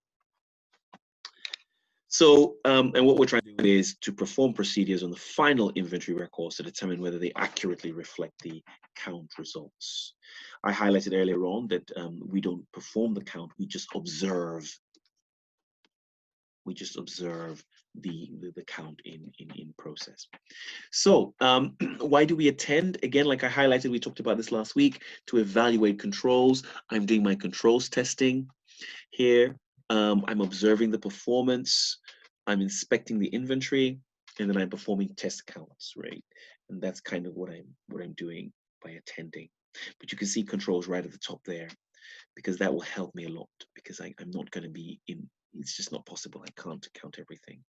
So, and what we're trying to do is to perform procedures on the final inventory records to determine whether they accurately reflect the count results. I highlighted earlier on that we don't perform the count, we just observe. We just observe the count in process. So why do we attend? Again, like I highlighted, we talked about this last week, to evaluate controls. I'm doing my controls testing here. I'm observing the performance. I'm inspecting the inventory, and then I'm performing test counts, right? And that's kind of what I'm doing by attending. But you can see controls right at the top there, because that will help me a lot, because I'm not going to be in, it's just not possible. I can't count everything.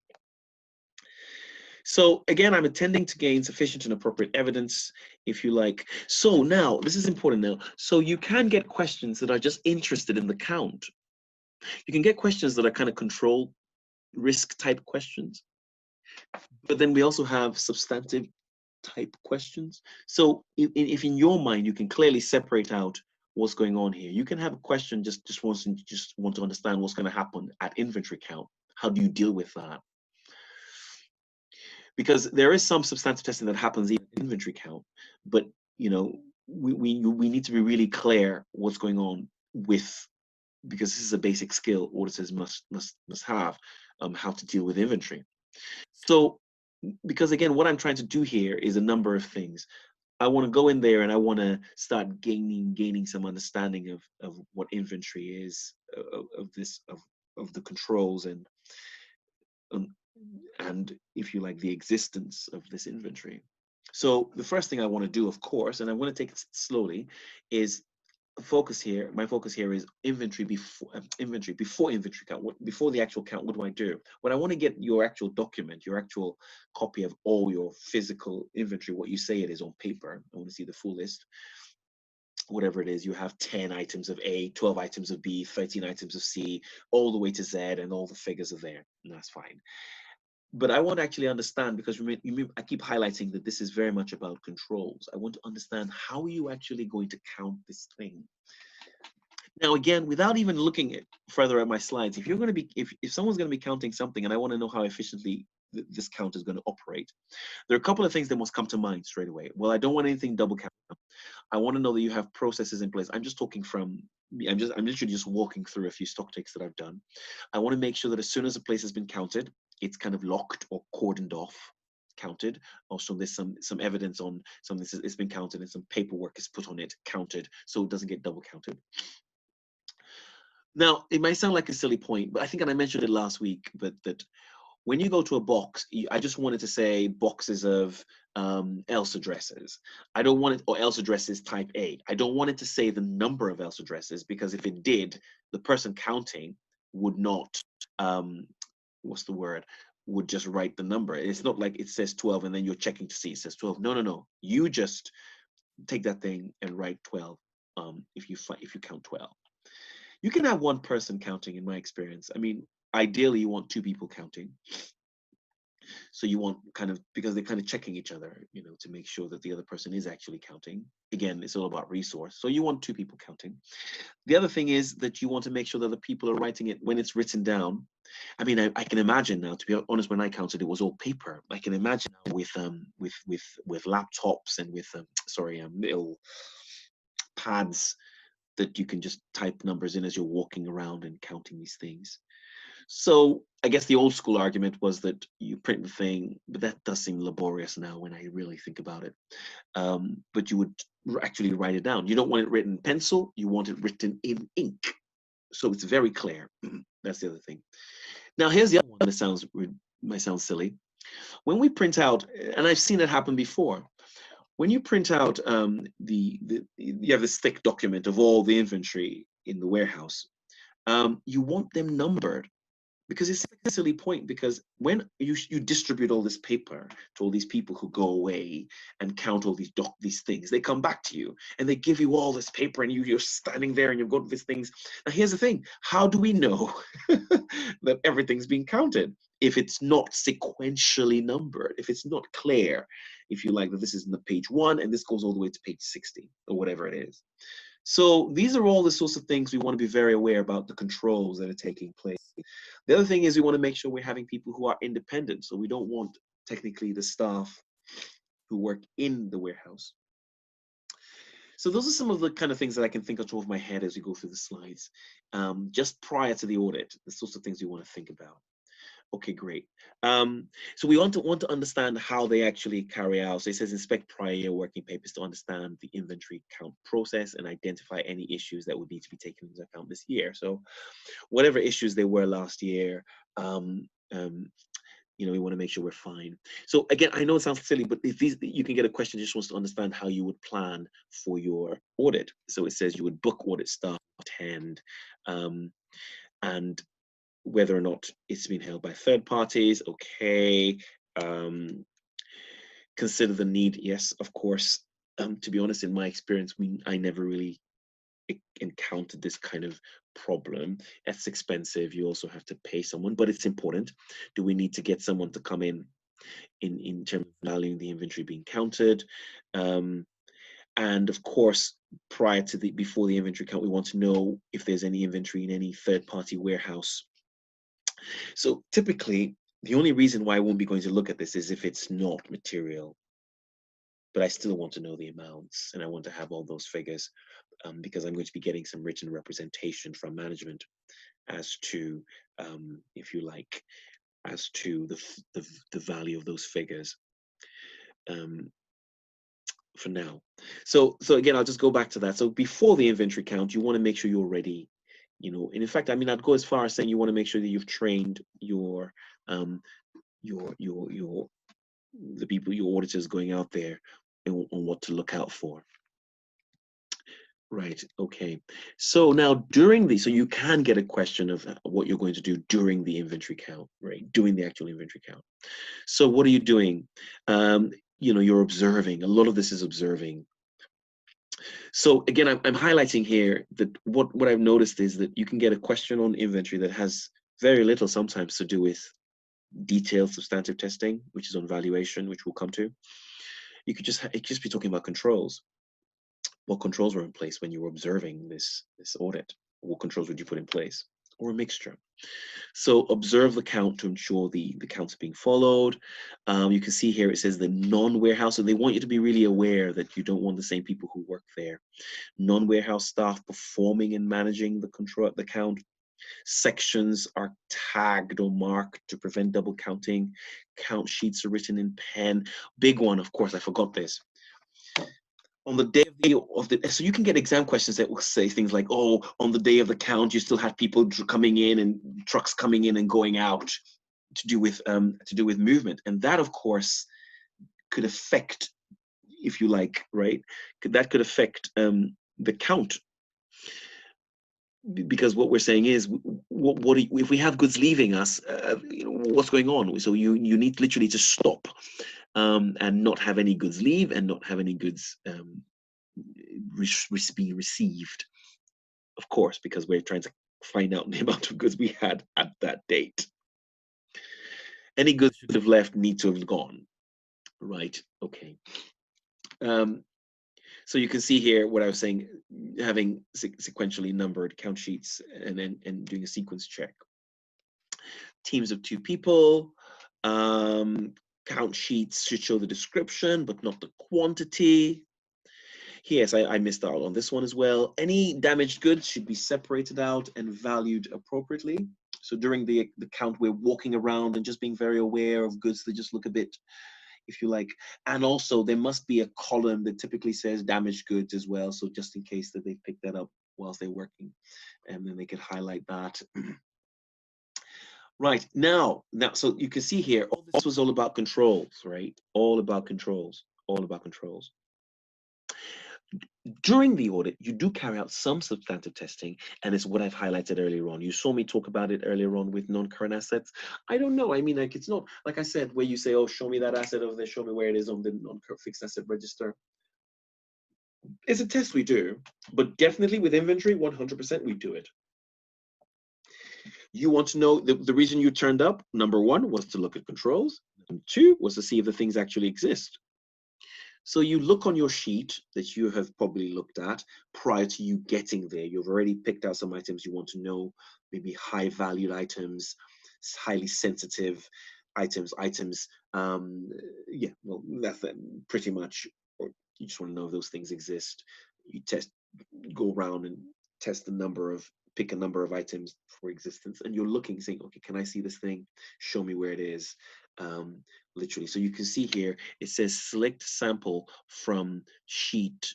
So again, I'm attending to gain sufficient and appropriate evidence, if you like. So now, this is important now. So you can get questions that are just interested in the count. You can get questions that are kind of control risk type questions. But then we also have substantive type questions. So if in your mind, you can clearly separate out what's going on here. You can have a question just want to understand what's going to happen at inventory count. How do you deal with that? Because there is some substantive testing that happens in inventory count, but you know, we need to be really clear what's going on with, because this is a basic skill auditors must have, how to deal with inventory. So because again, what I'm trying to do here is a number of things. I want to go in there and I want to start gaining some understanding of what inventory is, of the controls and if you like, the existence of this inventory. So the first thing I want to do, of course, and I'm going to take it slowly, is focus here. My focus here is inventory before inventory count. Before the actual count, what do I do? When I want to get your actual document, your actual copy of all your physical inventory, what you say it is on paper, I want to see the full list. Whatever it is, you have 10 items of A, 12 items of B, 13 items of C, all the way to Z, and all the figures are there, and that's fine. But I want to actually understand, because I keep highlighting that this is very much about controls. I want to understand how are you actually going to count this thing. Now, again, without even looking further at my slides, if you're going to be, if someone's going to be counting something, and I want to know how efficiently this count is going to operate, there are a couple of things that must come to mind straight away. Well, I don't want anything double counted. I want to know that you have processes in place. I'm just talking from, I'm literally just walking through a few stock takes that I've done. I want to make sure that as soon as a place has been counted, it's kind of locked or cordoned off, counted. Also, there's some evidence on something that's been counted and some paperwork is put on it, counted, so it doesn't get double counted. Now, it might sound like a silly point, but I think, and I mentioned it last week, but that when you go to a box, I just wanted to say boxes of else addresses. I don't want it, or else addresses type A. I don't want it to say the number of else addresses, because if it did, the person counting would not, what's the word, would just write the number. It's not like it says 12 and then you're checking to see it says 12. No, no, no. You just take that thing and write 12 if you count 12. You can have one person counting, in my experience. I mean, ideally you want two people counting. So you want kind of, because they're kind of checking each other, you know, to make sure that the other person is actually counting. Again, it's all about resource. So you want two people counting. The other thing is that you want to make sure that the people are writing it when it's written down. I mean, I can imagine now, to be honest, when I counted, it was all paper. I can imagine now with laptops and with little pads that you can just type numbers in as you're walking around and counting these things. So I guess the old school argument was that you print the thing, but that does seem laborious now when I really think about it. But you would actually write it down. You don't want it written in pencil, you want it written in ink. So it's very clear. That's the other thing. Now here's the other one that might sound silly. When we print out, and I've seen it happen before, when you print out you have this thick document of all the inventory in the warehouse, you want them numbered, because it's like a silly point, because when you distribute all this paper to all these people who go away and count all these things, they come back to you and they give you all this paper, and you're standing there and you've got these things. Now here's the thing, how do we know that everything's being counted if it's not sequentially numbered, if it's not clear, if you like, that this is in the page 1 and this goes all the way to page 60 or whatever it is? So these are all the sorts of things we want to be very aware about, the controls that are taking place. The other thing is we want to make sure we're having people who are independent. So we don't want technically the staff who work in the warehouse. So those are some of the kind of things that I can think of top of my head as we go through the slides. Just prior to the audit, the sorts of things we want to think about. Okay, great. So we want to understand how they actually carry out. So it says inspect prior year working papers to understand the inventory count process and identify any issues that would need to be taken into account this year. So whatever issues there were last year, you know, we want to make sure we're fine. So again, I know it sounds silly, but if you can get a question just wants to understand how you would plan for your audit. So it says you would book audit staff, attend, and whether or not it's been held by third parties. Okay. Consider the need. Yes, of course. To be honest, in my experience, I never really encountered this kind of problem. It's expensive. You also have to pay someone, but it's important. Do we need to get someone to come in terms of valuing the inventory being counted? And of course, before the inventory count, we want to know if there's any inventory in any third-party warehouse. So typically, the only reason why I won't be going to look at this is if it's not material. But I still want to know the amounts, and I want to have all those figures because I'm going to be getting some written representation from management as to, if you like, as to the value of those figures for now. So again, I'll just go back to that. So before the inventory count, you want to make sure you're ready. You know, and in fact, I mean, I'd go as far as saying you want to make sure that you've trained the people, your auditors going out there on what to look out for. Right, okay. So now so you can get a question of what you're going to do during the inventory count, right? Doing the actual inventory count. So what are you doing? You know, you're observing. A lot of this is observing. So again, I'm highlighting here that what I've noticed is that you can get a question on inventory that has very little sometimes to do with detailed substantive testing, which is on valuation, which we'll come to. You could just be talking about controls. What controls were in place when you were observing this audit? What controls would you put in place? Or a mixture. So observe the count to ensure the counts are being followed. You can see here it says the non-warehouse, so they want you to be really aware that you don't want the same people who work there. Non-warehouse staff performing and managing the count. Sections are tagged or marked to prevent double counting. Count sheets are written in pen. Big one, of course, I forgot this. On the day of the so you can get exam questions that will say things like, oh, on the day of the count, you still had people coming in and trucks coming in and going out to do with movement. And that, of course, could affect, if you like, right? That could affect the count. Because what we're saying is, if we have goods leaving us, you know, what's going on? So you need literally to stop and not have any goods leave and not have any goods be received, of course, because we're trying to find out the amount of goods we had at that date. Any goods should have left need to have gone, right? Okay. So you can see here what I was saying, having sequentially numbered count sheets and doing a sequence check. Teams of 2 people. Count sheets should show the description, but not the quantity. Yes, I missed out on this one as well. Any damaged goods should be separated out and valued appropriately. So during the count, we're walking around and just being very aware of goods that just look a bit, if you like. And also there must be a column that typically says damaged goods as well. So just in case that they pick that up whilst they're working, and then they could highlight that. Right, now, so you can see here, all this was all about controls, right? All about controls, all about controls. During the audit, you do carry out some substantive testing, and it's what I've highlighted earlier on. You saw me talk about it earlier on with non-current assets. I don't know. I mean, like, it's not, like I said, where you say, oh, show me that asset over there, show me where it is on the non-current fixed asset register. It's a test we do, but definitely with inventory, 100% we do it. You want to know the reason you turned up. Number one was to look at controls. And two was to see if the things actually exist. So you look on your sheet that you have probably looked at prior to you getting there. You've already picked out some items you want to know, maybe high valued items, highly sensitive items, yeah, well, that's pretty much, or you just want to know if those things exist. You go around and test pick a number of items for existence, and you're looking, saying, okay, can I see this thing? Show me where it is. Literally, so you can see here, it says select sample from sheet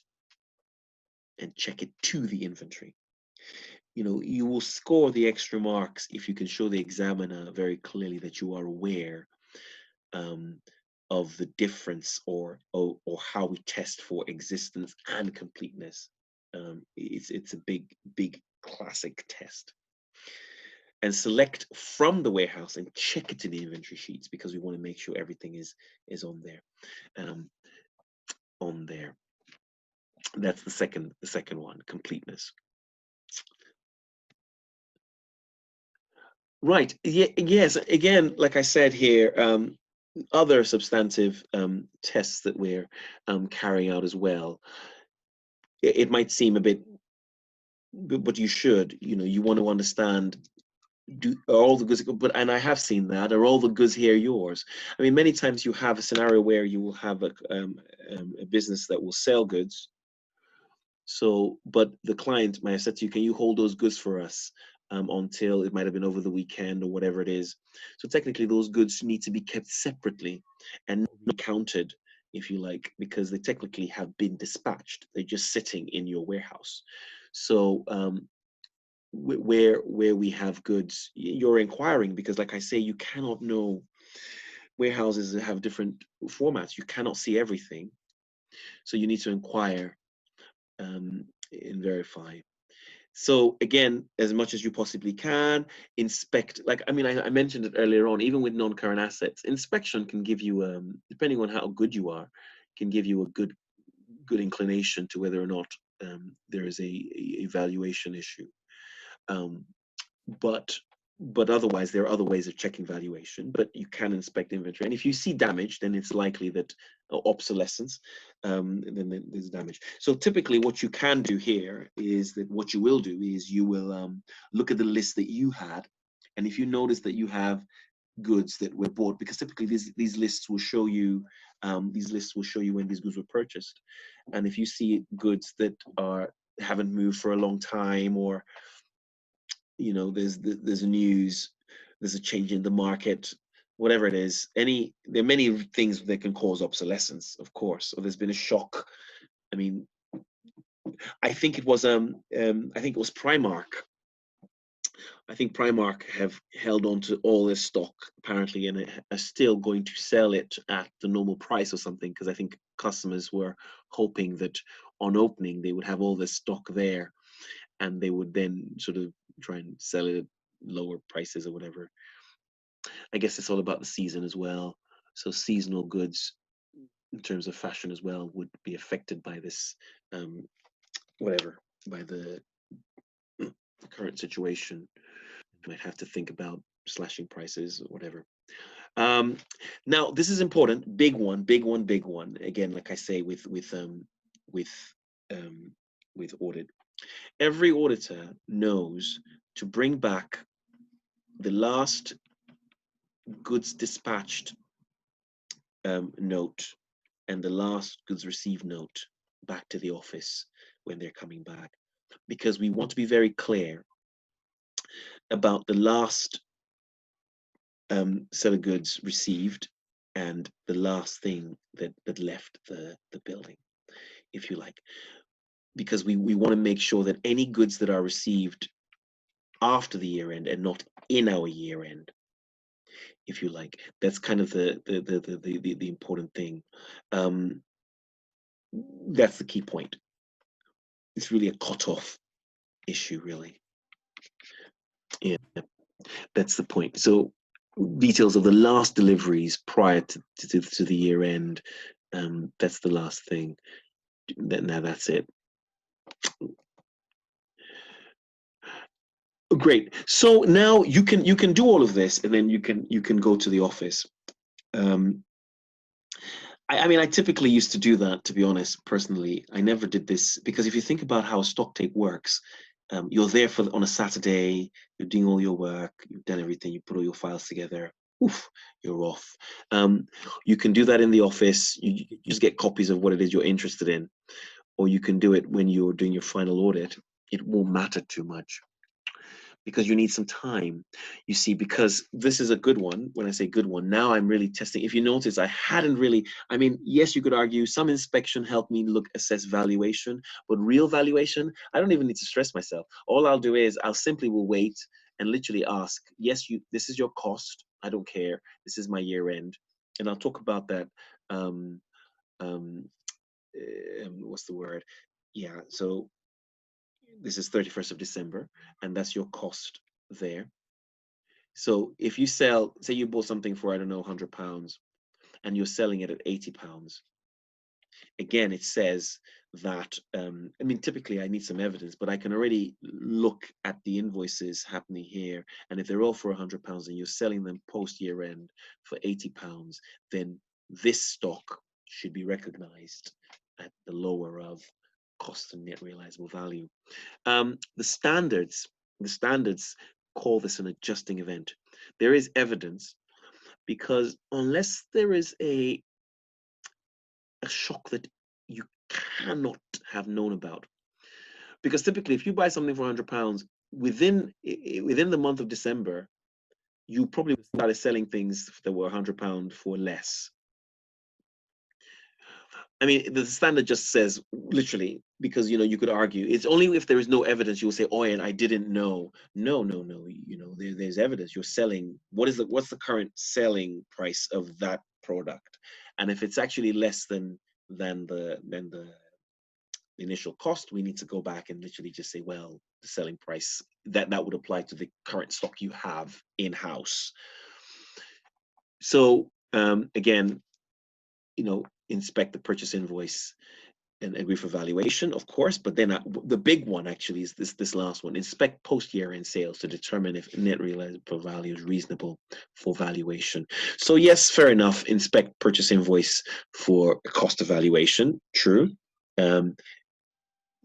and check it to the inventory. You know, you will score the extra marks if you can show the examiner very clearly that you are aware of the difference or how we test for existence and completeness. It's a big classic test. And select from the warehouse and check it to the inventory sheets, because we want to make sure everything is on there. That's the second one, completeness. Right. Yes. Again, like I said here, other substantive tests that we're carrying out as well. It might seem a bit, but you should. You know, you want to understand. Are all the goods, and I have seen that, are all the goods here yours? I mean, many times you have a scenario where you will have a business that will sell goods. So, but the client might have said to you, can you hold those goods for us until, it might have been over the weekend or whatever it is. So technically those goods need to be kept separately and not counted, if you like, because they technically have been dispatched. They're just sitting in your warehouse. So where we have goods, you're inquiring, because like I say, you cannot know. Warehouses have different formats. You cannot see everything. So you need to inquire and verify. So again, as much as you possibly can, inspect. Like, I mean, I mentioned it earlier on, even with non-current assets, inspection can give you, depending on how good you are, can give you a good inclination to whether or not there is a valuation issue. But otherwise, there are other ways of checking valuation, but you can inspect inventory. And if you see damage, then it's likely that obsolescence, then there's damage. So typically what you can do here is that what you will do is you will look at the list that you had. And if you notice that you have goods that were bought, because typically these lists will show you when these goods were purchased. And if you see goods that haven't moved for a long time, or you know, there's news, there's a change in the market, whatever it is, there are many things that can cause obsolescence, of course. Or there's been a shock. I mean, I think it was Primark. I think Primark have held on to all this stock apparently, and are still going to sell it at the normal price or something, because I think customers were hoping that on opening they would have all this stock there, and they would then sort of try and sell it at lower prices or whatever. I guess it's all about the season as well. So seasonal goods, in terms of fashion as well, would be affected by this, by the current situation. You might have to think about slashing prices or whatever. Now, this is important. Big one. Again, like I say, with audit, every auditor knows to bring back the last goods dispatched note and the last goods received note back to the office when they're coming back, because we want to be very clear about the last set of goods received and the last thing that left the building, if you like, because we want to make sure that any goods that are received after the year end and not in our year end, if you like, that's kind of the important thing. That's the key point. It's really a cutoff issue, really. Yeah, that's the point. So details of the last deliveries prior to the year end, that's the last thing. Now that's it. Great. So now you can do all of this, and then you can go to the office. I mean, I typically used to do that, to be honest. Personally, I never did this because if you think about how stock take works, you're there on a Saturday, you're doing all your work, you've done everything, you put all your files together, oof, you're off. You can do that in the office. You just get copies of what it is you're interested in, or you can do it when you're doing your final audit. It won't matter too much, because you need some time, you see, because this is a good one. When I say good one, now I'm really testing. If you notice, I hadn't really, I mean, yes, you could argue some inspection helped me assess valuation, but real valuation, I don't even need to stress myself. All I'll do is I'll simply will wait and literally ask, yes, this is your cost. I don't care. This is my year end. And I'll talk about that. What's the word? Yeah. So this is 31st of December, and that's your cost there. So if you sell, say you bought something for, I don't know, £100, and you're selling it at £80, again, it says that, I mean, typically I need some evidence, but I can already look at the invoices happening here. And if they're all for £100 and you're selling them post year end for £80, then this stock should be recognized at the lower of cost and net realizable value. The standards call this an adjusting event. There is evidence, because unless there is a shock that you cannot have known about, because typically if you buy something for £100 within the month of December, you probably started selling things that were £100 for less. I mean, the standard just says literally, because you could argue it's only if there is no evidence you will say, oh, and I didn't know. No, there's evidence. You're selling. What's the current selling price of that product? And if it's actually less than the initial cost, we need to go back and literally just say, well, the selling price that would apply to the current stock you have in house. So again, inspect the purchase invoice and agree for valuation, of course, but then the big one actually is this last one: inspect post year end sales to determine if net realizable value is reasonable for valuation. So yes, fair enough, inspect purchase invoice for cost of valuation, true.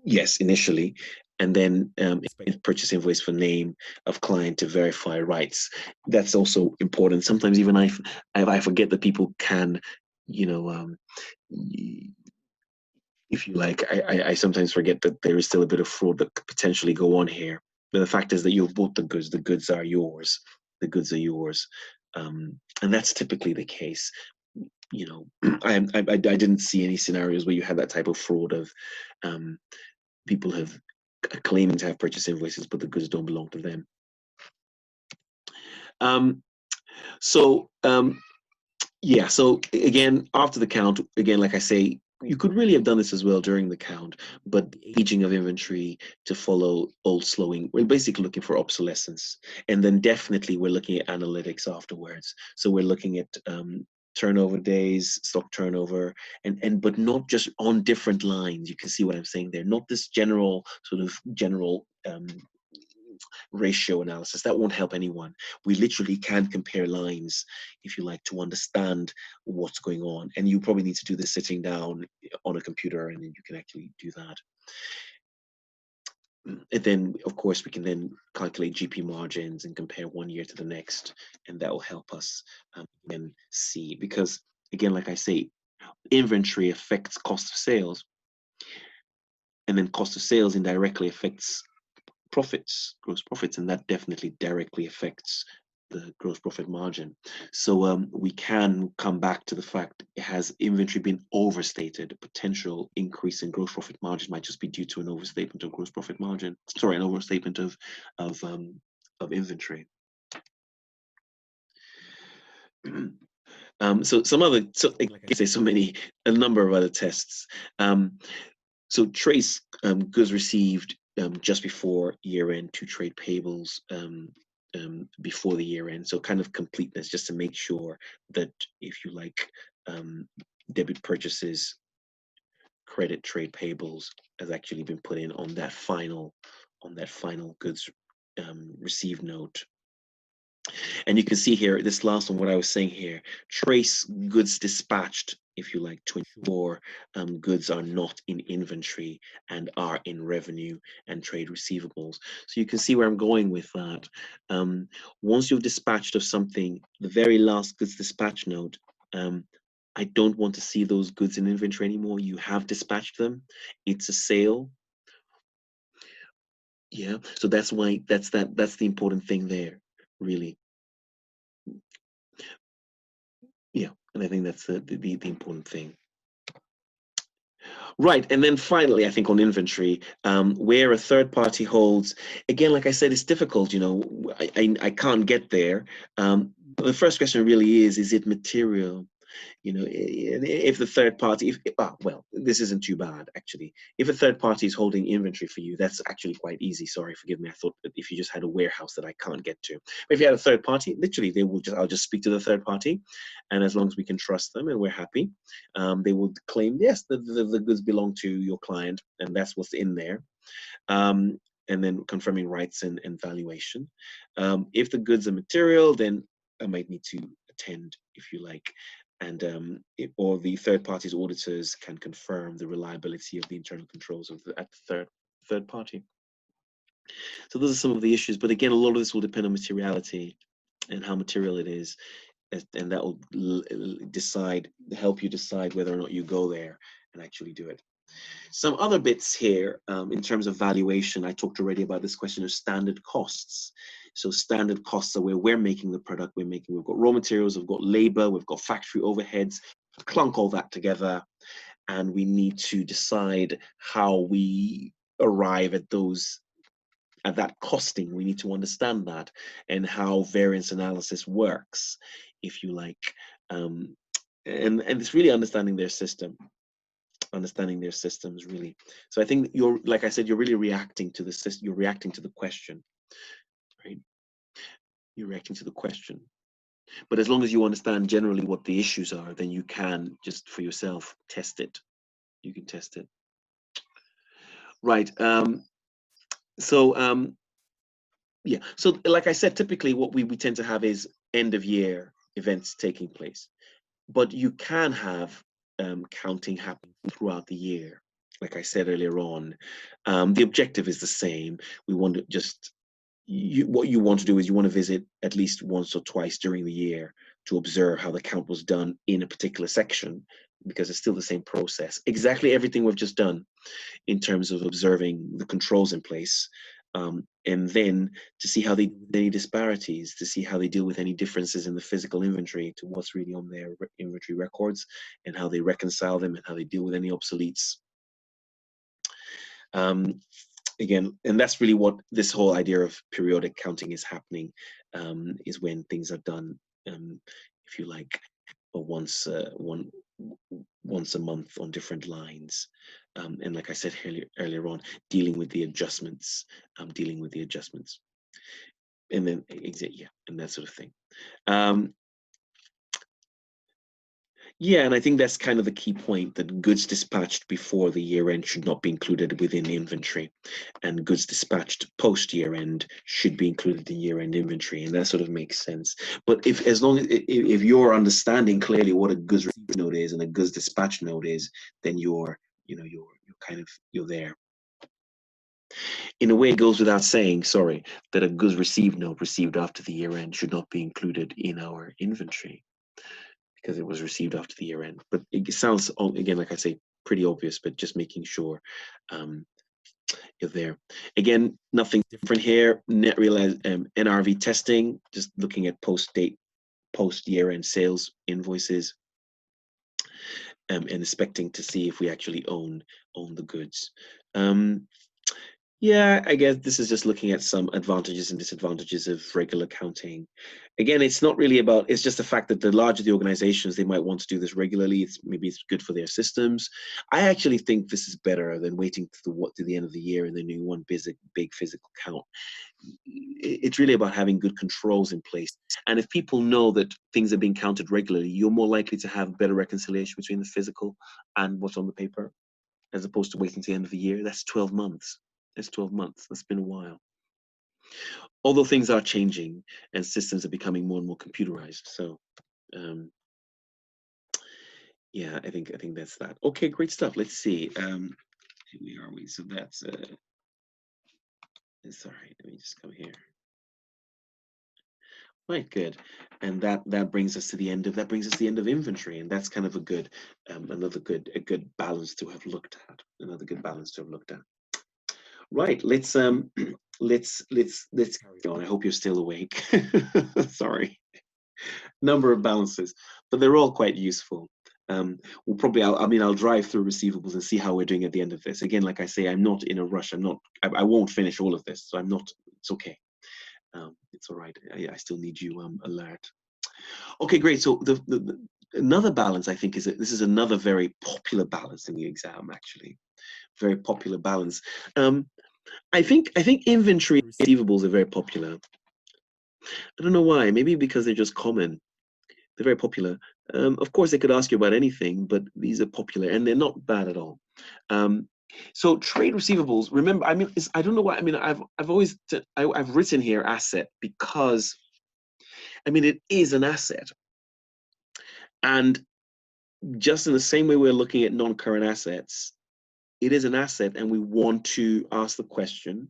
Yes, initially, and then purchase invoice for name of client to verify rights. That's also important. Sometimes even I forget that people can, if you like, I sometimes forget that there is still a bit of fraud that could potentially go on here. But the fact is that you've bought the goods. The goods are yours. The goods are yours, and that's typically the case. I didn't see any scenarios where you had that type of fraud of people have claiming to have purchase invoices, but the goods don't belong to them. Yeah, so again, after the count, again, like I say, you could really have done this as well during the count, but aging of inventory to follow old slowing. We're basically looking for obsolescence. And then definitely we're looking at analytics afterwards. So we're looking at turnover days, stock turnover, but not just on different lines. You can see what I'm saying there. Not this general ratio analysis. That won't help anyone. We literally can compare lines, if you like, to understand what's going on. And you probably need to do this sitting down on a computer, and then you can actually do that. And then, of course, we can then calculate GP margins and compare one year to the next, and that will help us then see. Because, again, like I say, inventory affects cost of sales, and then cost of sales indirectly affects profits, and that definitely directly affects the gross profit margin. So we can come back to the fact, has inventory been overstated? A potential increase in gross profit margin might just be due to an overstatement of gross profit margin. Sorry, an overstatement of inventory. So some other, like I say, a number of other tests. So trace goods received just before year end to trade payables before the year end. So kind of completeness, just to make sure that, if you like, debit purchases, credit trade payables has actually been put in on that final goods received note. And you can see here, this last one, what I was saying here, trace goods dispatched, if you like, to ensure goods are not in inventory and are in revenue and trade receivables. So you can see where I'm going with that. Once you've dispatched of something, the very last goods dispatch note, I don't want to see those goods in inventory anymore. You have dispatched them. It's a sale. Yeah, so that's why that's the important thing there, really. Yeah, and I think that's the important thing. Right, and then finally, I think on inventory, where a third party holds, again, like I said, it's difficult, you know, I can't get there. The first question really is it material? You know, if the third party, well, this isn't too bad, actually. If a third party is holding inventory for you, that's actually quite easy. Sorry, forgive me. I thought that if you just had a warehouse that I can't get to. But if you had a third party, literally, I'll just speak to the third party. And as long as we can trust them and we're happy, they will claim, yes, the goods belong to your client, and that's what's in there. And then confirming rights and valuation. If the goods are material, then I might need to attend, if you like. And or the third party's auditors can confirm the reliability of the internal controls at the third party. So those are some of the issues, but again, a lot of this will depend on materiality and how material it is, and that will help you decide whether or not you go there and actually do it. Some other bits here in terms of valuation. I talked already about this question of standard costs. So standard costs are where we're making the product. We've got raw materials, we've got labor, we've got factory overheads, clunk all that together, and we need to decide how we arrive at that costing. We need to understand that and how variance analysis works, if you like, and it's really understanding their systems, really. So I think like I said, you're really reacting to the system. You're reacting to the question, right? You're reacting to the question. But as long as you understand generally what the issues are, then you can just for yourself test it. You can test it. Right. Yeah. So like I said, typically what we tend to have is end of year events taking place. But you can have counting happen throughout the year. Like I said earlier on, the objective is the same. We want to just, what you want to do is you want to visit at least once or twice during the year to observe how the count was done in a particular section, because it's still the same process. Exactly everything we've just done in terms of observing the controls in place. And then to see how they deal with any disparities, to see how they deal with any differences in the physical inventory to what's really on their inventory records, and how they reconcile them and how they deal with any obsoletes. Again, and that's really what this whole idea of periodic counting is happening, is when things are done, if you like, once a month on different lines. And like I said earlier on, dealing with the adjustments, and then yeah, and that sort of thing. Yeah, and I think that's kind of the key point, that goods dispatched before the year end should not be included within inventory, and goods dispatched post year end should be included in year end inventory, and that sort of makes sense. But as long as you're understanding clearly what a goods receipt note is and a goods dispatch note is, then you're there. In a way, it goes without saying, sorry, that a goods received note received after the year end should not be included in our inventory, because it was received after the year end. But it sounds, again, like I say, pretty obvious, but just making sure there. Again, nothing different here. Net realized NRV testing, just looking at post-date, post-year-end sales invoices, and inspecting to see if we actually own the goods. Yeah, I guess this is just looking at some advantages and disadvantages of regular accounting. Again, it's not really about, it's just the fact that the larger the organizations, they might want to do this regularly. Maybe it's good for their systems. I actually think this is better than waiting to the end of the year and then doing one big physical count. It's really about having good controls in place. And if people know that things are being counted regularly, you're more likely to have better reconciliation between the physical and what's on the paper, as opposed to waiting to the end of the year. That's 12 months. That's 12 months. That's been a while. Although things are changing and systems are becoming more and more computerized. So yeah, I think that's that. Okay, great stuff. Let's see. Where are we? So that's sorry, let me just come here. Right, good. And that brings us to the end of inventory, and that's kind of a good another good balance to have looked at. Another good balance to have looked at. Right, let's carry on. I hope you're still awake. Sorry. Number of balances, but they're all quite useful. We'll probably, I'll drive through receivables and see how we're doing at the end of this. Again, like I say, I'm not in a rush. I won't finish all of this, so I'm not. It's okay. It's all right. I still need you alert. Okay, great. So another balance, I think, this is another very popular balance in the exam. Actually, very popular balance. I think inventory receivables are very popular. I don't know why. Maybe because they're just common. They're very popular. Of course, they could ask you about anything, but these are popular and they're not bad at all. So trade receivables. Remember, I don't know why. I've written here asset because, it is an asset, and just in the same way we're looking at non-current assets, it is an asset, and we want to ask the question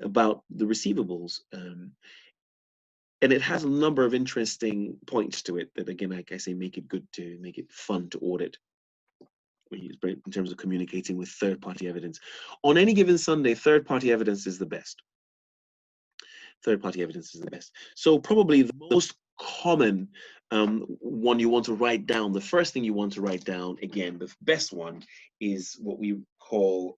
about the receivables. And it has a number of interesting points to it that, again, like I say, make it fun to audit in terms of communicating with third-party evidence. On any given Sunday, third-party evidence is the best. Third-party evidence is the best. So probably the most common one you want to write down, the first thing you want to write down, again, the best one is what we call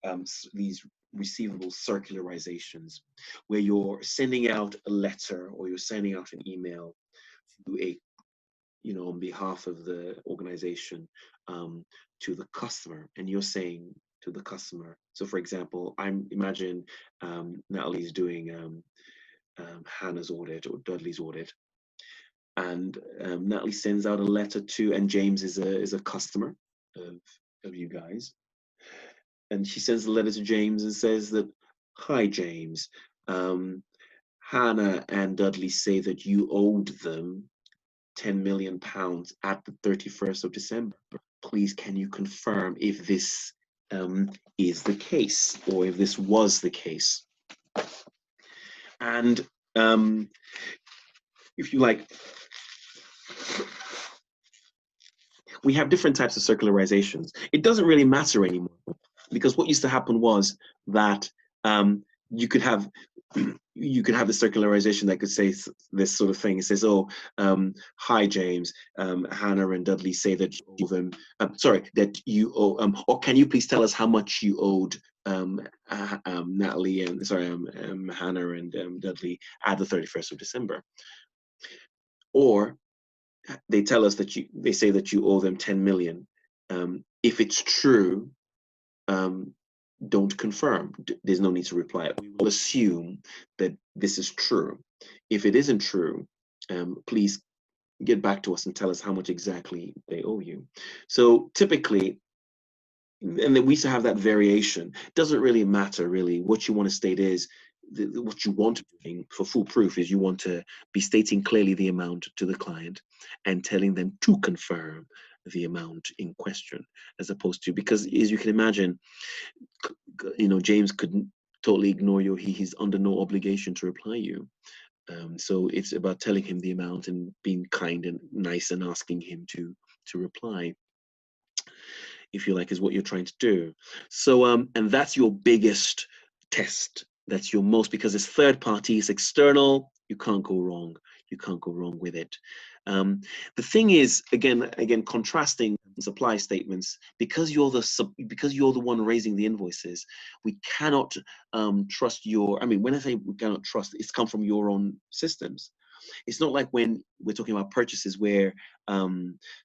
these receivable circularizations, where you're sending out a letter or you're sending out an email to on behalf of the organization to the customer, and you're saying to the customer. So, for example, imagine Natalie's doing Hannah's audit or Dudley's audit, and Natalie sends out a letter to, and James is a customer of you guys, and she sends a letter to James and says that, "Hi James, Hannah and Dudley say that you owed them £10 million at the 31st of December. Please, can you confirm if this is the case, or if this was the case?" And if you like, we have different types of circularizations. It doesn't really matter anymore, because what used to happen was that you could have the circularization that could say this sort of thing. It says, "Oh, hi James, Hannah and Dudley say that you owe them. That you owe. Or can you please tell us how much you owed Natalie and Hannah and Dudley at the 31st of December?" Or they tell us that they say that you owe them 10 million. If it's true, don't confirm. There's no need to reply. We will assume that this is true. If it isn't true, please get back to us and tell us how much exactly they owe you. So typically, and then we used to have that variation. Doesn't really matter, really. What you want to state is, what you want to do for full proof is you want to be stating clearly the amount to the client and telling them to confirm the amount in question, as opposed to, because as you can imagine, James couldn't totally ignore you. He's under no obligation to reply you. So it's about telling him the amount and being kind and nice and asking him to reply, if you like, is what you're trying to do. So and that's your biggest test. That's your most, because it's third party, it's external, you can't go wrong. You can't go wrong with it. The thing is, again, contrasting supply statements, because you're the one raising the invoices, we cannot trust your. I mean, when I say we cannot trust, it's come from your own systems. It's not like when we're talking about purchases where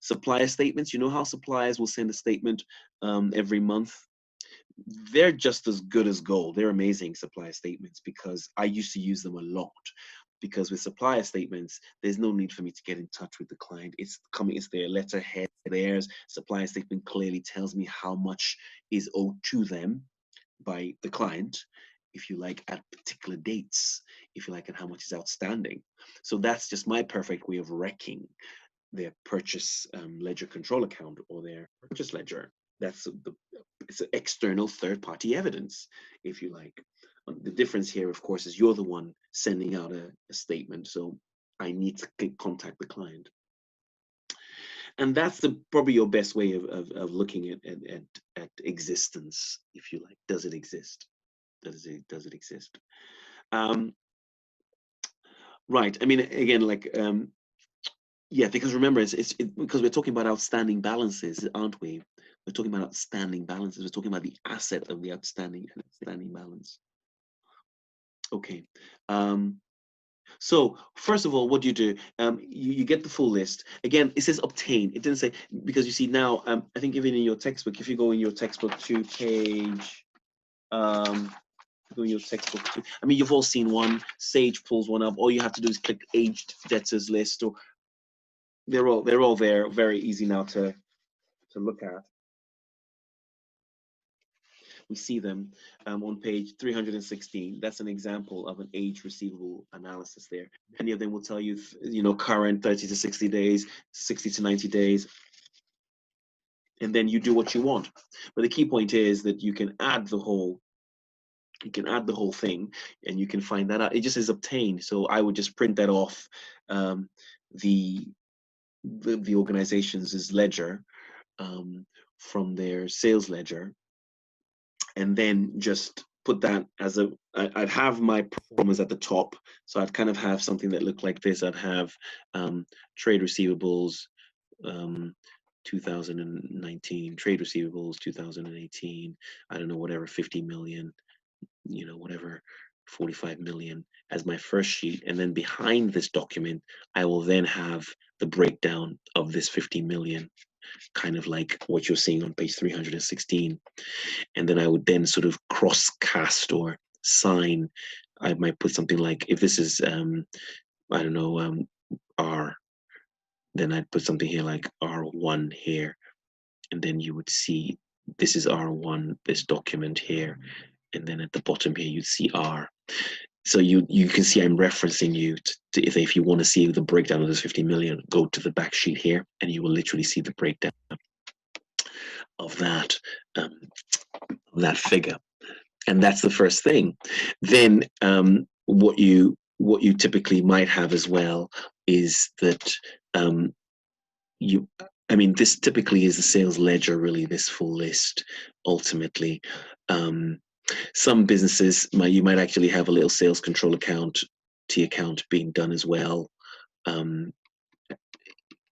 supplier statements. You know how suppliers will send a statement every month. They're just as good as gold. They're amazing supplier statements, because I used to use them a lot. Because with supplier statements, there's no need for me to get in touch with the client. It's their letterhead, theirs. Supplier statement clearly tells me how much is owed to them by the client, if you like, at particular dates, if you like, and how much is outstanding. So that's just my perfect way of wrecking their purchase ledger control account or their purchase ledger. It's an external third-party evidence, if you like. The difference here, of course, is you're the one sending out a statement, so I need to contact the client. And that's probably your best way of looking at existence, if you like. Does it exist? Does it exist? Right. I mean, again, like, yeah, because remember, it's because we're talking about outstanding balances, aren't we? We're talking about outstanding balances. We're talking about the asset of the outstanding balance. Okay. So first of all, what do? You get the full list. Again, it says obtain. It didn't say, because you see now, I think even in your textbook, if you go in your textbook to page, go in your textbook to, I mean, you've all seen one. Sage pulls one up. All you have to do is click aged debtors list, or they're all there, very easy now to look at. We see them on page 316. That's an example of an age receivable analysis there. Many of them will tell you, current 30 to 60 days, 60 to 90 days, and then you do what you want. But the key point is that you can add the whole thing, and you can find that out. It just is obtained. So I would just print that off the organization's ledger from their sales ledger, and then just put that as I'd have my performance at the top. So I'd kind of have something that looked like this. I'd have trade receivables 2019, trade receivables 2018, I don't know, whatever, 50 million, whatever, 45 million as my first sheet. And then behind this document, I will then have the breakdown of this 50 million, kind of like what you're seeing on page 316. And then I would then sort of cross cast or sign. I might put something like, if this is, I don't know, R, then I'd put something here like R1 here. And then you would see, this is R1, this document here. And then at the bottom here, you'd see R. So you can see I'm referencing you to if you want to see the breakdown of this 50 million, go to the back sheet here, and you will literally see the breakdown of that figure. And that's the first thing. Then what you typically might have as well is that this typically is the sales ledger, really, this full list ultimately. Some businesses you might actually have a little sales control account, T account being done as well. And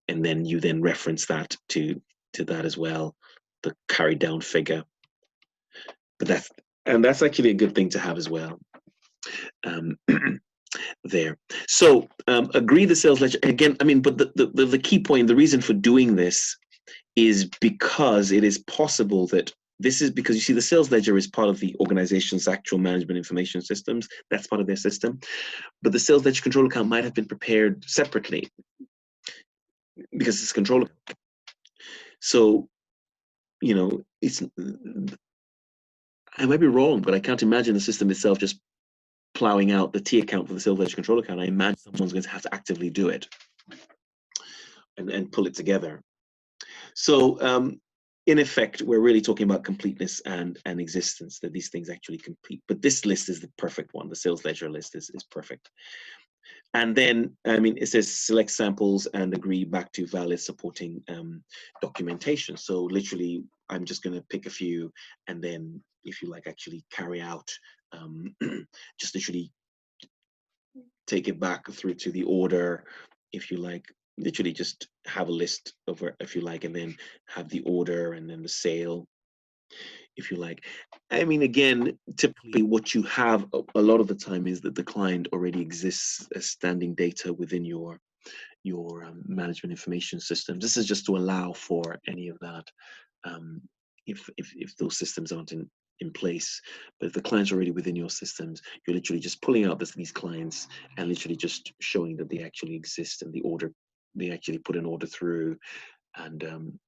then you then reference that to that as well, the carried down figure. But that's actually a good thing to have as well. There. So agree the sales ledger again. I mean, but the key point, the reason for doing this is because it is possible that this is because you see the sales ledger is part of the organization's actual management information systems. That's part of their system. But the sales ledger control account might have been prepared separately because it's control account. So, I might be wrong, but I can't imagine the system itself just plowing out the T account for the sales ledger control account. I imagine someone's going to have to actively do it and pull it together. So in effect, we're really talking about completeness and existence, that these things actually complete. But this list is the perfect one. The sales ledger list is perfect. And then, it says select samples and agree back to valid supporting documentation. So literally, I'm just going to pick a few and then if you like, actually carry out, just literally take it back through to the order, if you like, literally just have a list of, if you like, and then have the order and then the sale, if you like. I mean, again, typically what you have a lot of the time is that the client already exists as standing data within your management information system. This is just to allow for any of that, if those systems aren't in place. But if the client's already within your systems, you're literally just pulling out these clients and literally just showing that they actually exist, and the order, they actually put an order through. And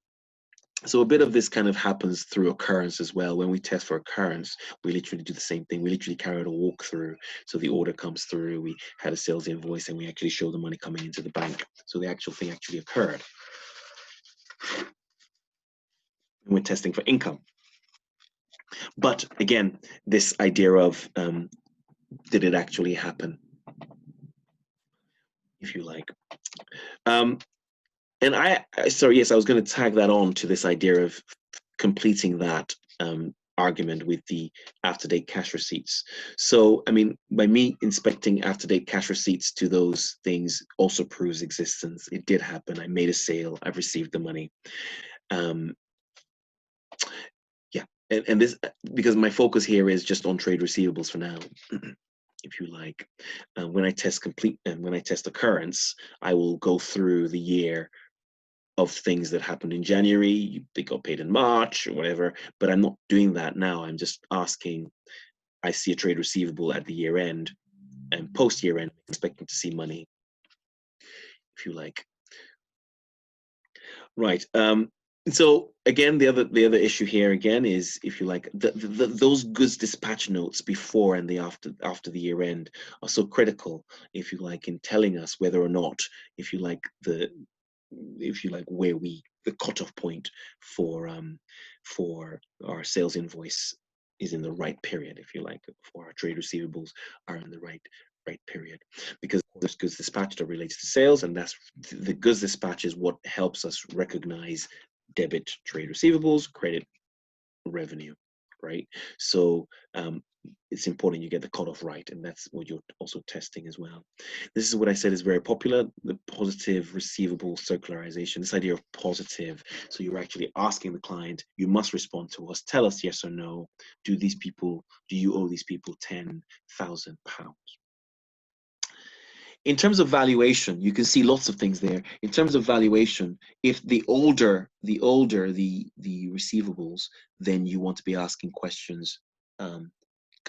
so a bit of this kind of happens through occurrence as well. When we test for occurrence, we literally do the same thing. We literally carry out a walkthrough. So the order comes through, we had a sales invoice, and we actually show the money coming into the bank. So the actual thing actually occurred. And we're testing for income. But again, this idea of, did it actually happen, if you like. And sorry, yes, I was going to tag that on to this idea of completing that argument with the after-date cash receipts. So, I mean, by me inspecting after-date cash receipts to those things also proves existence. It did happen. I made a sale. I've received the money. Yeah, and this, because my focus here is just on trade receivables for now. If you like, when I test when I test occurrence, I will go through the year of things that happened in January, they got paid in March or whatever, but I'm not doing that now. I'm just asking, I see a trade receivable at the year end, and post year end, expecting to see money, if you like. Right. So again, the other issue here again is, if you like, those goods dispatch notes before and the after the year end are so critical, if you like, in telling us whether or not, if you like, where the cutoff point for our sales invoice is in the right period, if you like, for our trade receivables are in the right period, because there's goods dispatched that relates to sales, and that's the goods dispatch is what helps us recognize debit trade receivables, credit revenue, right? So it's important you get the cutoff right, and that's what you're also testing as well. This is what I said is very popular, the positive receivable circularization, this idea of positive. So you're actually asking the client, you must respond to us, tell us yes or no, do you owe these people £10,000? In terms of valuation, you can see lots of things there. In terms of valuation, if the older the receivables, then you want to be asking questions.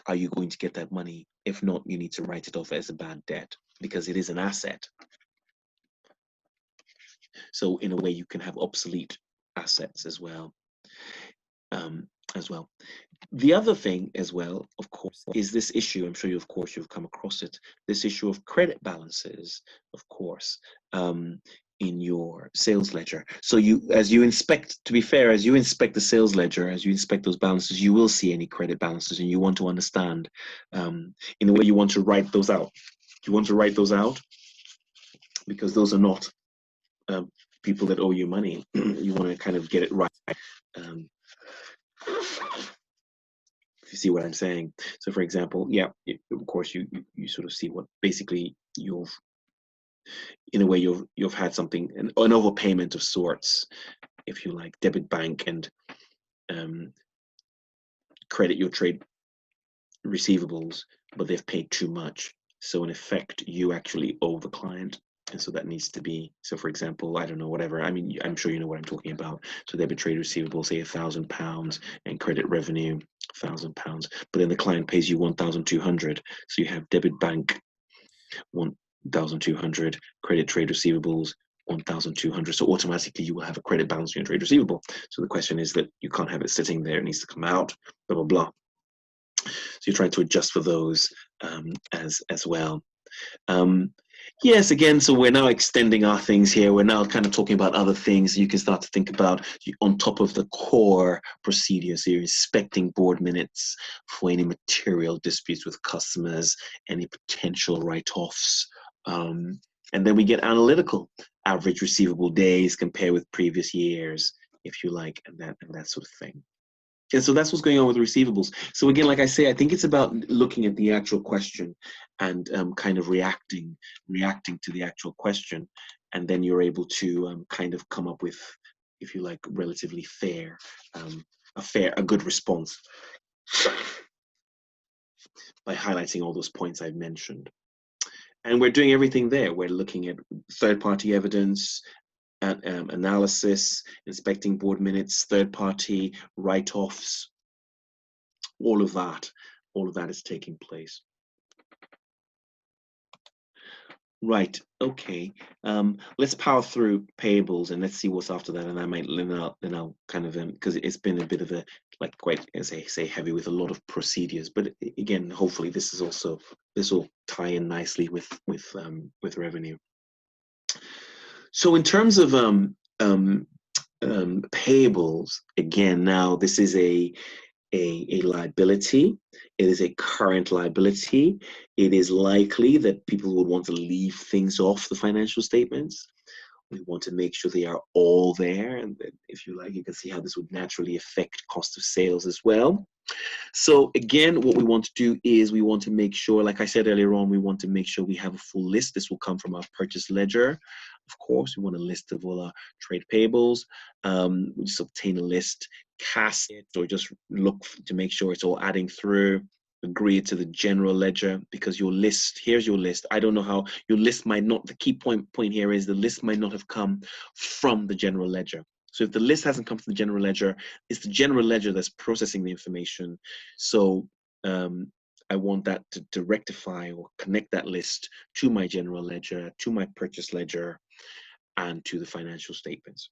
Are you going to get that money? If not, you need to write it off as a bad debt, because it is an asset. So in a way, you can have obsolete assets as well. The other thing as well, of course, is this issue. I'm sure you've come across it. This issue of credit balances, of course, in your sales ledger. So as you inspect the sales ledger, as you inspect those balances, you will see any credit balances, and you want to understand, in a way, you want to write those out. You want to write those out because those are not people that owe you money. You want to kind of get it right. If you see what I'm saying. So for example, yeah, of course you sort of see what basically you've had something, an overpayment of sorts, if you like, debit bank and credit your trade receivables, but they've paid too much. So in effect, you actually owe the client. And so that needs to be, so for example, I don't know, whatever. I mean, I'm sure you know what I'm talking about. So debit trade receivable, say £1,000, and credit revenue, £1,000. But then the client pays you 1,200. So you have debit bank, 1,200, credit trade receivables, 1,200. So automatically you will have a credit balance in your trade receivable. So the question is that you can't have it sitting there. It needs to come out, blah, blah, blah. So you're trying to adjust for those as well. Yes, again, so we're now extending our things here. We're now kind of talking about other things you can start to think about on top of the core procedure. So you're inspecting board minutes for any material disputes with customers, any potential write-offs. And then we get analytical, average receivable days compared with previous years, if you like, and that sort of thing. And so that's what's going on with receivables. So again, like I say, I think it's about looking at the actual question and kind of reacting to the actual question, and then you're able to kind of come up with, if you like, relatively fair, a good response by highlighting all those points I've mentioned. And we're doing everything there. We're looking at third-party evidence, analysis, inspecting board minutes, third-party write-offs, all of that is taking place. Right, okay. Let's power through payables and let's see what's after that. And I might then I'll kind of because it's been a bit of a like quite, as I say, heavy with a lot of procedures. But again, hopefully this will tie in nicely with revenue. So in terms of payables, again, now this is a liability. It is a current liability. It is likely that people would want to leave things off the financial statements. We want to make sure they are all there, and that, if you like, you can see how this would naturally affect cost of sales as well. So again, what we want to do is we want to make sure, like I said earlier on, we want to make sure we have a full list. This will come from our purchase ledger. Of course, we want a list of all our trade payables. We just obtain a list, cast it, or just look to make sure it's all adding through. Agree it to the general ledger, because your list, here's your list. I don't know how your list might not, the key point here is the list might not have come from the general ledger. So if the list hasn't come from the general ledger, it's the general ledger that's processing the information. So I want that to rectify or connect that list to my general ledger, to my purchase ledger, and to the financial statements.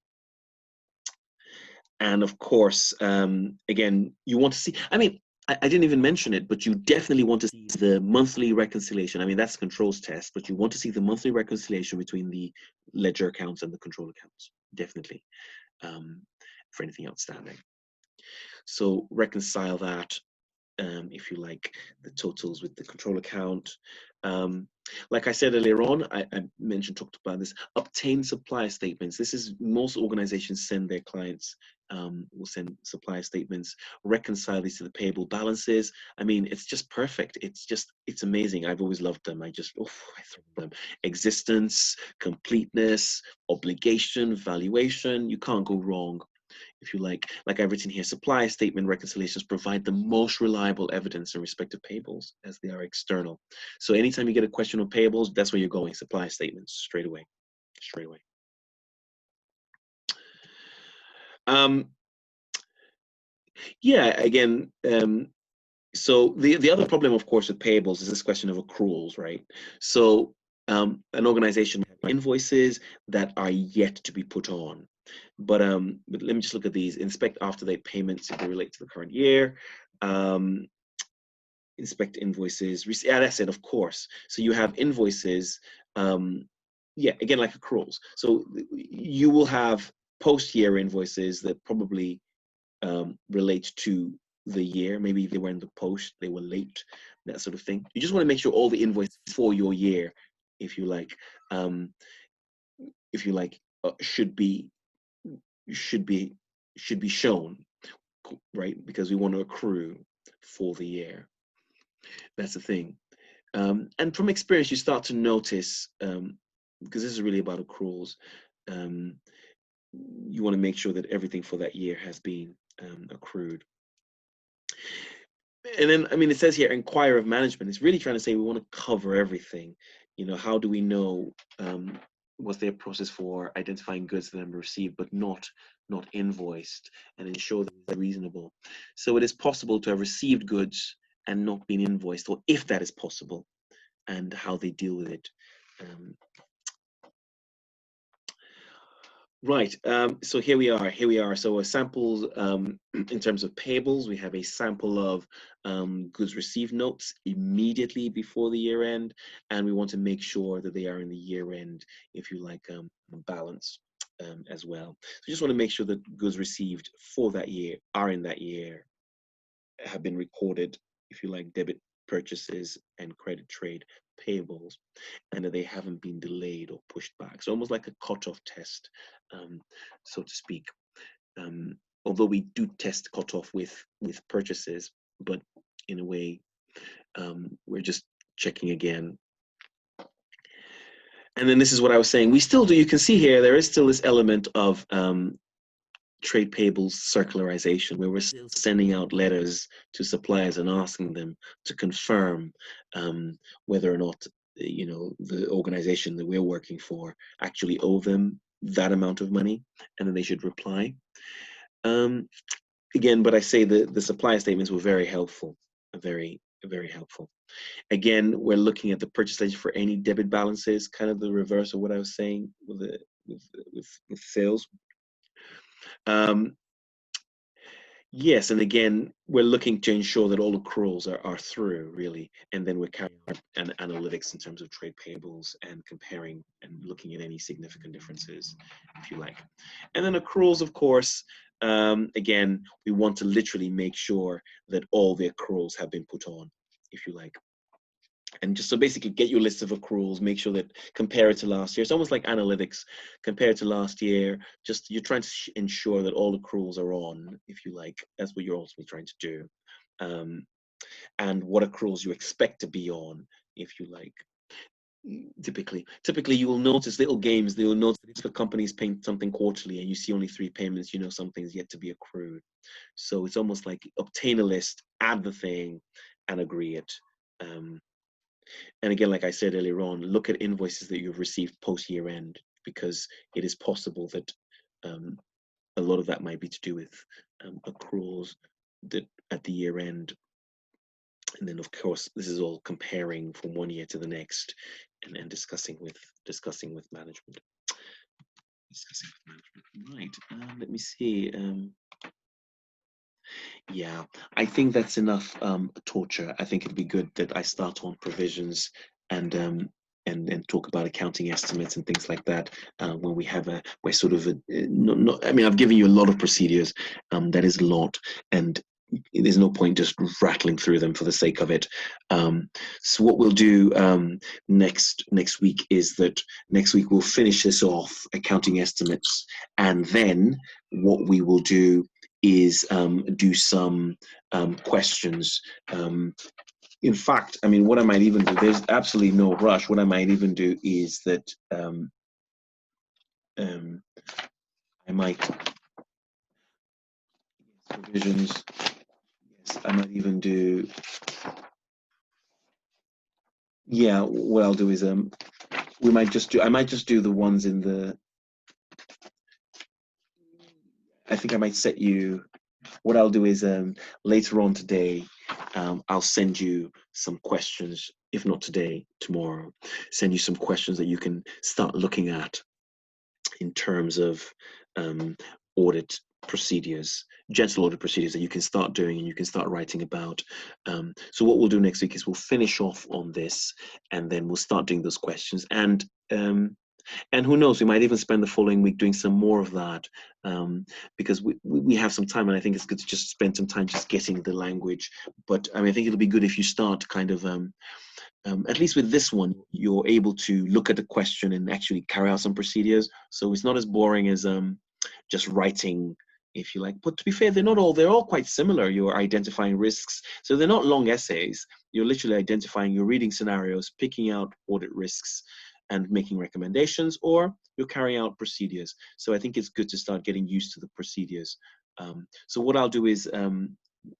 And of course, again, you want to see, I mean, I didn't even mention it, but you definitely want to see the monthly reconciliation. I mean, that's the controls test, but you want to see the monthly reconciliation between the ledger accounts and the control accounts, definitely, for anything outstanding. So reconcile that, if you like, the totals with the control account. Like I said earlier on, I talked about this, obtain supplier statements. This is, most organizations send their clients, will send supplier statements, reconcile these to the payable balances. I mean, it's just perfect. It's amazing. I've always loved them. I throw them. Existence, completeness, obligation, valuation, you can't go wrong. If you like I've written here, supplier statement reconciliations provide the most reliable evidence in respect of payables, as they are external. So anytime you get a question on payables, that's where you're going, supplier statements, straight away. Yeah, again, so the other problem, of course, with payables is this question of accruals, right? So an organization has invoices that are yet to be put on. But let me just look at these. Inspect after-date payments if they relate to the current year. Inspect invoices. Yeah, that's it, of course. So you have invoices, yeah, again, like accruals. So you will have post-year invoices that probably relate to the year. Maybe they were in the post, they were late, that sort of thing. You just want to make sure all the invoices for your year, if you like, should be shown, right? Because we want to accrue for the year. That's the thing. And from experience, you start to notice, because this is really about accruals, you want to make sure that everything for that year has been accrued. And then, I mean, it says here, inquire of management. It's really trying to say we want to cover everything. You know, how do we know what's their process for identifying goods that are received but not invoiced, and ensure that they're reasonable. So it is possible to have received goods and not been invoiced, or if that is possible, and how they deal with it. Right, so here we are. So a sample, in terms of payables, we have a sample of goods received notes immediately before the year end, and we want to make sure that they are in the year end, if you like, balance as well. So you just want to make sure that goods received for that year are in that year, have been recorded, if you like, debit purchases and credit trade payables, and that they haven't been delayed or pushed back. So almost like a cutoff test, so to speak. although we do test cutoff with purchases, but in a way, we're just checking again. And then this is what I was saying. We still do, you can see here, there is still this element of trade payables circularization, where we're still sending out letters to suppliers and asking them to confirm whether or not, you know, the organization that we're working for actually owe them that amount of money, and then they should reply. Again, but I say the supplier statements were very helpful, very helpful. Again, we're looking at the purchase ledger for any debit balances, kind of the reverse of what I was saying with sales. Yes, and again, we're looking to ensure that all accruals are through, really, and then we're carrying out an analytics in terms of trade payables and comparing and looking at any significant differences, if you like. And then accruals, of course, again, we want to literally make sure that all the accruals have been put on, if you like. And just so basically get your list of accruals, make sure that compare it to last year. It's almost like analytics, compare it to last year. Just you're trying to ensure that all accruals are on, if you like. That's what you're ultimately trying to do. And what accruals you expect to be on, if you like. Typically you will notice little games. They will notice if a company is paying something quarterly and you see only 3 payments, you know something's yet to be accrued. So it's almost like obtain a list, add the thing, and agree it. And again, like I said earlier on, look at invoices that you've received post year end, because it is possible that a lot of that might be to do with accruals that at the year end. And then of course, this is all comparing from one year to the next and discussing with management. Right, let me see. Yeah, I think that's enough torture. I think it'd be good that I start on provisions and talk about accounting estimates and things like that when we have we're sort of not, I mean, I've given you a lot of procedures. That is a lot, and there's no point just rattling through them for the sake of it. So what we'll do next week is that next week we'll finish this off, accounting estimates, and then what we will do is do some questions. In fact, I mean, what I might even do, there's absolutely no rush. What I might even do is that I might, provisions, yes, I might even do, yeah, what I'll do is I might just do the ones in the, I think I might set you, what I'll do is later on today, I'll send you some questions, if not today, tomorrow, send you some questions that you can start looking at in terms of audit procedures, gentle audit procedures that you can start doing and you can start writing about. So what we'll do next week is we'll finish off on this, and then we'll start doing those questions. And who knows, we might even spend the following week doing some more of that, because we have some time, and I think it's good to just spend some time just getting the language. But I mean, I think it'll be good if you start kind of, at least with this one, you're able to look at the question and actually carry out some procedures. So it's not as boring as just writing, if you like. But to be fair, they're all quite similar. You're identifying risks. So they're not long essays. You're literally identifying, you're reading scenarios, picking out audit risks, and making recommendations, or you're carrying out procedures. So I think it's good to start getting used to the procedures. So what I'll do is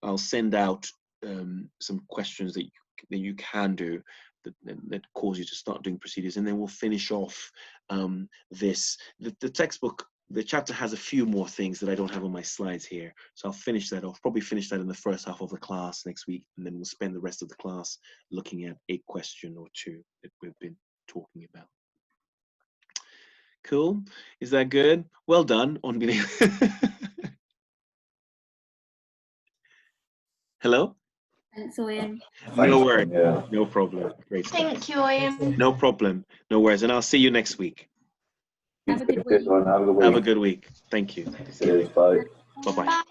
I'll send out some questions that you can do that cause you to start doing procedures, and then we'll finish off this. The textbook, the chapter has a few more things that I don't have on my slides here. So I'll finish that off, probably finish that in the first half of the class next week, and then we'll spend the rest of the class looking at a question or two that we've been talking about. Cool. Is that good? Well done on being. Hello? Thanks, Owen. No worries. Yeah. No problem. Great stuff. Thank you, Ian. No problem. No worries. And I'll see you next week. Have a good week. Have a good week. Thank you. Cheers, bye. Bye-bye. Bye.